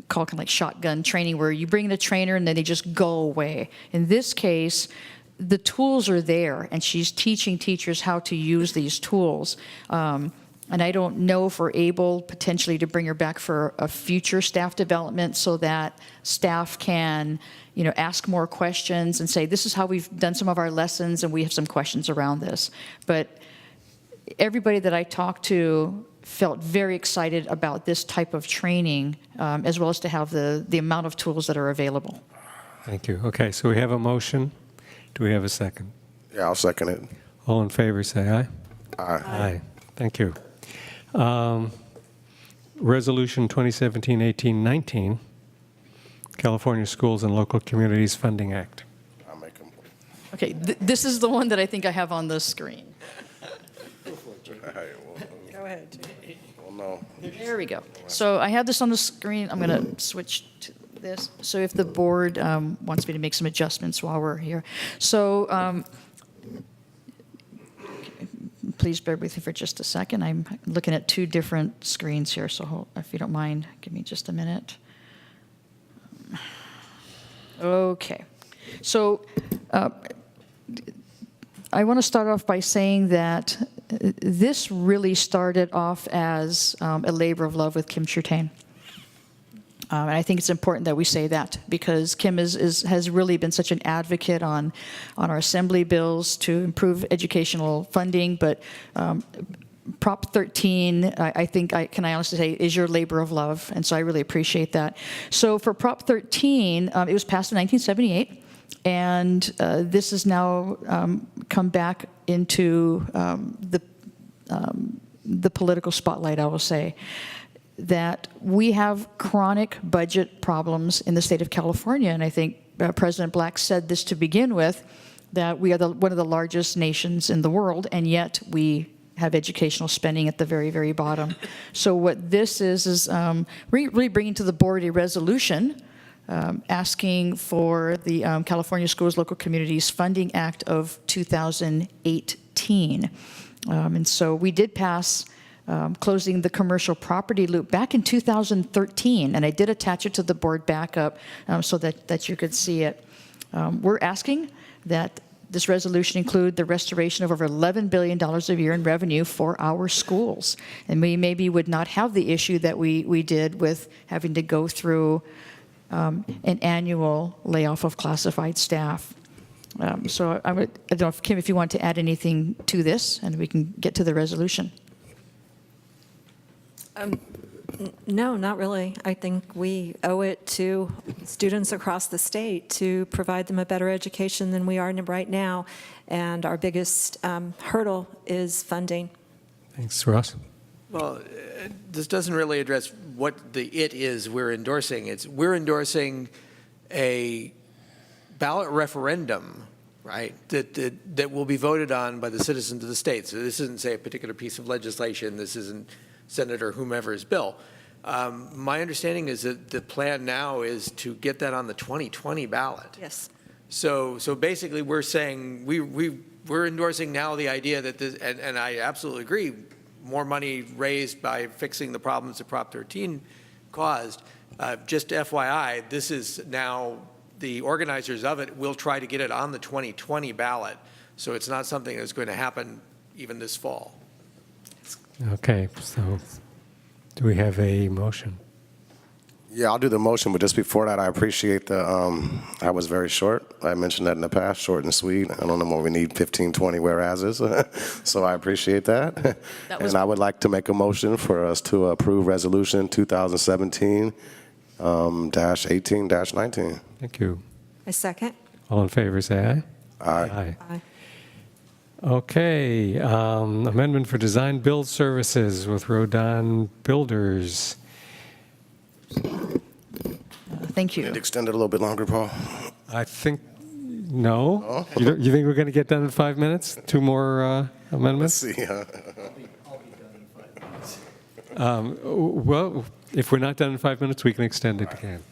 call kind of like shotgun training, where you bring in a trainer and then they just go away. In this case, the tools are there, and she's teaching teachers how to use these tools. And I don't know if we're able potentially to bring her back for a future staff development so that staff can, ask more questions and say, this is how we've done some of our lessons and we have some questions around this. But everybody that I talked to felt very excited about this type of training, as well as to have the amount of tools that are available. Thank you. Okay, so we have a motion. Do we have a second? Yeah, I'll second it. All in favor, say aye. Aye. Aye. Thank you. Resolution 2017-18-19, California Schools and Local Communities Funding Act. I'll make them. Okay, this is the one that I think I have on the screen. Go ahead. Well, no. There we go. So I have this on the screen. I'm going to switch to this. So if the board wants me to make some adjustments while we're here. So please bear with me for just a second. I'm looking at 2 different screens here, so if you don't mind, give me just a minute. Okay. So I want to start off by saying that this really started off as a labor of love with Kim Chertain. And I think it's important that we say that because Kim has really been such an advocate on our assembly bills to improve educational funding. But Prop 13, I think, can I honestly say, is your labor of love. And so I really appreciate that. So for Prop 13, it was passed in 1978. And this has now come back into the political spotlight, I will say, that we have chronic budget problems in the state of California. And I think President Black said this to begin with, that we are one of the largest nations in the world, and yet we have educational spending at the very, very bottom. So what this is really bringing to the board a resolution asking for the California Schools Local Communities Funding Act of 2018. And so we did pass closing the commercial property loop back in 2013, and I did attach it to the board backup so that you could see it. We're asking that this resolution include the restoration of over $11 billion a year in revenue for our schools. And we maybe would not have the issue that we did with having to go through an annual layoff of classified staff. So I don't know, if, Kim, if you want to add anything to this, and we can get to the resolution. No, not really. I think we owe it to students across the state to provide them a better education than we are right now. And our biggest hurdle is funding. Thanks, Ross. Well, this doesn't really address what the it is we're endorsing. We're endorsing a ballot referendum, right, that will be voted on by the citizens of the state. So this isn't, say, a particular piece of legislation. This isn't Senator whomever's bill. My understanding is that the plan now is to get that on the 2020 ballot. Yes. So basically, we're saying we're endorsing now the idea that this, and I absolutely agree, more money raised by fixing the problems that Prop 13 caused. Just FYI, this is now the organizers of it will try to get it on the 2020 ballot. So it's not something that's going to happen even this fall. Okay, so do we have a motion? Yeah, I'll do the motion, but just before that, I appreciate I was very short. I mentioned that in the past, short and sweet. I don't know more we need 15, 20 whereases, so I appreciate that. And I would like to make a motion for us to approve Resolution 2017-18-19. Thank you. I second. All in favor, say aye. Aye. Aye. Okay, amendment for design build services with Rodin Builders. Thank you. Need to extend it a little bit longer, Paul? I think, no. Oh. You think we're going to get done in 5 minutes? Two more amendments? Let's see. Well, if we're not done in 5 minutes, we can extend it again.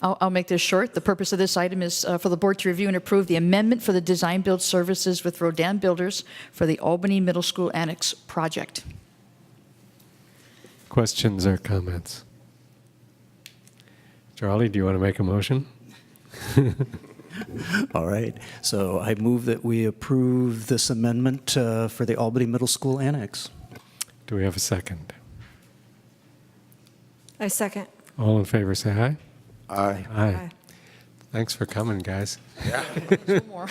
I'll make this short. The purpose of this item is for the board to review and approve the amendment for the design build services with Rodin Builders for the Albany Middle School Annex project. Questions or comments? Charlie, do you want to make a motion? All right. So I move that we approve this amendment for the Albany Middle School Annex. Do we have a second? I second. All in favor, say aye. Aye. Aye. Thanks for coming, guys. Yeah. One more.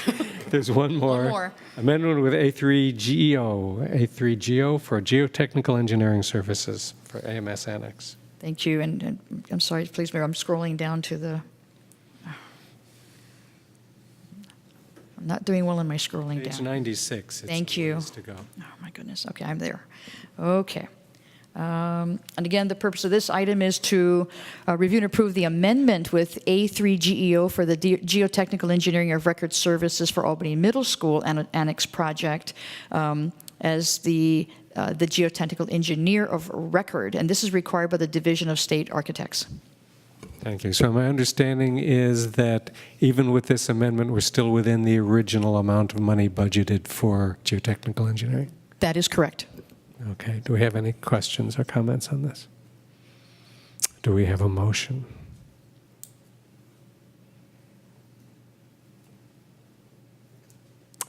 There's one more. One more. Amendment with A3GEO. A3GEO for geotechnical engineering services for AMS Annex. Thank you, and I'm sorry, please, Mayor, I'm scrolling down to the, I'm not doing well in my scrolling Page down. 96. Thank you. To go. Oh, my goodness. Okay, I'm there. Okay. And again, the purpose of this item is to review and approve the amendment with A3GEO for the Geotechnical Engineering of Record Services for Albany Middle School Annex project as the geotechnical engineer of record. And this is required by the Division of State Architects. Thank you. So my understanding is that even with this amendment, we're still within the original amount of money budgeted for geotechnical engineering? That is correct. Okay. Do we have any questions or comments on this? Do we have a motion?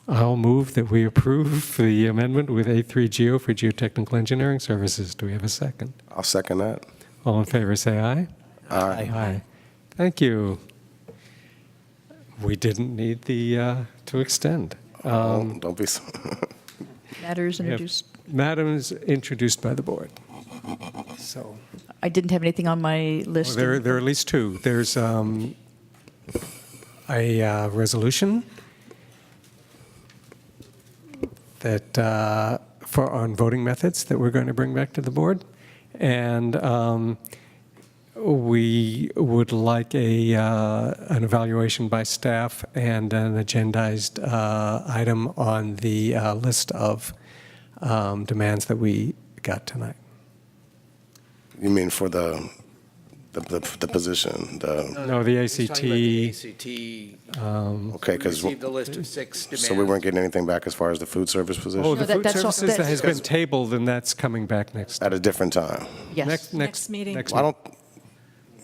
I'll move that we approve the amendment with A3GEO for geotechnical engineering services. Do we have a second? I'll second that. All in favor, say aye. Aye. Thank you. We didn't need the, to extend. Don't be. Matters We have introduced. Matters introduced by the board. So. I didn't have anything on my list. Well, there are at least two. There's a resolution that, on voting methods that we're going to bring back to the board. And we would like an evaluation by staff and an agendized item on the list of demands that we got tonight. You mean for the position? No, the ACT. He's talking about the ACT. Okay, because Received a list of 6 demands. so we weren't getting anything back as far as the food service position. Oh, the food that's all- services that has been that's- tabled, and that's coming back next. At a different time. Yes. Next meeting. Next I don't.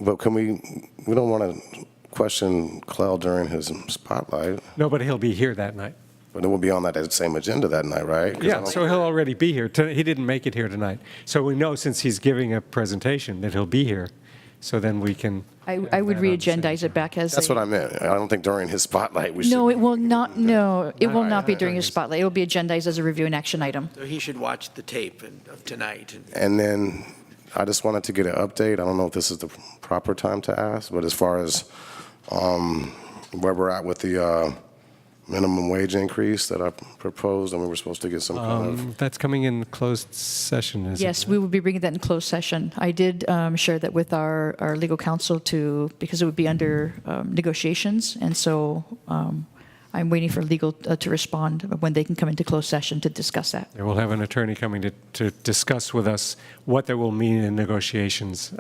But can we don't want to question Clell during his spotlight, No, but he'll be here that night. but it will be on that same agenda that night, right? 'Cause I Yeah, don't- so he'll already be here. He didn't make it here tonight. So we know since he's giving a presentation that he'll be here. So then we can. I would that on the same re-agendize it back as That's a- what I meant. I don't think during his spotlight we should. No, it will not, no, it will not be during a spotlight. It will be agendized as a review and action item. So he should watch the tape of tonight. And then I just wanted to get an update. I don't know if this is the proper time to ask, but as far as where we're at with the minimum wage increase that I proposed, and we were supposed to get some kind of. That's coming in closed session, is it? Yes, we will be bringing that in closed session. I did share that with our legal counsel because it would be under negotiations, and so I'm waiting for legal to respond when they can come into closed session to discuss that. Yeah, we'll have an attorney coming to discuss with us what that will mean in negotiations.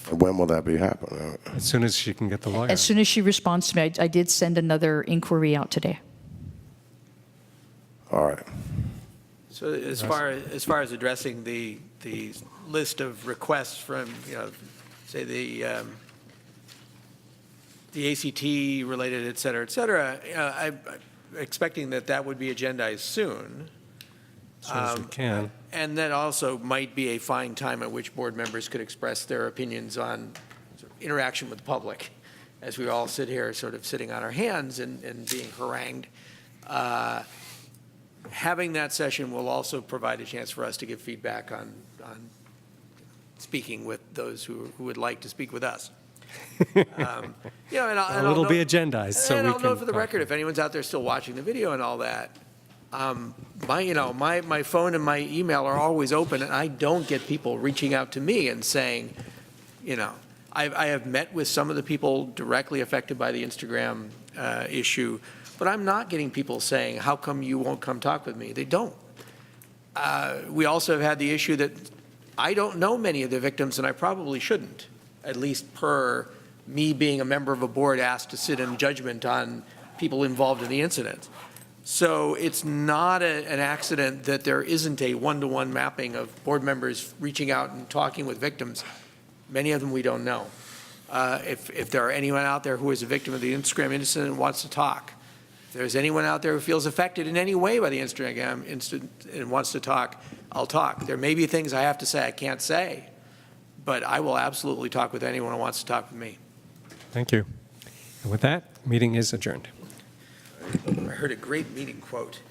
When will that be happening? As soon as she can get the lawyer. As soon as she responds to me, I did send another inquiry out today. All right. So as far as addressing the list of requests from, say the ACT related, et cetera, I'm expecting that would be agendized soon. As soon as we can. And that also might be a fine time at which board members could express their opinions on sort of interaction with the public, as we all sit here sort of sitting on our hands and being harangued. Having that session will also provide a chance for us to give feedback on speaking with those who would like to speak with us. And It'll be agendized, so we and I'll can. note for the talk. record, if anyone's out there still watching the video and all that, my phone and my email are always open, and I don't get people reaching out to me and saying, I have met with some of the people directly affected by the Instagram issue, but I'm not getting people saying, how come you won't come talk with me? They don't. We also have had the issue that I don't know many of the victims, and I probably shouldn't, at least per me being a member of a board asked to sit in judgment on people involved in the incident. So it's not an accident that there isn't a one-to-one mapping of board members reaching out and talking with victims. Many of them we don't know. If there are anyone out there who is a victim of the Instagram incident and wants to talk, if there's anyone out there who feels affected in any way by the Instagram incident and wants to talk, I'll talk. There may be things I have to say I can't say, but I will absolutely talk with anyone who wants to talk with me. Thank you. And with that, meeting is adjourned. I heard a great meeting quote.